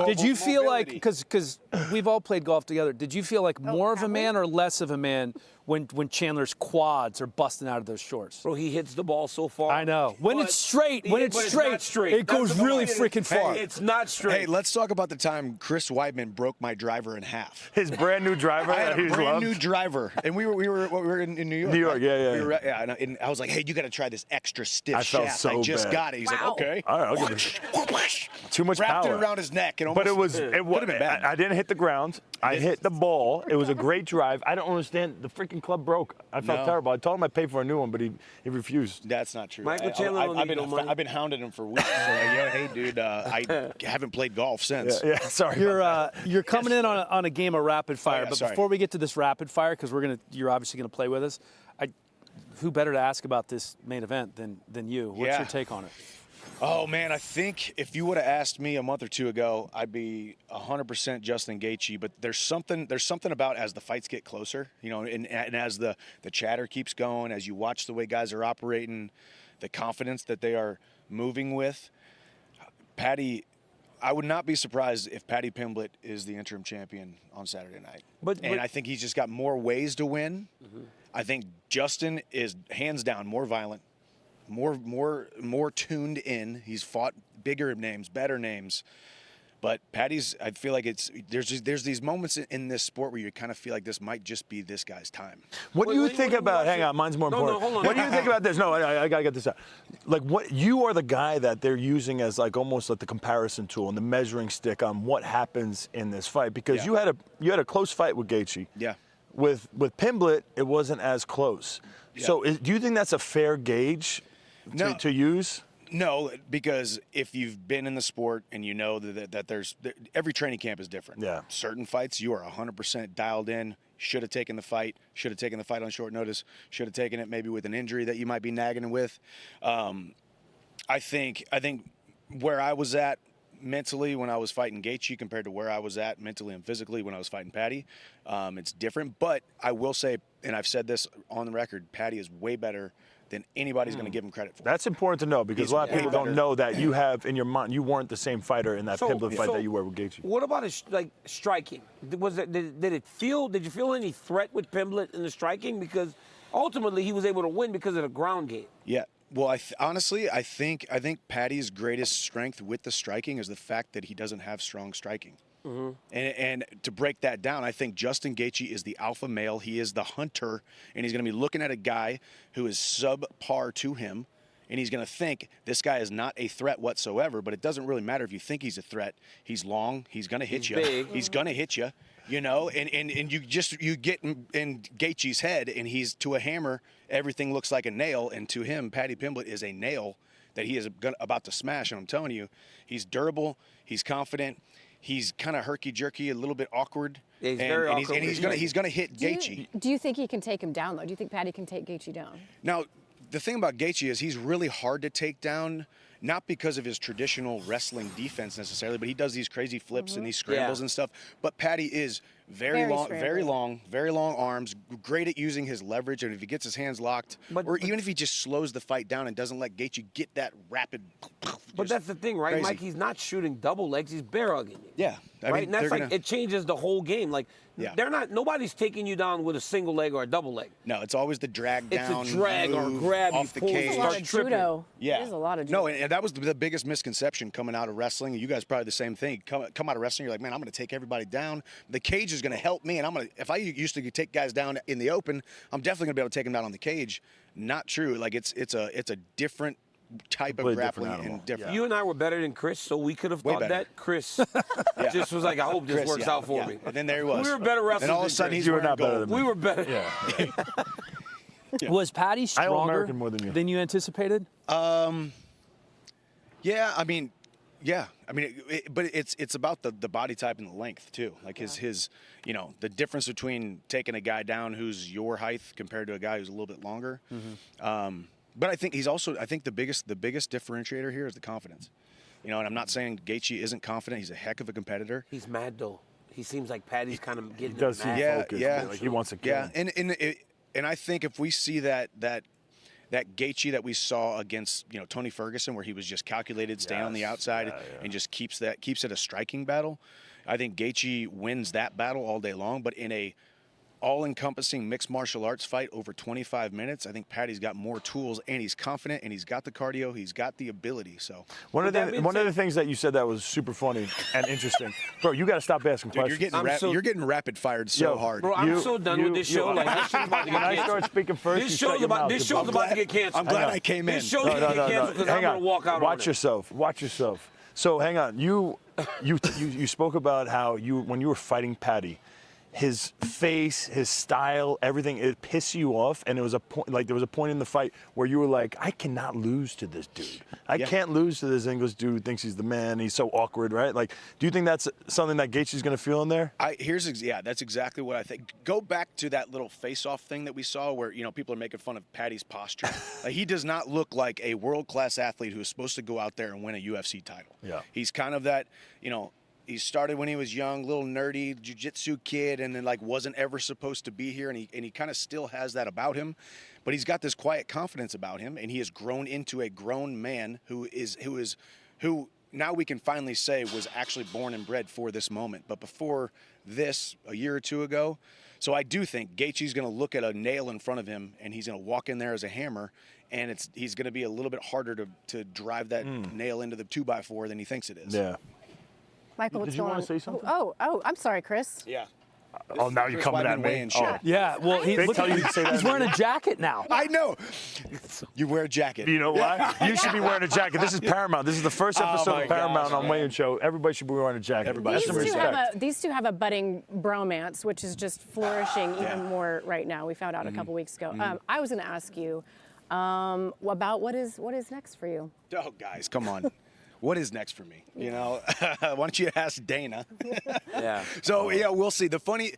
Did you feel like, because we've all played golf together, did you feel like more of a man or less of a man when Chandler's quads are busting out of those shorts? Bro, he hits the ball so far. I know. When But- it's straight, Yeah, but it's not straight. it goes That's the really point. freaking far. It's not straight. Hey, let's talk about the time Chris Weidman broke my driver in half. His brand new driver I had that a he's brand loved. new driver, and we were in New York. New York, right? yeah. We were, and I was like, hey, you got to try this extra stiff I felt shaft. so I just bad. got it. He's like, okay. All right, I'll give it. Too much Wrapped power. it around his neck, and But almost, it was been bad. I didn't hit the ground. I hit the ball. It was a great drive. I don't understand. The freaking club broke. I felt terrible. I told him I'd pay for a new one, but he refused. That's not true. Michael Chandler don't need no money. I've been hounding him for weeks. So like, yo, hey, dude, I haven't played golf since. Yeah, sorry. You're coming in on a game of rapid fire, but sorry. before we get to this rapid fire, because you're obviously gonna play with us. Who better to ask about this main event than you? What's your take on it? Oh man, I think if you would have asked me a month or two ago, I'd be 100% Justin Gaethje. But there's something about as the fights get closer, you know, and as the chatter keeps going, as you watch the way guys are operating, the confidence that they are moving with. Patty, I would not be surprised if Paddy Pimblett is the interim champion on Saturday night. But I think he's just got more ways to win. Mm-hmm. I think Justin is hands down more violent, more tuned in. He's fought bigger names, better names. But Paddy's, I feel like there's these moments in this sport where you kind of feel like this might just be this guy's time. What do you think about? Hang on, mine's more important. No, hold on. What do you think about this? No, I gotta get this out. Like, what you are the guy that they're using as like almost like the comparison tool and the measuring stick on what happens in this fight, because you had a close fight with Gaethje. Yeah. With Pimblett, it wasn't as close. Yeah. So do you think that's a fair gauge to use? No, because if you've been in the sport and you know that every training camp is different. Yeah. Certain fights, you are 100% dialed in. Should have taken the fight. Should have taken the fight on short notice. Should have taken it maybe with an injury that you might be nagging with. I think where I was at mentally when I was fighting Gaethje compared to where I was at mentally and physically when I was fighting Paddy, it's different. But I will say, and I've said this on the record, Paddy is way better than anybody's going to give him credit for. That's important to know, because a lot of people don't know that you have in your mind, you weren't the same fighter in that Pimblett fight that you were with Gaethje. What about his striking? Did you feel any threat with Pimblett in the striking? Because ultimately he was able to win because of the ground game. Yeah. Well, honestly, I think Paddy's greatest strength with the striking is the fact that he doesn't have strong striking. Mm-hmm. And to break that down, I think Justin Gaethje is the alpha male. He is the hunter, and he's going to be looking at a guy who is subpar to him, and he's going to think this guy is not a threat whatsoever. But it doesn't really matter if you think he's a threat. He's long. He's going to hit you. Big. He's going to hit you. You know, and you get in Gaethje's head, and he's to a hammer. Everything looks like a nail, and to him, Paddy Pimblett is a nail that he is about to smash. And I'm telling you, he's durable. He's confident. He's kind of herky-jerky, a little bit awkward. Yeah, he's very awkward. And he's gonna hit Gaethje. Do you think he can take him down, though? Do you think Paddy can take Gaethje down? Now, the thing about Gaethje is he's really hard to take down, not because of his traditional wrestling defense necessarily, but he does these crazy flips and these scrambles and stuff. But Paddy is very long arms, great at using his leverage, and if he gets his hands locked, or even if he just slows the fight down and doesn't let Gaethje get that rapid. But that's the thing, right, crazy. Mike? He's not shooting double legs; he's bare hugging you. Yeah, right. And that's like it changes the whole game. Like, nobody's taking you down with a single leg or a double leg. No, it's always the drag down. It's a drag or grab off the cage. There's a lot of judo. Yeah, there's a lot of judo. No, and that was the biggest misconception coming out of wrestling. You guys probably the same thing. Come out of wrestling, you're like, man, I'm going to take everybody down. The cage is going to help me, and if I used to take guys down in the open, I'm definitely going to be able to take them down on the cage. Not true. Like it's a different type of grappling and different. You and I were better than Chris, so we could have thought that. Chris just was like, I hope this works out for me. And then there he was. We were better wrestlers. And all of a sudden, he's wearing gold. We were better. Yeah. Was Paddy stronger more than you. Than you anticipated? Yeah, I mean, but it's about the body type and the length too. Like his the difference between taking a guy down who's your height compared to a guy who's a little bit longer. Mm-hmm. But I think the biggest differentiator here is the confidence. And I'm not saying Gaethje isn't confident. He's a heck of a competitor. He's mad though. He seems like Paddy's kind of getting. He does seem focused. Yeah, like he wants to kill. Yeah, and I think if we see that Gaethje that we saw against Tony Ferguson, where he was just calculated, staying on the outside, and just keeps it a striking battle, I think Gaethje wins that battle all day long. But in a all-encompassing mixed martial arts fight over 25 minutes, I think Paddy's got more tools, and he's confident, and he's got the cardio, he's got the ability. So one of the things that you said that was super funny and interesting, bro. You got to stop asking questions. You're getting rapid fired so hard. Bro, I'm so done with this show. Like, this show's about to get when I start speaking first, this show's about to get canceled. I'm glad I came in. This show's going to get canceled because I'm going to walk out. Watch yourself. So hang on. You spoke about how when you were fighting Paddy, his face, his style, everything, it pissed you off. And it was a point, like there was a point in the fight where you were like, I cannot lose to this dude. I can't lose to this English dude who thinks he's the man. He's so awkward, right? Like, do you think that's something that Gaethje's going to feel in there? That's exactly what I think. Go back to that little face-off thing that we saw where, people are making fun of Paddy's posture. Like, he does not look like a world-class athlete who is supposed to go out there and win a UFC title. Yeah. He's kind of that, he started when he was young, little nerdy jiu-jitsu kid, and then wasn't ever supposed to be here, and he kind of still has that about him, but he's got this quiet confidence about him, and he has grown into a grown man who now we can finally say was actually born and bred for this moment. But before this, a year or two ago, so I do think Gaethje's going to look at a nail in front of him, and he's going to walk in there as a hammer, and he's going to be a little bit harder to drive that nail into the 2x4 than he thinks it is. Yeah. Michael, what's going on? Did you want to say something? Oh, I'm sorry, Chris. Yeah. Oh, now you're coming at me. Oh. Yeah, well, They tell you to say that. he's wearing a jacket now. I know. You wear a jacket. You know why? You should be wearing a jacket. This is Paramount. This is the first episode of Paramount on Weigh-In Show. Everybody should be wearing a jacket. Everybody. These two have a budding bromance, which is just flourishing even more right now. We found out a couple weeks ago. I was going to ask you about what is next for you. Oh, guys, come on. What is next for me? Why don't you ask Dana? Yeah. So we'll see. The funny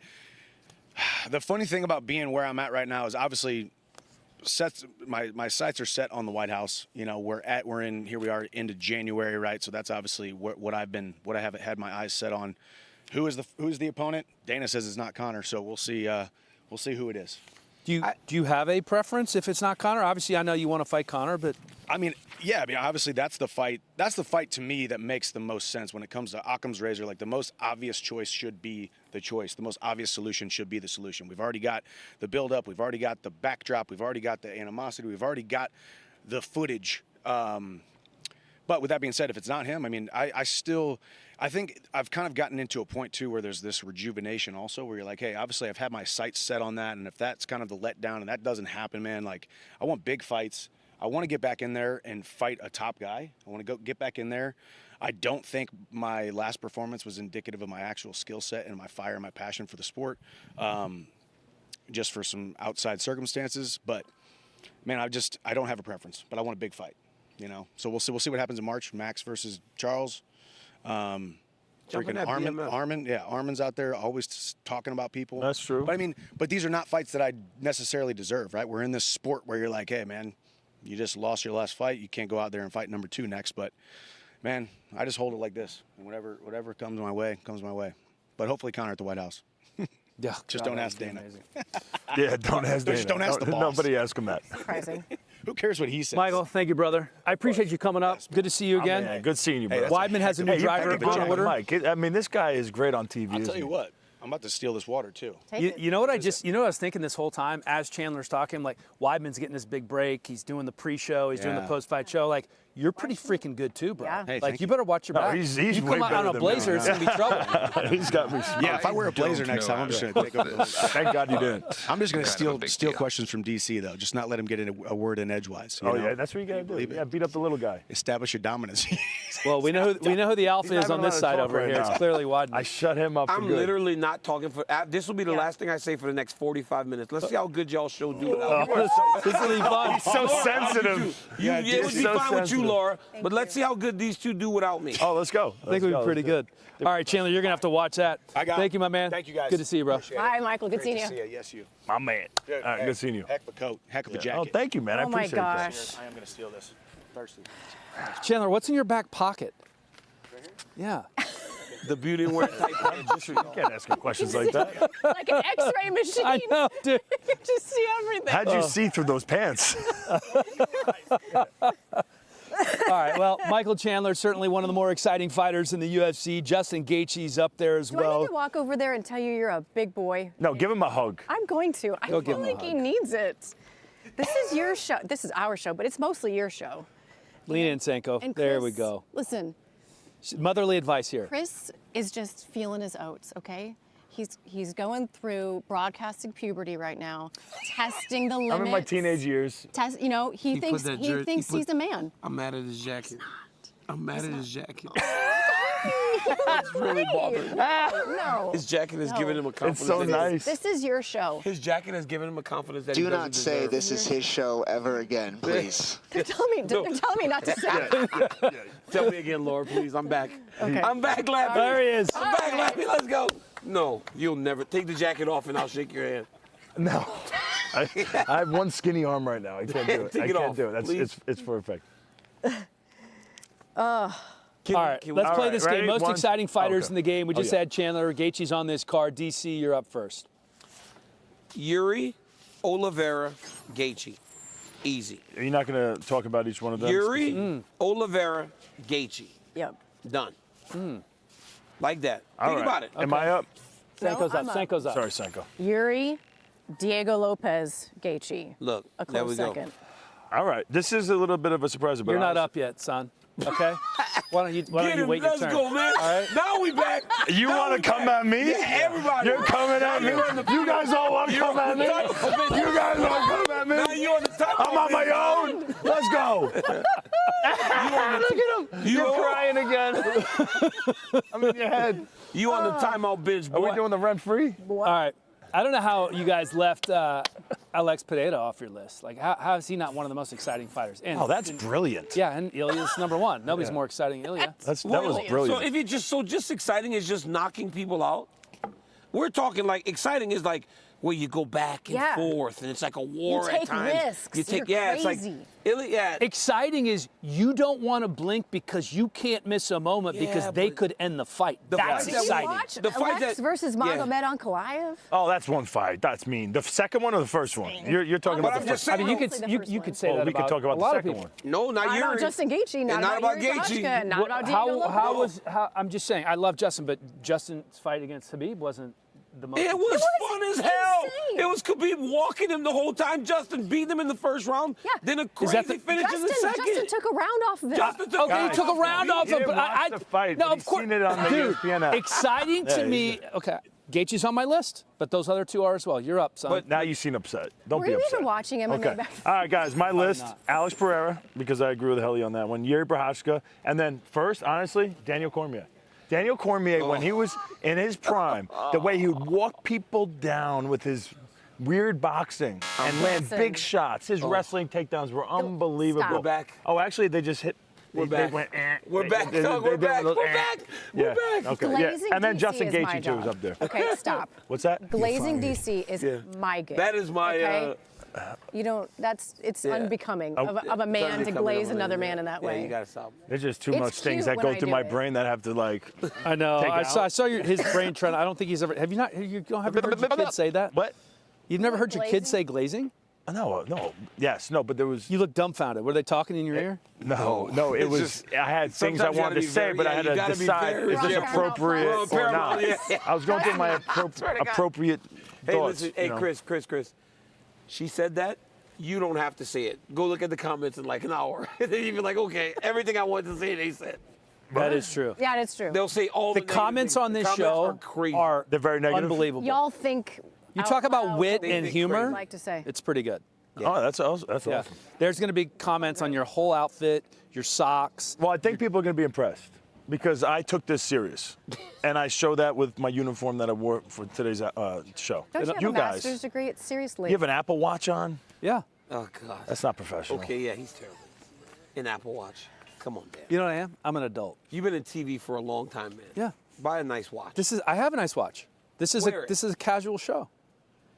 thing about being where I'm at right now is obviously my sights are set on the White House. We're in here. We are into January, right? So that's obviously what I have had my eyes set on. Who's the opponent? Dana says it's not Conor, so we'll see. We'll see who it is. Do you have a preference if it's not Conor? Obviously, I know you want to fight Conor, but obviously that's the fight. That's the fight to me that makes the most sense when it comes to Occam's razor. Like, the most obvious choice should be the choice. The most obvious solution should be the solution. We've already got the build-up. We've already got the backdrop. We've already got the animosity. We've already got the footage. But with that being said, if it's not him, I think I've kind of gotten into a point, too, where there's this rejuvenation also, where you're like, hey, obviously I've had my sights set on that, and if that's kind of the letdown and that doesn't happen, man, like, I want big fights. I want to get back in there and fight a top guy. I want to get back in there. I don't think my last performance was indicative of my actual skill set and my fire and my passion for the sport, just for some outside circumstances. But, man, I don't have a preference, but I want a big fight, So we'll see what happens in March. Max versus Charles. Armin's out there always talking about people. That's true. But these are not fights that I necessarily deserve, right? We're in this sport where you're like, hey, man, you just lost your last fight. You can't go out there and fight number 2 next. But, man, I just hold it like this. And whatever comes my way, comes my way. But hopefully Conor at the White House. Yeah. Just don't ask Dana. Yeah, don't ask Dana. Just don't ask the boss. Nobody ask him that. Surprising. Who cares what he says? Michael, thank you, brother. I appreciate you coming up. Good to see you again. Man, good seeing you, brother. Weidman has a new driver on order. Mike, this guy is great on TV. I'll tell you what. I'm about to steal this water, too. You know what I was thinking this whole time as Chandler's talking? Like, Weidman's getting this big break. He's doing the pre-show. He's doing the post-fight show. Like, you're pretty freaking good, too, bro. Yeah. Hey, like, you better watch your back. He's you way come out better on a than blazer, me. it's going to be trouble. He's got me. Yeah, if I wear a blazer next time, I'm just going to take over. Thank God you didn't. I'm just going to steal questions from DC, though. Just not let him get in a word in edgewise. Yeah, that's what you got to do. Yeah, beat up the little guy. Establish your dominance. Well, we know who the alpha is on this side over here. It's clearly Weidman. I shut him up. I'm literally not talking for. This will be the last thing I say for the next 45 minutes. Let's see how good y'all show do without me. This will be fun. He's so sensitive. It would be fine with you, Laura. But let's see how good these two do without me. Oh, let's go. I think we'll be pretty good. All right, Chandler, you're going to have to watch that. Thank you, my man. Thank you, guys. Good to see you, bro. Bye, Michael. Good seeing you. Yes, you. My man. Good, All right, good seeing you. Heck of a coat. Heck of a jacket. Oh, thank you, man. I appreciate my gosh. that. I am going to steal this. Thirsty. Chandler, what's in your back pocket? Yeah. The beauty and wear type. You can't ask him questions like that. Like an X-ray machine. I know, dude. You just see everything. How'd you see through those pants? All right, well, Michael Chandler, certainly one of the more exciting fighters in the UFC. Justin Gaethje's up there as Do well. I need to walk over there and tell you you're a big boy? No, give him a hug. I'm going to. I feel like he needs it. This is your show. This is our show, but it's mostly your show. Lean in, Sanko. And There Chris, we go. Listen. Motherly advice here. Chris is just feeling his oats, okay? He's going through broadcasting puberty right now, testing the limits. I'm in my teenage years. He thinks he's a man. I'm mad at his jacket. I'm mad at his jacket. It's really bothering me. No. His jacket has given him a confidence. It's so nice. This is your show. His jacket has given him a confidence that he Do doesn't not say deserve. this is his show ever again, please. They're telling me not to say it. Tell me again, Laura, please. I'm back. Okay. I'm back, Lappy. There he is. I'm back, Lappy. Let's go. No, you'll never. Take the jacket off and I'll shake your hand. No. I have one skinny arm right now. I can't do it. Take I it can't off, do it. please. It's perfect. All right, let's play this game. Most exciting fighters Okay. in the game. We just yeah. had Chandler. Gaethje's on this card. DC, you're up first. Yuri, Oliveira, Gaethje. Easy. Are you not going to talk about each one of them? Yuri, Oliveira, Gaethje. Yep. Done. Like that. All Think right. about it. Am I up? Senko's I'm up. up. Senko's up. Sorry, Senko. Yuri, Diego Lopez, Gaethje. Look, A there we close go. second. All right. This is a little bit of a surprise. But You're not honestly- up yet, son. Okay? Why don't you Get wait him. your Let's turn? go, man. All right? Now we back. You Now want we to come back. at me? Yeah, everybody. You're coming at me? You guys all want to come at me? You guys want to come at me? Now you on the top. I'm on my own. Let's go. Look at him. You're crying again. I'm in your head. You on the timeout bench, boy. Are we doing the rent free? All right. I don't know how you guys left Alex Pereira off your list. Like, how is he not one of the most exciting fighters? And, Oh, that's brilliant. Yeah, and Ilya's number one. Nobody's more exciting than Ilya. That was brilliant. So if it's just exciting is just knocking people out, we're talking like exciting is like where you go back and Yeah. forth and it's like a war You at take times. risks. You take You're it's like crazy. yeah. Exciting is you don't want to blink because you can't miss a moment Yeah, because they but- could end the fight. The That's fight that Did you exciting. watch The fight Alex that- versus yeah. Magomed Ankalaev? Oh, that's one fight. That's mean. The second one or the first one? You're talking But about I'm the just first I mean, you Mostly the could first you one. could say Well, that we could about talk about a the lot of second people. one. No, not Not Yuri. about Justin Gaethje, not And not about about Yuri Gaethje. Prochazka, not about Diego How Lopez. was I'm just saying. I love Justin, but Justin's fight against Khabib wasn't the most. It was fun as hell. insane. It was Khabib walking him the whole time. Justin beat him in the first round. Yeah. Then a Is that crazy the- finish in the second. Justin took a round off of it. Justin took Okay, he a took a round off He of it, didn't but watch the fight, no, but of he's course, seen it on the dude. ESPN app. Exciting Yeah, to he's me. Okay, Gaethje's on my list, but those other two are as well. You're up, son. But now you seem upset. Don't Were be you upset. even watching MMA Okay. back All right, guys, my list, not. Alex Pereira, because I agree with Helly on that one, Yuri Prochazka, and then first, honestly, Daniel Cormier. Daniel Cormier, when he was in his prime, the way he would walk people down with his weird boxing and land Listen. big shots. His wrestling takedowns were unbelievable. Stop. We're back. Oh, actually, they just hit. We're they back. went, We're back, They dog. We're did a back. little, We're back. We're Yeah. back. Okay. Glazing Yeah. And then DC Justin is my Gaethje, too, was job. up there. Okay, stop. What's that? Glazing DC is Yeah. my gig. That is my. Okay? You don't. It's unbecoming of a man to glaze another man in that way. Yeah, you gotta stop. There's just too It's much things cute that when go I through do my it. brain that have to like. I know. Take I it saw out. his brain trend. I don't think he's ever. Have you not? You don't have you heard your kid say that? What? You've never heard your kid Glazing? say glazing? No. Yes, no, but there was. You look dumbfounded. Were they talking in your ear? No, it It's was. just- I had things I sometimes you wanted gotta to be say, very- but I yeah, had you to gotta be decide very is this careful. appropriate Well, or paramount, not. yeah. I was going through my appropriate Hey, thoughts. listen. Hey, you know. Chris. She said that. You don't have to say it. Go look at the comments in like an hour. Then you'll be like, okay, everything I wanted to say, they said. That is true. Yeah, that's true. They'll say all the The comments on this comments show are crazy. They're very negative. unbelievable. Y'all think. You out talk about loud wit what and we humor. like to say. It's pretty good. Oh, that's awesome. That's Yeah. awesome. There's going to be comments on your whole outfit, your socks. Well, I think people are going to be impressed because I took this serious, and I show that with my uniform that I wore for today's show. Don't you have a guys, master's degree? It's seriously. you have an Apple Watch on? Yeah. Oh, God. That's not professional. Okay, yeah, he's terrible. An Apple Watch. Come on, man. You know what I am? I'm an adult. You've been in TV for a long time, man. Yeah. Buy a nice watch. I have a nice watch. This is Wear a casual show.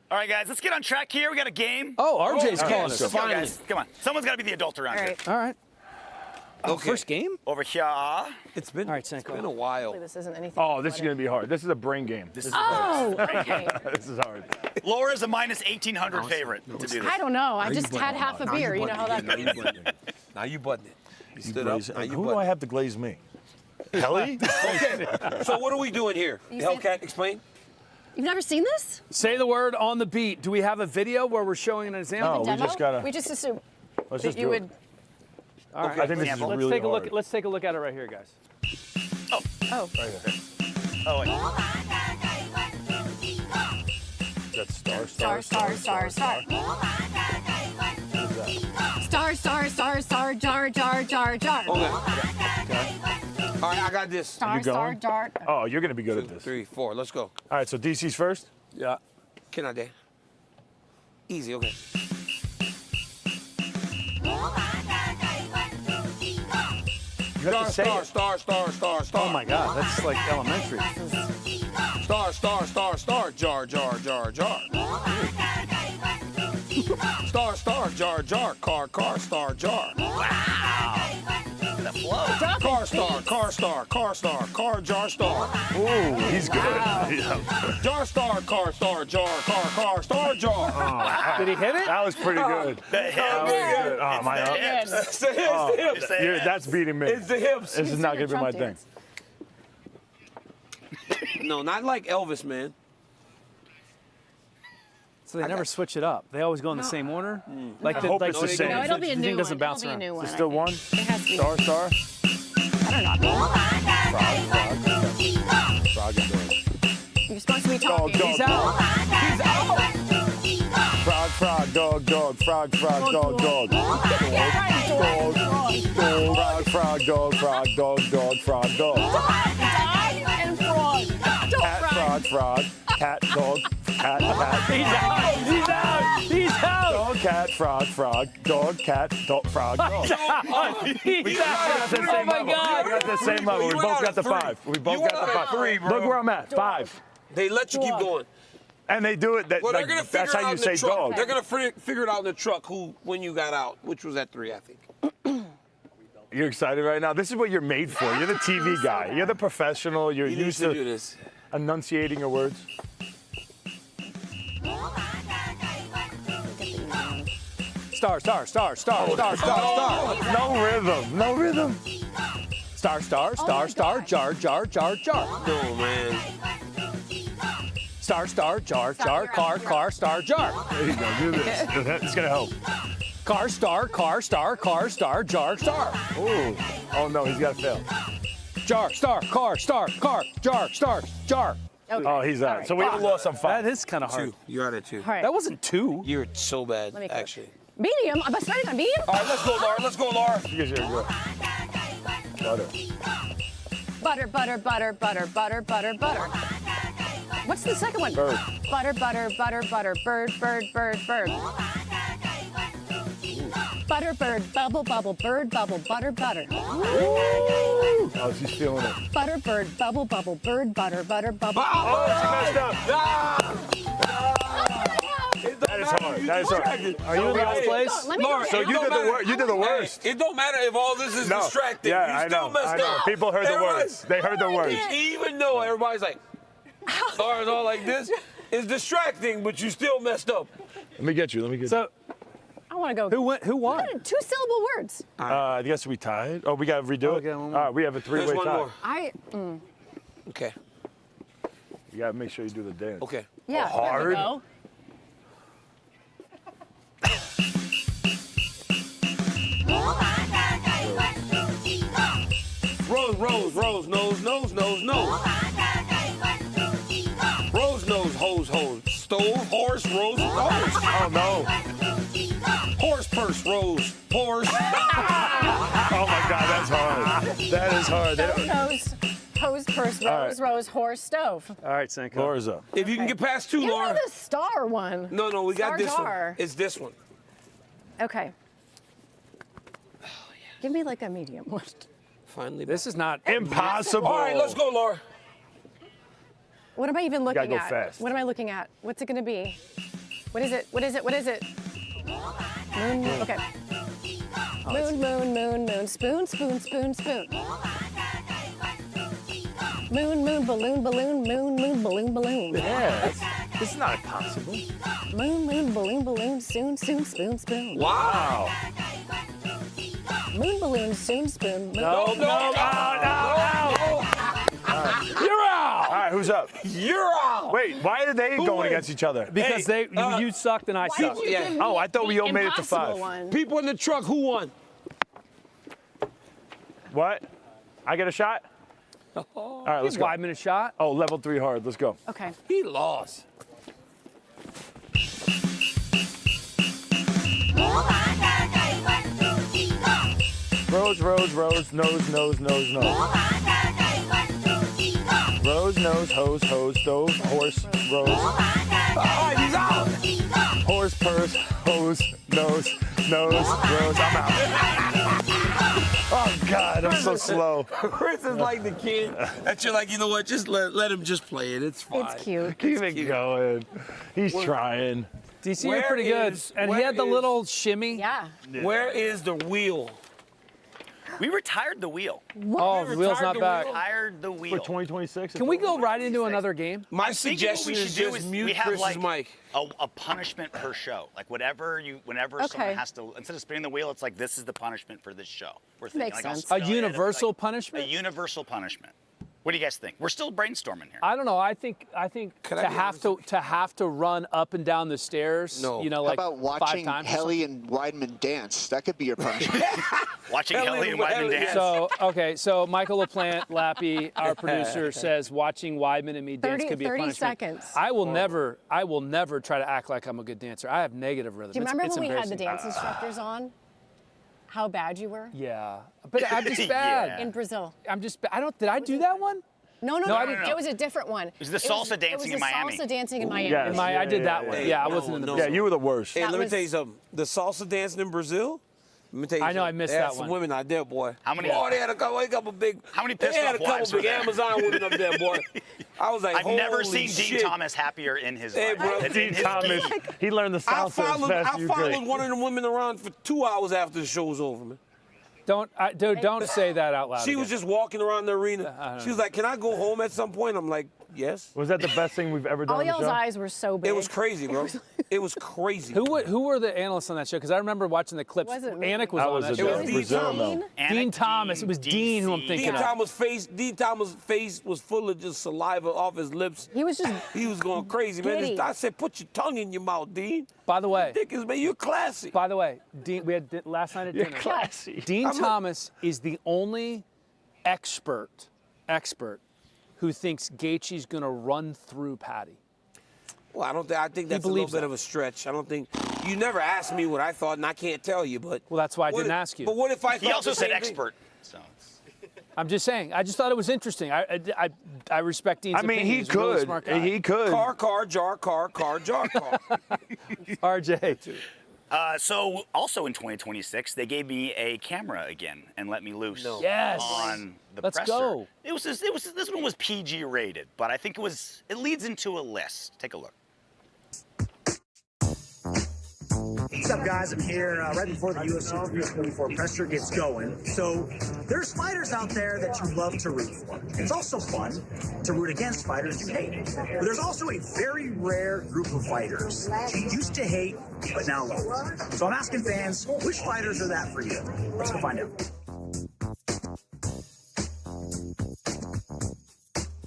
All right, guys, let's get on track here. We got a game. Oh, RJ's Okay, calling let's us. go, Finally. guys. Come on. Someone's got to be the adult around All right. All right. Okay. First game? here. Over here. It's been, All right, it's Senko. been a while. This isn't anything. Oh, this is going to be hard. This is a brain game. This is Oh, okay. this is hard. Laura's a minus 1,800 favorite to do this. I don't know. I just had half a beer. You know how that goes. Now you button it. You stood Glaze- up. Now you Who do button I have to glaze me? Helly? Okay. So what are we doing here? You Hellcat, explain. You've never seen this? Say the word on the beat. Do we have a video where we're showing an example? No, we Demo? just gotta. We just assume Let's that just you do would. it. All right. I think this is Let's really take a hard. look. Let's take a look at it right here, guys. Oh. Oh, wait. That's star. Star, star, star, star. Star, star, star, star, jar, jar, jar, jar. Okay. All right, I got this. Star, star, dart. Oh, you're going to be good at this. 3, 4. Let's go. All right, so DC's first? Yeah. Can I, Dan? Easy, okay. You have to say it. Star. Oh my God, that's like elementary. Star. Jar. Star. Jar. Car. Star. Jar. Wow. The flow. Car. Jar. Star. Ooh, he's good. Wow. Jar. Star. Jar. Did he hit it? That was pretty good. That was good. Oh, my hips. It's the hips. That's beating me. It's the hips. This is not going to be my thing. No, not like Elvis, man. So they never switch it up. They always go in the same order. Like I hope it's the same. No, it'll be a new one. Doesn't bounce It'll be a around. new one. Is it still one? It has to be. Star. I don't know. Frog and dog. You're supposed to be talking. Dog. He's out. He's out. Frog, dog. Frog, dog. Dog. Frog, dog. Frog, dog. And frog. Cat, frog. Cat, dog. Cat. He's out. Dog, cat, frog. Dog, cat, frog, dog. He's out. Oh my God. We got the same level. We both got the 5. We both got the 5. 3, bro. Look where I'm at. 5. They let you keep going. And they do it. Well, they're gonna figure that's it how out you in say the truck. dog. They're gonna figure it out in the truck when you got out, which was at 3, I think. You're excited right now. This is what you're made for. You're the TV guy. You're the professional. You're You need used to to do this. enunciating your words. Star. No rhythm. Star. Jar. No, man. Star. Jar. Car. Star. Jar. There you go. Do this. It's gonna help. Car. Star. Jar. Star. Ooh. Oh no, he's got to fail. Jar. Car. Jar. Okay. Oh, he's out. Right. So we have a loss on 5. That is kind of hard. 2. You're out at 2. All right. That wasn't 2. You're so bad, Let me cook. actually. Medium. I'm starting on medium. All right, let's go, Laura. You guys are good. Butter. Butter. What's the second one? Bird. Butter. Bird. Butter, bubble, bird, bubble, butter. Oh, she's feeling it. Butter, bird, bubble, bird, butter, bubble. Oh, she messed up. That is hard. Are you in last place? Laura, So you did the worst. It don't matter if all this is distracting. Yeah, you still messed up. People heard the words. They heard the words. Even though everybody's like, Laura's all like this, it's distracting, but you still messed up. Let me get you. So I want to go. who won? 2-syllable words. I guess we tied. Oh, we got to redo it? Okay, one All more. right, we have a 3-way There's one tie. more. Okay. You got to make sure you do the dance. Okay. Yeah. Hard. There we go. Rose, nose. Rose, nose, hose. Stove, horse, rose, hose. Oh, no. Horse, purse, rose, horse. Oh, my God, that's hard. That is hard. Hose, purse, rose, horse, stove. All right, Senko. Laura's up. If you can get past 2, You Laura. know the star one. No, we got this Jar. one. It's this one. Okay. Give me like a medium one. Finally. This is not impossible. All right, let's go, Laura. What am I even looking gotta go at? fast. What am I looking at? What's it going to be? What is it? Moon. Okay. Moon. Spoon. Moon, balloon. Yeah, this is not impossible. Moon, balloon, soon, spoon. Wow. Moon, balloon, soon, spoon. No. You're out. All right, who's up? You're out. Wait, why are they going against each other? Because you sucked and I sucked. Yeah. Oh, I thought we all made it to 5. One? People in the truck, who won? What? I get a shot? All right, let's go. 5-minute shot. Oh, level 3 hard. Let's go. Okay. He lost. Rose, nose. Rose, nose, hose, stove, horse, rose. He's out. Horse, purse, hose, nose, rose. I'm out. Oh, God, I'm so slow. Chris is like the kid that you're like, you know what, just let him just play it. It's fine. It's cute. Keep it going. He's trying. DC, you're pretty good. And he had the little shimmy. Yeah. Where is the wheel? We retired the wheel. Oh, the wheel's not back. We retired the wheel. For 2026. Can we go right into another game? My suggestion is just mute Chris's mic. A punishment per show. Like whenever someone has to, instead of spinning the wheel, it's like this is the punishment for this show. We're thinking Makes like, sense. A universal punishment? A universal punishment. What do you guys think? We're still brainstorming here. I don't know. I think to have to run up and down the stairs. No. How Like about 5 watching times. Helly and Weidman dance? That could be your punishment. Watching Helly and Weidman dance. So Michael LaPlante, Lappy, our producer, says watching Weidman and me dance could be a 30 punishment. seconds. I will never try to act like I'm a good dancer. I have negative rhythm. Do you remember it's when we had the embarrassing. dance instructors on? How bad you were? Yeah, but I'm just bad. In Brazil. I'm just. Did I do that one? No, I didn't. It was a different one. It was the salsa dancing in Miami. Salsa dancing in Miami. Yes. I did that one. Yeah, I wasn't in the. Yeah, you were the worst. Hey, let me tell you something. The salsa dancing in Brazil. Let me tell you I know, I missed that some one. women out there, boy. How many? Oh, they had a couple big. How many They pissed had off a couple wives were big there? Amazon women up there, boy. I was like, I've never holy seen shit. Dean Thomas happier in his life. bro, In Dean his Thomas, game. he learned the I salsa as fast as followed you could. one of the women around for 2 hours after the show was over, man. Don't say that out loud. She was just walking around the arena. She was like, "Can I go home at some point?" I'm like, "Yes." Was that the best thing we've ever done All on the y'all's show? eyes were so big. It was crazy, bro. It was crazy. Who were the analysts on that show? Because I remember watching the clips. Wasn't me. Anik was on that It show. was Brazil, though. Dean Thomas. It was Dean who I'm thinking of. Dean Thomas' face was full of just saliva off his lips. He was just. He was going crazy, man. Giddy. I said, "Put your tongue in your mouth, Dean." By the way, man, you're classy. By the way, Dean, we had last night at dinner. You're classy. Dean Thomas is the only expert who thinks Gaethje's going to run through Patty. Well, I think that's a little bit of a stretch. I don't think you never asked me what I thought, and I can't tell you. But well, that's why I didn't ask you. But what if I? He also said thing? expert. So. I'm just saying. I just thought it was interesting. I respect Dean's opinion. he He's a really could. smart guy. He could. Car, jar. RJ. So also in 2026, they gave me a camera again and let me loose Yes. on the Let's presser. go. This one was PG rated, but I think it leads into a list. Take a look. What's up, guys? I'm here right before the UFC 324 presser gets going. So there's fighters out there that you love to root for. It's also fun to root against fighters you hate. But there's also a very rare group of fighters you used to hate, but now love. So I'm asking fans, which fighters are that for you? Let's go find out.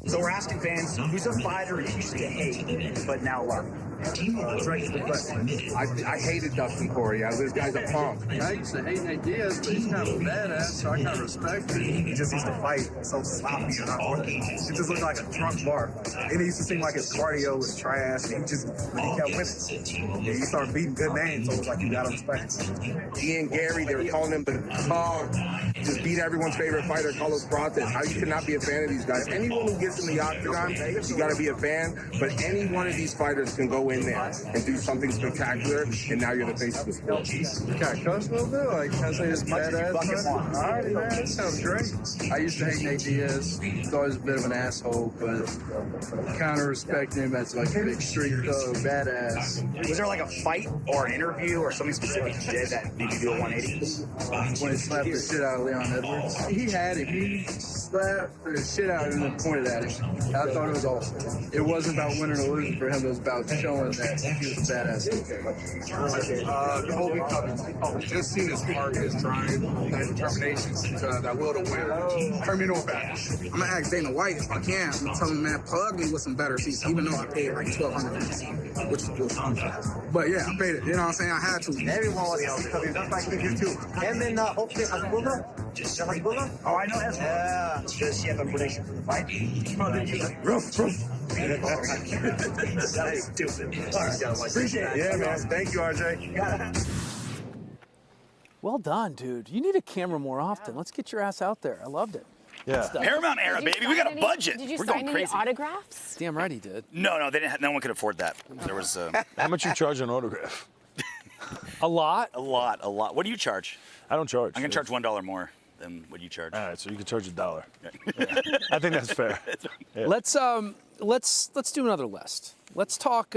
So we're asking fans, who's a fighter you used to hate, but now love? That's right to the question. I hated Dustin Poirier. This guy's a punk. I used to hate Nate Diaz, but he's kind of a badass, so I kind of respect it. He just used to fight so sloppy and awkward. He just looked like a drunk barf. And it used to seem like his cardio was trash, and he kept winning. Yeah, he started beating good names, so it was like you gotta respect him. Ian Gary, they were calling him the dog. Just beat everyone's favorite fighter, Carlos Prates. How you cannot be a fan of these guys? Anyone who gets in the octagon, you gotta be a fan. But any one of these fighters can go in there and do something spectacular, and now you're the face of the sport. Kind of cuss a little bit, like can I say this badass? All right, man, that sounds great. I used to hate Nate Diaz. He's always a bit of an asshole, but kind of respect him as like a big street thug, badass. Was there like a fight or an interview or something specific you did that made you do a 180? When he slapped the shit out of Leon Edwards. He had it. He slapped the shit out of him and pointed at him. I thought it was awesome. It wasn't about winning or losing for him. It was about showing that he was a badass. Colby Covington. Just seen his heart, his drive, that determination, that will to win. Turn me into a badass. I'm gonna ask Dana White if I can. I'm telling him, man, plug me with some better seats, even though I paid like $1,200 for the seat, which is good. But yeah, I paid it. You know what I'm saying? I had to. Everyone wants to cover. That's like you too. And then hopefully Hasbulla. Oh, I know Hasbulla. Yeah. Does he have a prediction for the fight? Roof. That is stupid. Appreciate it. Yeah, man. Thank you, RJ. Well done, dude. You need a camera more often. Let's get your ass out there. I loved it. Yeah. Paramount era, baby. We got a budget. Did you We're sign going any crazy. autographs? Damn right he did. No, they didn't. No one could afford that. There was. How much you charge an autograph? A lot. A lot. What do you charge? I don't charge. I'm gonna charge $1 more than what you charge. All right, so you can charge $1. Yeah. I think that's fair. Yeah. Let's do another list. Let's talk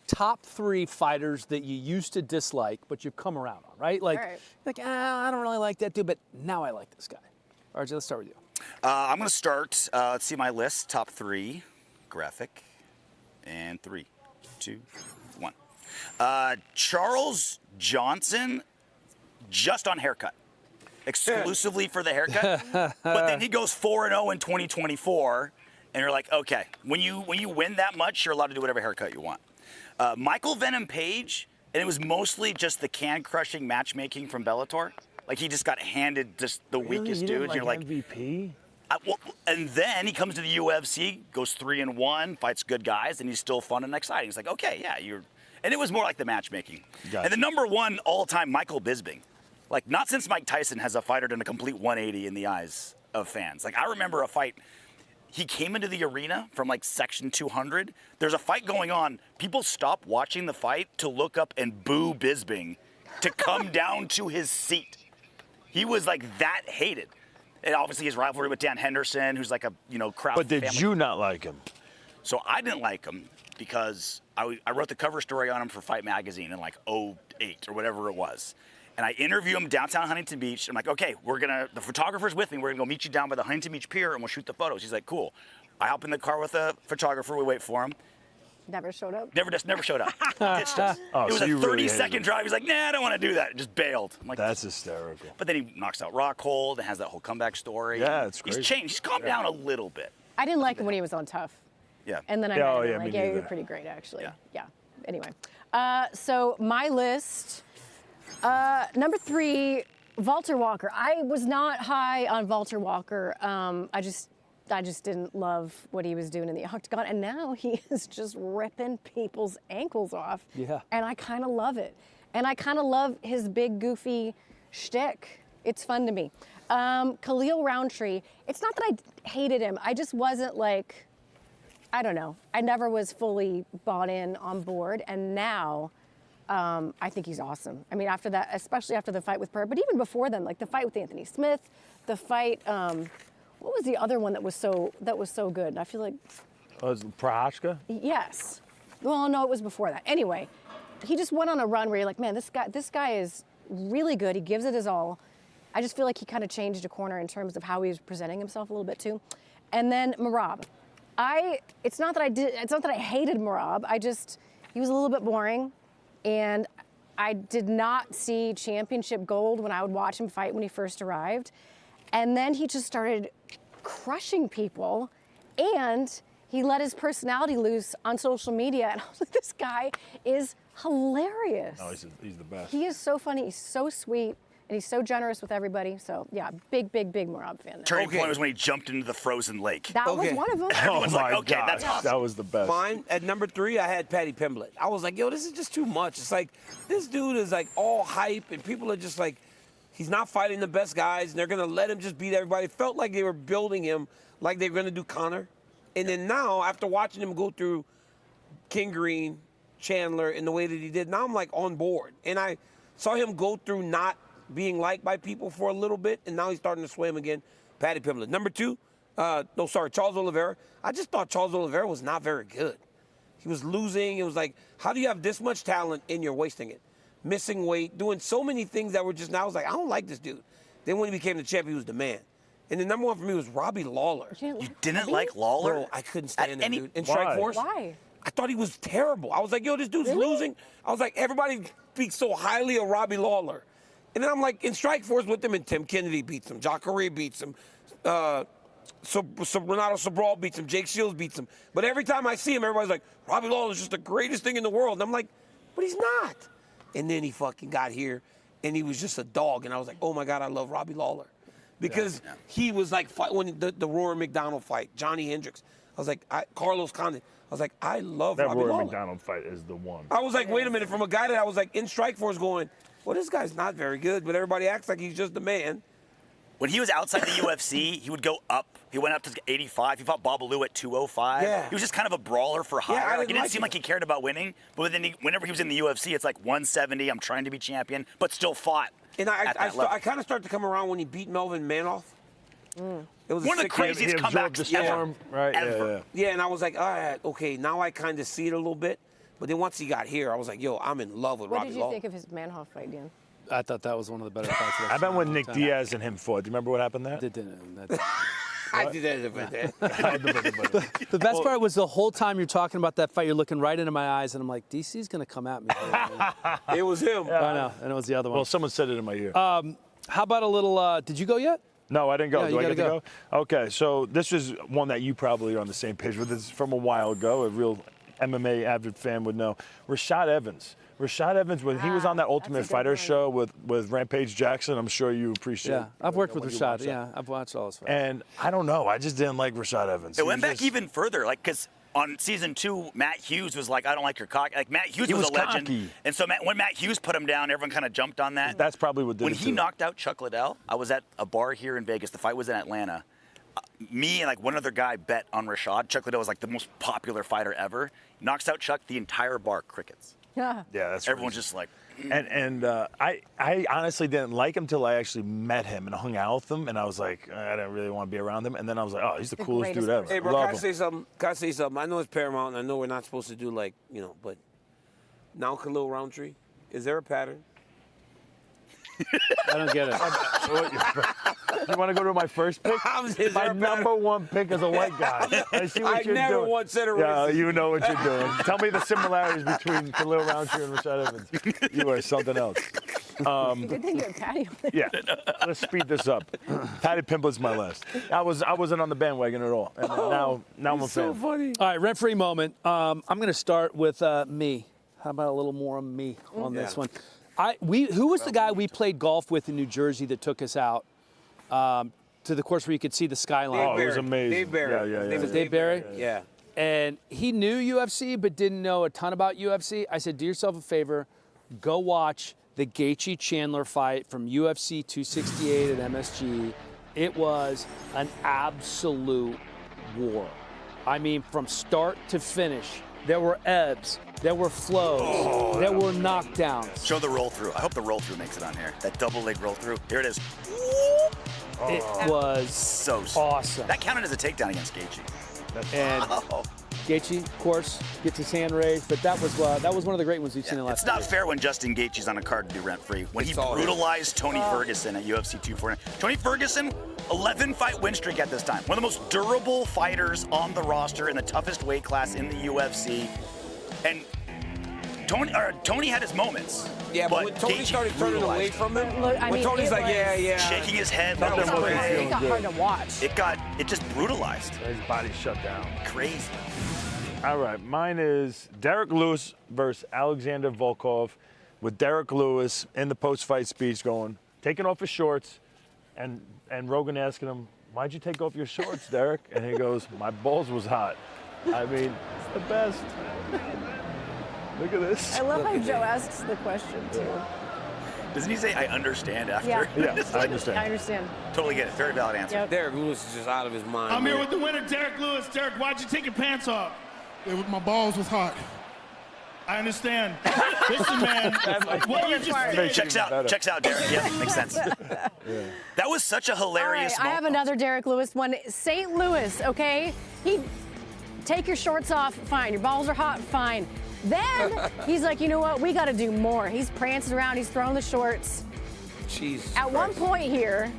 top 3 fighters that you used to dislike, but you've come around on, right? Like, I don't really like that dude, but now I like this guy. RJ, let's start with you. I'm gonna start. Let's see my list. Top 3, graphic, and 3, 2, 1. Charles Johnson, just on haircut, exclusively for the haircut. But then he goes 4-0 in 2024, and you're like, okay, when you win that much, you're allowed to do whatever haircut you want. Michael Venom Page, and it was mostly just the can-crushing matchmaking from Bellator. Like he just got handed just the weakest dude. You're like MVP. And then he comes to the UFC, goes 3-1, fights good guys, and he's still fun and exciting. It's like, okay, yeah, you're. And it was more like the matchmaking. Gotcha. And the number 1 all-time, Michael Bisping. Like, not since Mike Tyson has a fighter done a complete 180 in the eyes of fans. Like, I remember a fight. He came into the arena from like section 200. There's a fight going on. People stop watching the fight to look up and boo Bisping to come down to his seat. He was like that hated. And obviously his rivalry with Dan Henderson, who's like a, crowd. But did family. you not like him? So I didn't like him because I wrote the cover story on him for Fight Magazine in like 2008 or whatever it was. And I interview him downtown Huntington Beach. I'm like, okay, the photographer's with me. We're gonna go meet you down by the Huntington Beach Pier and we'll shoot the photos. He's like, cool. I hop in the car with a photographer. We wait for him. Never showed up. Never showed up. Ditched us. Oh, it was so a you really 30-second drive. He's like, nah, I don't want to do that. Just bailed. I'm like, that's hysterical. But then he knocks out Rockhold and has that whole comeback story. Yeah, it's crazy. He's changed. He's calmed down a little bit. I didn't like him when he was on Tough. Yeah. And then I met him. Like, yeah, you're pretty great, actually. Yeah. Anyway, so my list. Number 3, Walter Walker. I was not high on Walter Walker. I just didn't love what he was doing in the octagon, and now he is just ripping people's ankles off. Yeah. And I kind of love it. And I kind of love his big, goofy shtick. It's fun to me. Khalil Roundtree, it's not that I hated him. I just wasn't like, I don't know. I never was fully bought in on board, and now I think he's awesome. I mean, after that, especially after the fight with Purr, but even before then, like the fight with Anthony Smith, the fight, what was the other one that was so good? I feel like. Was it Prochazka? Yes. Well, no, it was before that. Anyway, he just went on a run where you're like, man, this guy is really good. He gives it his all. I just feel like he kind of changed a corner in terms of how he was presenting himself a little bit too. And then Merab. It's not that I hated Merab. He was a little bit boring. And I did not see championship gold when I would watch him fight when he first arrived. And then he just started crushing people, and he let his personality loose on social media. And I was like, this guy is hilarious. Oh, he's the best. He is so funny. He's so sweet. And he's so generous with everybody. So, yeah, big Merab fan there. Turning point was when he jumped into the frozen lake. That was one of them. Everyone's like, okay, gosh, that's awesome. That was the best. Mine, at number 3, I had Paddy Pimblett. I was like, yo, this is just too much. It's like, this dude is like all hype, and people are just like, he's not fighting the best guys, and they're going to let him just beat everybody. It felt like they were building him like they were going to do Conor. And then now, after watching him go through King Green, Chandler, in the way that he did, now I'm like on board. And I saw him go through not being liked by people for a little bit, and now he's starting to swim again. Paddy Pimblett. Number 2, Charles Oliveira. I just thought Charles Oliveira was not very good. He was losing. It was like, how do you have this much talent and you're wasting it? Missing weight, doing so many things that were just, now I was like, I don't like this dude. Then when he became the champ, he was the man. And the number 1 for me was Robbie Lawler. You didn't like Lawler? Bro, I couldn't stand that dude. In Why? Strikeforce? Why? I thought he was terrible. I was like, yo, this dude's losing. I was like, everybody speaks so highly of Robbie Lawler. And then I'm like in Strikeforce with him, and Tim Kennedy beats him, Jacare beats him, Renato Sobral beats him, Jake Shields beats him. But every time I see him, everybody's like, Robbie Lawler's just the greatest thing in the world. And I'm like, but he's not. And then he fucking got here, and he was just a dog. And I was like, oh my God, I love Robbie Lawler. Because he was like, when the Rory McDonald fight, Johnny Hendricks. I was like, Carlos Condit. I was like, I love Robbie Lawler. That Rory McDonald fight is the one. I was like, wait a minute, from a guy that I was like in Strikeforce going, well, this guy's not very good, but everybody acts like he's just the man. when he was outside the UFC, he would go up. He went up to 85. He fought Babalu at 205. Yeah. He was just kind of a brawler for hire. Yeah, Like, he didn't seem like he cared about winning. But then whenever he was in the UFC, it's like 170. I'm trying to be champion, but still fought. And I kind of started to come around when he beat Melvin Manoff. It was one of the craziest comebacks ever. Right? Ever. Yeah, and I was like, all right, okay, now I kind of see it a little bit. But then once he got here, I was like, yo, I'm in love with What Robbie did you Lawler. think of his Manhoff fight, Dan? I thought that was one of the better fights. I bet when Nick Diaz and him fought. Do you remember what happened there? I did that. The best part was the whole time you're talking about that fight, you're looking right into my eyes, and I'm like, DC's going to come at me. It was him. I know, and it was the other one. Well, someone said it in my ear. How about a little, did you go yet? No, I didn't go. Yeah, Do you I gotta get to go? Okay, so this is one that you probably are on the same page with. This is from a while ago. A real MMA avid fan would know. Rashad Evans. Rashad Evans, when he was on that Ultimate Fighter show with Rampage Jackson, I'm sure you appreciate. Yeah, I've worked with Rashad. Yeah, I've watched all his fights. And I don't know. I just didn't like Rashad Evans. It went back even further, like, because on season 2, Matt Hughes was like, I don't like your cock. Like, Matt Hughes was a legend. Cocky. And so when Matt Hughes put him down, everyone kind of jumped on that. That's probably what did When it he too. knocked out Chuck Liddell, I was at a bar here in Vegas. The fight was in Atlanta. Me and like one other guy bet on Rashad. Chuck Liddell was like the most popular fighter ever. Knocks out Chuck, the entire bar crickets. Yeah. Yeah, that's everyone's just like. And I honestly didn't like him till I actually met him and hung out with him, and I was like, I didn't really want to be around him. And then I was like, oh, he's the coolest dude ever. Hey, bro, Love can I say something? Can I say something? I know it's Paramount, and I know we're not supposed to do like, but now Khalil Roundtree, is there a pattern? I don't get it. You want to go to my first pick? My number one pick is a white guy. I see what you're never doing. once said a Yeah, racist. you know what you're doing. Tell me the similarities between Khalil Roundtree and Rashad Evans. You are something else. Good thing you're Patty. Yeah, let's speed this up. Paddy Pimblett's my last. I wasn't on the bandwagon at all, and now I'm a fan. funny. All right, referee moment. I'm going to start with me. How about a little more of me on this one? Who was the guy we played golf with in New Jersey that took us out to the course where you could see the skyline? Oh, it was amazing. Dave Barry. Yeah. Dave Barry? Yeah. And he knew UFC but didn't know a ton about UFC. I said, do yourself a favor, go watch the Gachi Chandler fight from UFC 268 at MSG. It was an absolute war. I mean, from start to finish, there were ebbs, there were flows, there were knockdowns. Show the roll through. I hope the roll through makes it on here. That double leg roll through. Here it is. It was so awesome. That counted as a takedown against Gaethje. And Gaethje, of course, gets his hand raised, but that was one of the great ones we've seen in the last It's not year. fair when Justin Gaethje's on a card to be rent-free. When he brutalized Tony Ferguson at UFC 249. Tony Ferguson, 11-fight win streak at this time. One of the most durable fighters on the roster in the toughest weight class in the UFC. And Tony had his moments. Yeah, but when Tony Gaethje started turning away from him, Look, I when mean, Tony's it like, was yeah. shaking his head. It got hard to watch. It just brutalized. His body shut down. Crazy. All right, mine is Derrick Lewis versus Alexander Volkov, with Derrick Lewis in the post-fight speech taking off his shorts, and Rogan asking him, why'd you take off your shorts, Derrick? And he goes, my balls was hot. I mean, it's the best. Look at this. I love how Joe asks the question, too. Doesn't he say, I understand after? Yeah, I understand. I understand. Totally get it. Very valid answer. Yep. Derrick Lewis is just out of his mind. I'm here with the winner, Derrick Lewis. Derrick, why'd you take your pants off? My balls was hot. I understand. Listen, man, what you just did. Checks out, Derrick. Yeah, makes sense. That was such a hilarious All right, I have another Derrick Lewis one. St. Louis, okay? Take your shorts off, fine. Your balls are hot, fine. Then he's like, you know what? We got to do more. He's prancing around. He's throwing the shorts. Jesus At one point here,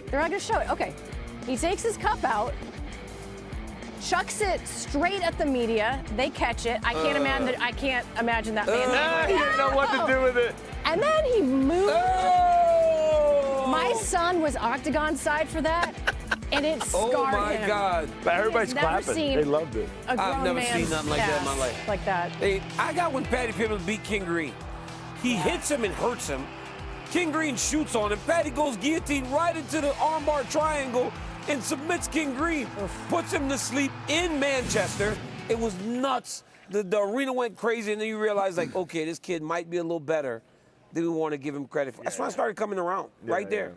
they're not going to show it. Okay. He takes his cup out, chucks it straight at the media. They catch it. I can't imagine that man. He didn't know what to do with it. And then he moved. My son was octagon side for that, and it scarred him. Oh, my God. But everybody's Never clapping. seen They loved it. a grown I've never man seen nothing like that in my pass life. like that. Hey, I got when Paddy Pimblett beat King Green. He hits him and hurts him. King Green shoots on him. Paddy goes guillotine right into the armbar triangle and submits King Green. Puts him to sleep in Manchester. It was nuts. The arena went crazy, and then you realize, like, okay, this kid might be a little better than we want to give him credit for. That's when I started coming around, right there.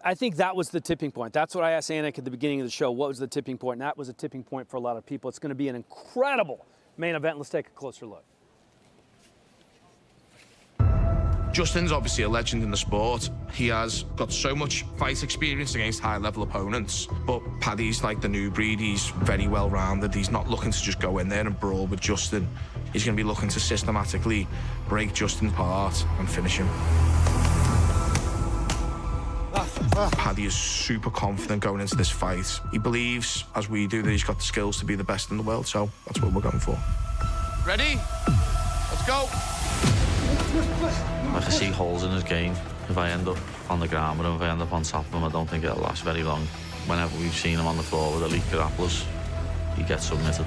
I think that was the tipping point. That's what I asked Anik at the beginning of the show. What was the tipping point? And that was a tipping point for a lot of people. It's going to be an incredible main event. Let's take a closer look. Justin's obviously a legend in the sport. He has got so much fight experience against high-level opponents. But Paddy's like the new breed. He's very well-rounded. He's not looking to just go in there and brawl with Justin. He's going to be looking to systematically break Justin apart and finish him. Paddy is super confident going into this fight. He believes, as we do, that he's got the skills to be the best in the world, so that's what we're going for. Ready? Let's go. I can see holes in his game. If I end up on the ground with him, if I end up on top of him, I don't think it'll last very long. Whenever we've seen him on the floor with elite grapplers, he gets submitted.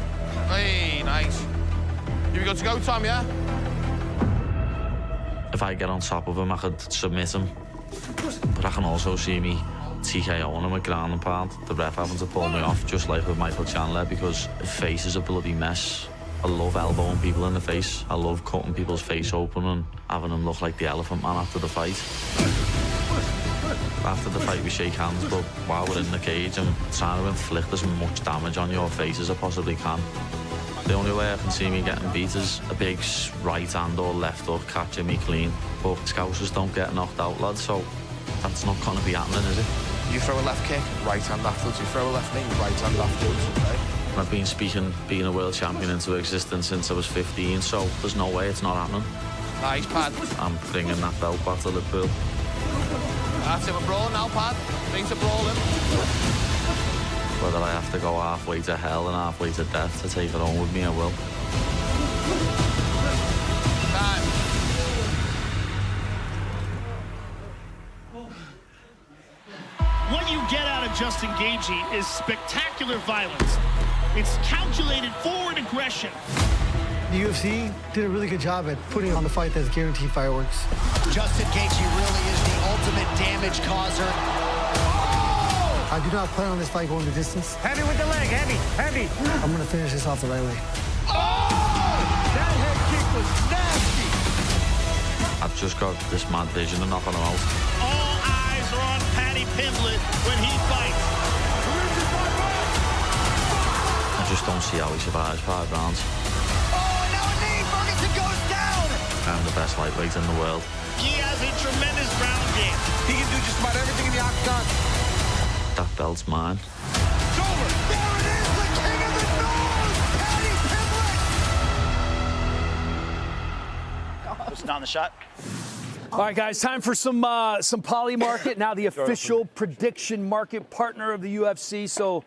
Hey, nice. You got to go, Tom, yeah? If I get on top of him, I could submit him. But I can also see me TKOing him with ground and pound. The ref having to pull me off, just like with Michael Chandler, because his face is a bloody mess. I love elbowing people in the face. I love cutting people's face open and having them look like the Elephant Man after the fight. After the fight, we shake hands, but while we're in the cage, I'm trying to inflict as much damage on your face as I possibly can. The only way I can see me getting beat is a big right hand or left hook catching me clean. But Scousers don't get knocked out, lads, so that's not going to be happening, is it? You throw a left kick, right hand afterwards. You throw a left knee, right hand afterwards, okay? I've been being a world champion into existence since I was 15, so there's no way it's not happening. Nice, Pad. I'm bringing that belt back to Liverpool. That's it, we're brawling now, Pad. Bring to brawling. Whether I have to go halfway to hell and halfway to death to take it home with me, I will. Time. What you get out of Justin Gaethje is spectacular violence. It's calculated forward aggression. The UFC did a really good job at putting on the fight that's guaranteed fireworks. Justin Gaethje really is the ultimate damage causer. I do not plan on this fight going the distance. Heavy with the leg, heavy, heavy. I'm going to finish this off the right way. That head kick was nasty. I've just got this mad vision of knocking him out. All eyes are on Paddy Pimblett when he fights. I just don't see how he survives 5 rounds. Oh, now a knee. Ferguson goes down. I'm the best lightweight in the world. He has a tremendous ground game. He can do just about everything in the octagon. That belt's mine. It's over. There it is, the king of the north, Paddy Pimblett. Was it on the shot? All right, guys, time for some Poly Market. Now the official prediction market partner of the UFC. So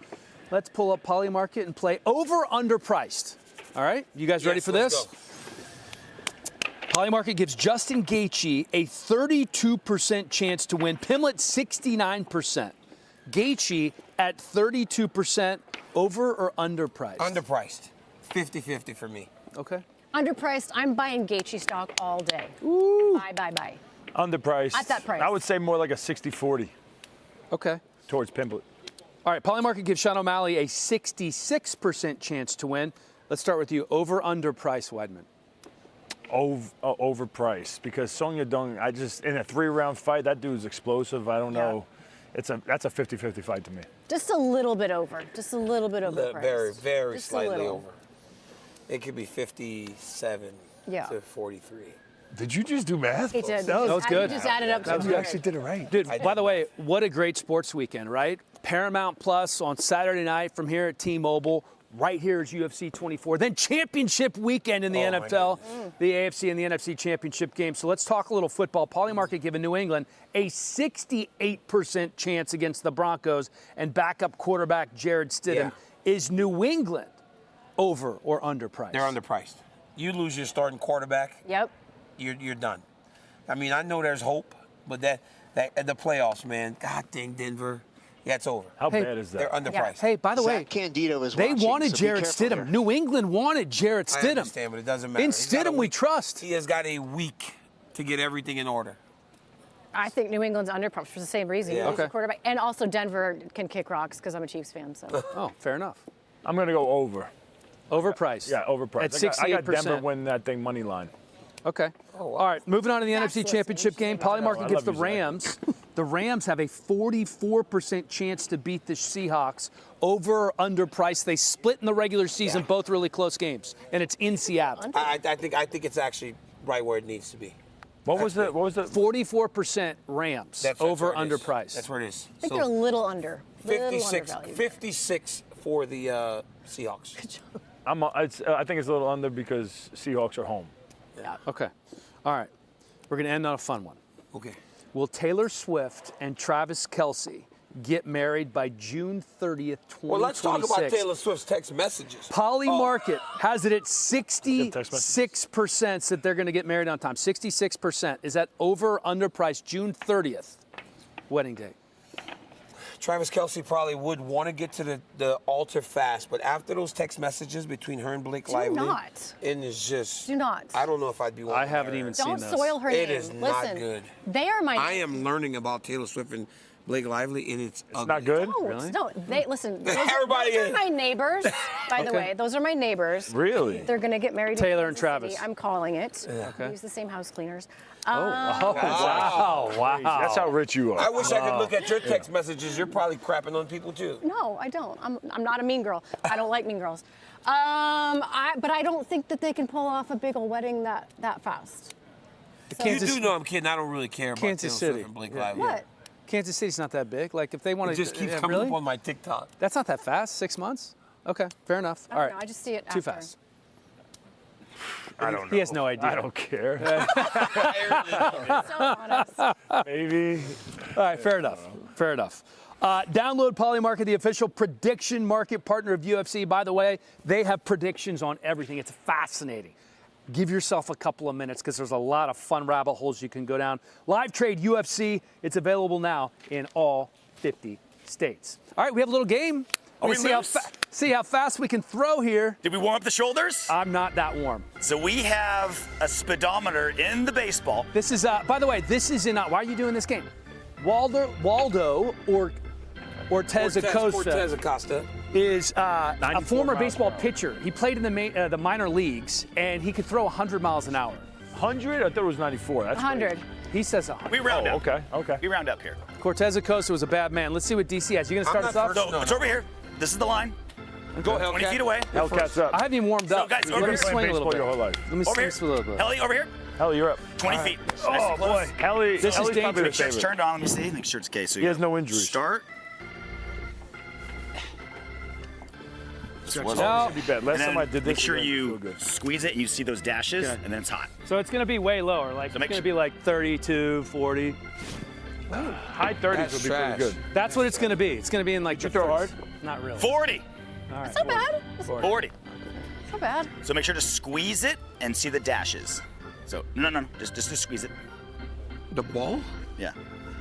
let's pull up Poly Market and play over underpriced. All right, you guys ready for this? Poly Market gives Justin Gaethje a 32% chance to win. Pimblett 69%. Gaethje at 32%. Over or underpriced? Underpriced. 50-50 for me. Okay. Underpriced. I'm buying Gaethje stock all day. Ooh. Buy. Underpriced. At that price. I would say more like a 60-40. Okay. Towards Pimblett. All right, Poly Market gives Sean O'Malley a 66% chance to win. Let's start with you. Over, underpriced, Weidman. Overpriced, because Song Yadong, in a 3-round fight, that dude's explosive. I don't know. That's a 50-50 fight to me. Just a little bit over. Just a little bit over. Very, very just slightly over. It could be 57 to 43. Did you just do math? He did. That was good. He just added up. You actually did it right. Dude, by the way, what a great sports weekend, right? Paramount Plus on Saturday night from here at T-Mobile. Right here is UFC 24. Then championship weekend in the NFL, the AFC and the NFC championship game. So let's talk a little football. Poly Market giving New England a 68% chance against the Broncos and backup quarterback Jared Stidham. Yeah. Is New England over or underpriced? They're underpriced. You lose your starting quarterback. Yep. You're done. I mean, I know there's hope, but that the playoffs, man. God dang Denver. Yeah, it's over. How bad is that? They're underpriced. Hey, by the way, Zach Candido is they watching, wanted so Jarrett be careful Stidham. here. New England wanted Jarrett Stidham. I understand, but it doesn't matter. In He's got a Stidham, we week. trust. He has got a week to get everything in order. I think New England's underpriced for the same reason. Yeah. You lose your Okay. quarterback. And also Denver can kick rocks because I'm a Chiefs fan. So. Oh, fair enough. I'm going to go over. Overpriced. Yeah, overpriced. At 68%. I got Denver win that thing money line. Okay. Oh, wow. All right, moving on to the NFC Championship game. Polymarket gets the Rams. The Rams have a 44% chance to beat the Seahawks. Over or under price. They split in the regular season, both really close games, and it's in Seattle. I think it's actually right where it needs to be. What was it? 44% Rams. Over under price. That's where it is. I think they're a little under. 56 for the Seahawks. I think it's a little under because Seahawks are home. Yeah. Okay. All right. We're going to end on a fun one. Okay. Will Taylor Swift and Travis Kelce get married by June 30th, 2026? Well, let's talk about Taylor Swift's text messages. Polymarket has it at 66% that they're going to get married on time. 66%. Is that over or under price June 30th, wedding date? Travis Kelce probably would want to get to the altar fast, but after those text messages between her and Blake Lively, it is just. Do not. I don't know if I'd be. I haven't even seen those. Don't soil her name. It is not good. They are my. I am learning about Taylor Swift and Blake Lively, and it's ugly. Not good. No, Really? no. They listen. Those Everybody are my neighbors. By the Okay. way, those are my neighbors. Really? They're gonna get married. in Taylor and Kansas Travis. City. I'm calling it. Yeah. Okay. We use the same house cleaners. Wow. That's how rich you are. I wish I could look at your text messages. You're probably crapping on people too. No, I don't. I'm not a mean girl. I don't like mean girls. But I don't think that they can pull off a big old wedding that fast. You do know I'm kidding. I don't really care about Kansas Taylor City. Swift and Blake Lively. What? Kansas City's not that big. Like, if they want It to. just keeps coming really? up on my TikTok. That's not that fast. 6 months? Okay, fair enough. I All don't right. know. I just see it Too after. fast. I don't know. He has no idea. I don't care. So honest. Maybe. All right, fair enough. Fair enough. Download Polymarket, the official prediction market partner of UFC. By the way, they have predictions on everything. It's fascinating. Give yourself a couple of minutes because there's a lot of fun rabbit holes you can go down. Live Trade UFC. It's available now in all 50 states. All right, we have a little game. See how fast we can throw here. Did we warm up the shoulders? I'm not that warm. So we have a speedometer in the baseball. This is, by the way, this is in, why are you doing this game? Waldo or Ortez Acosta is a former baseball pitcher. He played in the minor leagues, and he could throw 100 miles an hour. 100? I thought it was 94. That's 100. crazy. He says 100. We round up. Okay. We round up here. Cortez Acosta was a bad man. Let's see what DC has. You going to start us off? No, it's over here. This is the line. Go, 20 feet away. Hellcat's up. I haven't even warmed up. guys, over Let me here. swing a little bit. Your whole life. Let me Over swing a little bit. Helly, over here. Helly, you're up. 20 feet. Oh, Nice and boy. close. Helly, This is Helly's probably dangerous. the Make sure it's favorite. turned on. Let me see. Make sure it's okay. So He has no injuries. Start. No. Should be bad. Last And time then I did this, make sure it didn't you feel good. squeeze it and you see those dashes, Okay. and then it's hot. So it's going to be way lower. Like, So it's make going to sure- be like 32, 40. High 30s would be trash. pretty good. That's what it's going to be. It's going to be in like the you throw 30s. Not really. 40. All right. It's not bad. 40. It's not bad. So make sure to squeeze it and see the dashes. So no. Just squeeze it. The ball? Yeah.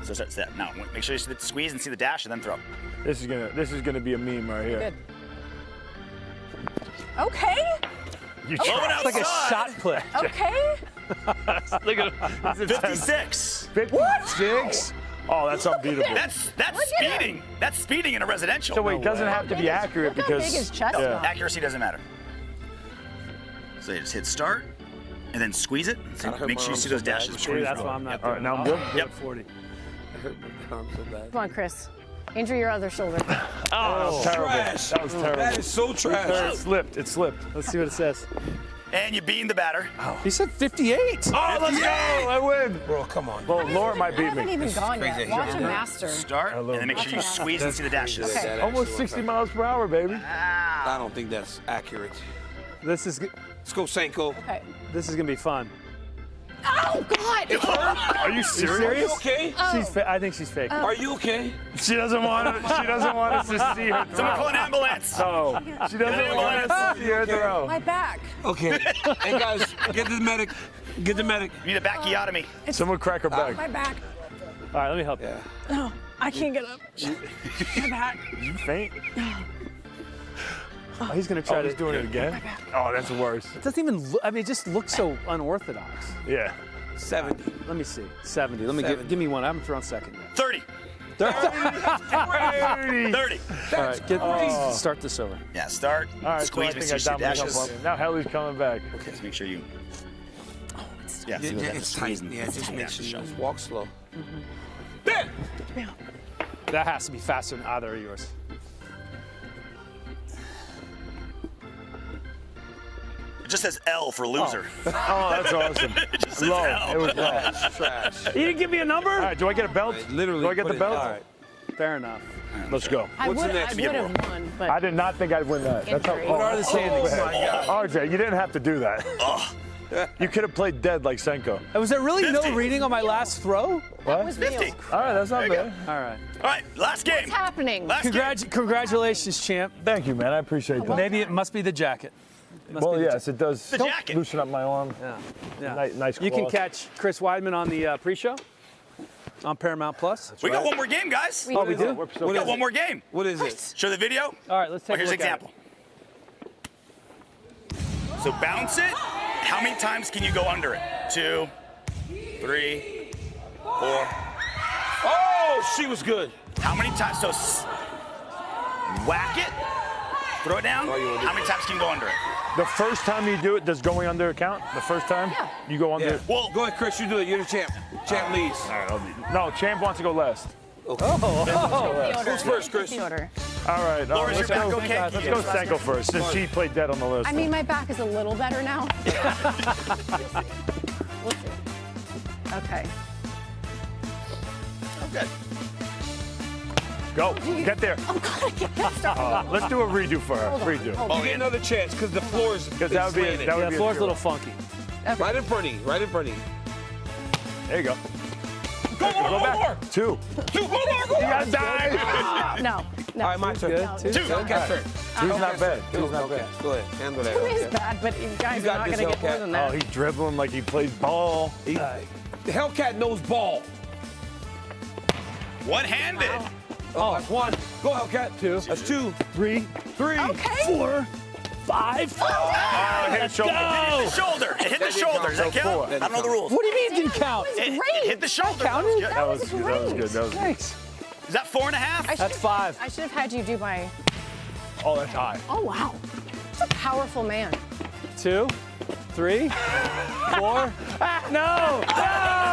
So start that. Now make sure you see the squeeze and see the dash, and then throw. This is gonna be a meme right here. Good. Okay. You Blowing try. It's like a shot put. Okay. Look at 56. 56. Oh, that's unbeatable. That's Look at speeding. That's speeding in a residential. So wait, it doesn't have to be accurate Look how because big his chest is. yeah. Accuracy doesn't matter. So you just hit start, and then squeeze it. So hurt make my sure you arm see so those bad. dashes. See, that's why I'm not. All right, now I'm good. Yep. 40. I hurt my arm so bad. Come on, Chris. Injure your other shoulder. Oh, terrible. Trash. That was terrible. That is so trash. It slipped. It slipped. Let's see what it says. And you beam the batter. He said 58. Oh, let's go! I win. Bro, come on. Well, Laura might I beat haven't me. even gone yet. crazy. Watch him master. Start, and then make sure you squeeze and see the dashes. Okay. Almost 60 miles per hour, baby. I don't think that's accurate. This is Let's go, Senko. Okay. this is gonna be fun. Oh God! Are you serious? Are you okay? I think she's fake. Are you okay? She doesn't want us to see her throw. Someone call an ambulance. No, she doesn't want us to see her throw. My back. Okay. Hey, guys, get the medic. Get the medic. You need a bacchiotomy. Someone crack her back. My back. All right, let me help you. Yeah. No, I can't get up. My back. You faint? Oh, he's gonna try He's to doing it again? Oh, that's worse. It doesn't even look, I mean, it just looks so unorthodox. Yeah. 70. Let me see. 70. Let me 70. give me one. I haven't thrown second yet. 30. 30. 30. All right, start this over. Yeah, start. All right, Squeeze so I and think see I the dominated dashes. Now Helly's coming back. Okay, so make sure you. Yeah, see what it's tight. Yeah, it just makes you walk slow. That has to be faster than either of yours. It just says L for loser. Oh, that's awesome. It just says Low. L. It was low. Trash. You didn't give me a number? All right, do I get a belt? Literally. Do I get the belt? All right. Fair enough. Let's go. I What's the would next have won, but I did not think I'd win that. That's how, Injury. What are the standings? Oh, my God. RJ, you didn't have to do that. You could have played dead like Senko. Was there really 50. no reading on my last throw? What? was 50. real. All right, that's not bad. All right. All right, last game. What's happening? Last game. Congratulations, champ. Thank you, man. I appreciate that. Maybe it must be the jacket. Well, yes, it does. The jacket. Loosen up my arm. Yeah. Nice You can claws. catch Chris Weidman on the pre-show on Paramount Plus. We got one more game, guys. Oh, we do? We got one more game. What is it? Show the video. All right, let's take Here's a an look example. So bounce it. How many times can you go under it? 2, 3, 4. Oh, she was good. How many times? So whack it. Throw it down. How many times can you go under it? The first time you do it, does going under count? The first time you go under it? Well, go ahead, Chris. You do it. You're the champ. Champ leads. All right, I'll lead. No, champ wants to go last. Okay. Who's first, Chris? The order. All right. Laura, is let's your back go, okay? let's go Senko first, since she played dead on the list. I mean, my back is a little better now. We'll see. Okay. Okay. Go. Get there. Oh, God, I can't start. Let's do a redo for her. Hold on, Redo. hold on. You get another chance because the floor is Because that would be slanted. that would Yeah, be the floor's a zero. little funky. Right in front of you. Right in front of you. There you go. Go more. back. 2. Two. Go more. You gotta die. No. All right, my turn. Good. No. Two. Hellcat turn. Two's not bad. Two's not Okay, bad. go ahead. Handle that. Two is Hellcat. bad, but you guys You are got not this, going to get more Hellcat. than that. Oh, he's dribbling like he plays ball. The Hellcat knows ball. One-handed. Oh, that's 1. Go Hellcat. 2. That's 2. 3. 3. Okay. 4. 5. Hit his shoulder. It hit the shoulder. It hit the shoulder. Does that So count? 4. I don't know the rules. What do you mean it didn't count? It hit the shoulder. counted? That That was was good. That was good. That was good. Thanks. good. Is that 4.5? That's 5. I should have had you do my. Oh, that's high. Oh, wow. That's a powerful man. 2. 3. 4. No. No.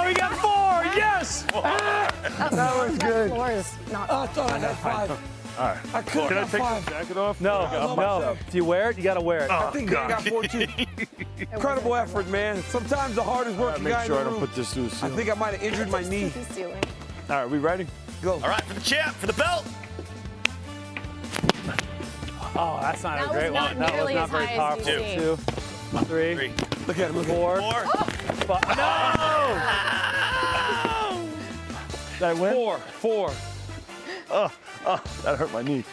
We got 4. Yes. That was good. Floor is not. I thought I had 5. All right. I could Can I have take 5. the jacket off? No. If you wear it, you got to wear it. I think they got 4 too. Incredible effort, man. Sometimes the hardest working Make guy sure I in the don't room. put this to the I ceiling. think I might have injured my knee. Ceiling. All right, we ready? Go. All right, for the champ, for the belt. Oh, that's not That a great was not one. That was nearly not as very high as powerful. you 2. 3. 3, Look at him. Look at him. 4. 4. 5. No. Did I win? 4. Oh, that hurt my knee.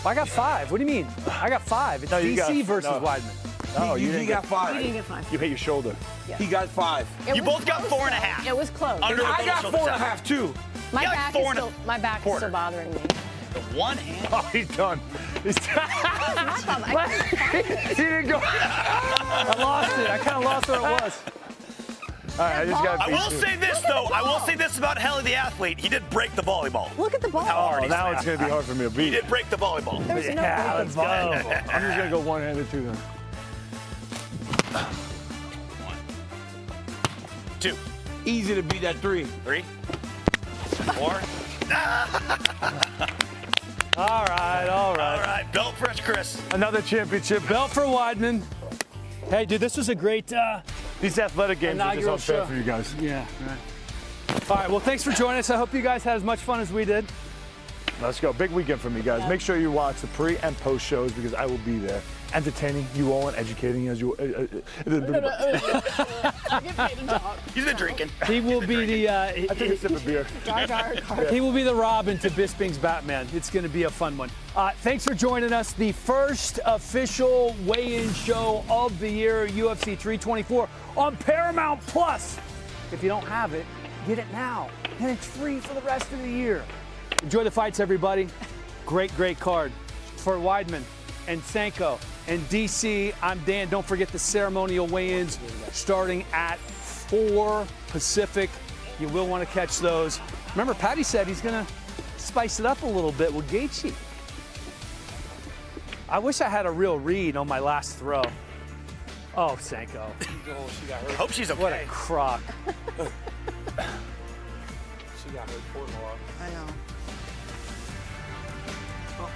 I got 5. What do you mean? I got 5. It's No, you DC got- versus no. Weidman. No, He didn't got get- 5. You didn't get 5. You hit your shoulder. He got 5. It You was both got close. 4.5. It was close. Under the I got shoulder 4.5 too. My You got back 4 is and a still. My back is quarter. still bothering me. The one hand. Oh, he's done. He's done. My thumb. I couldn't find it. He didn't go. I lost it. I kind of lost where it was. All right, I just got I will say this, though. I will say this about Helly the athlete. He did break the volleyball. Look at the ball. How hard Oh, he now slammed. it's going to be hard for me to He beat. did break the volleyball. There's no Yeah, way. let's go. I'm just going to go one-handed too then. 1, 2, Easy to beat that 3. 3, 4. All right. All right, belt fresh, Chris. Another championship. Belt for Weidman. Hey, dude, this was a great These athletic games are just inaugural unfair show. for you guys. Yeah, right. All right, well, thanks for joining us. I hope you guys had as much fun as we did. Let's go. Big weekend for me, guys. Yeah. Make sure you watch the pre and post shows because I will be there, entertaining you all and educating as you. He's been drinking. He will be the I took a sip of beer. he will be the Robin to Bisping's Batman. It's going to be a fun one. Thanks for joining us. The first official weigh-in show of the year, UFC 324 on Paramount Plus. If you don't have it, get it now, and it's free for the rest of the year. Enjoy the fights, everybody. Great card for Weidman and Senko and DC. I'm Dan. Don't forget the ceremonial weigh-ins starting at 4 Pacific. You will want to catch those. Remember, Patty said he's going to spice it up a little bit with Gachi. I wish I had a real read on my last throw. Oh, Sanko. Oh, she got hurt. Hope she's okay. What a crock. She got hurt. Poor Laura. I know. Oh,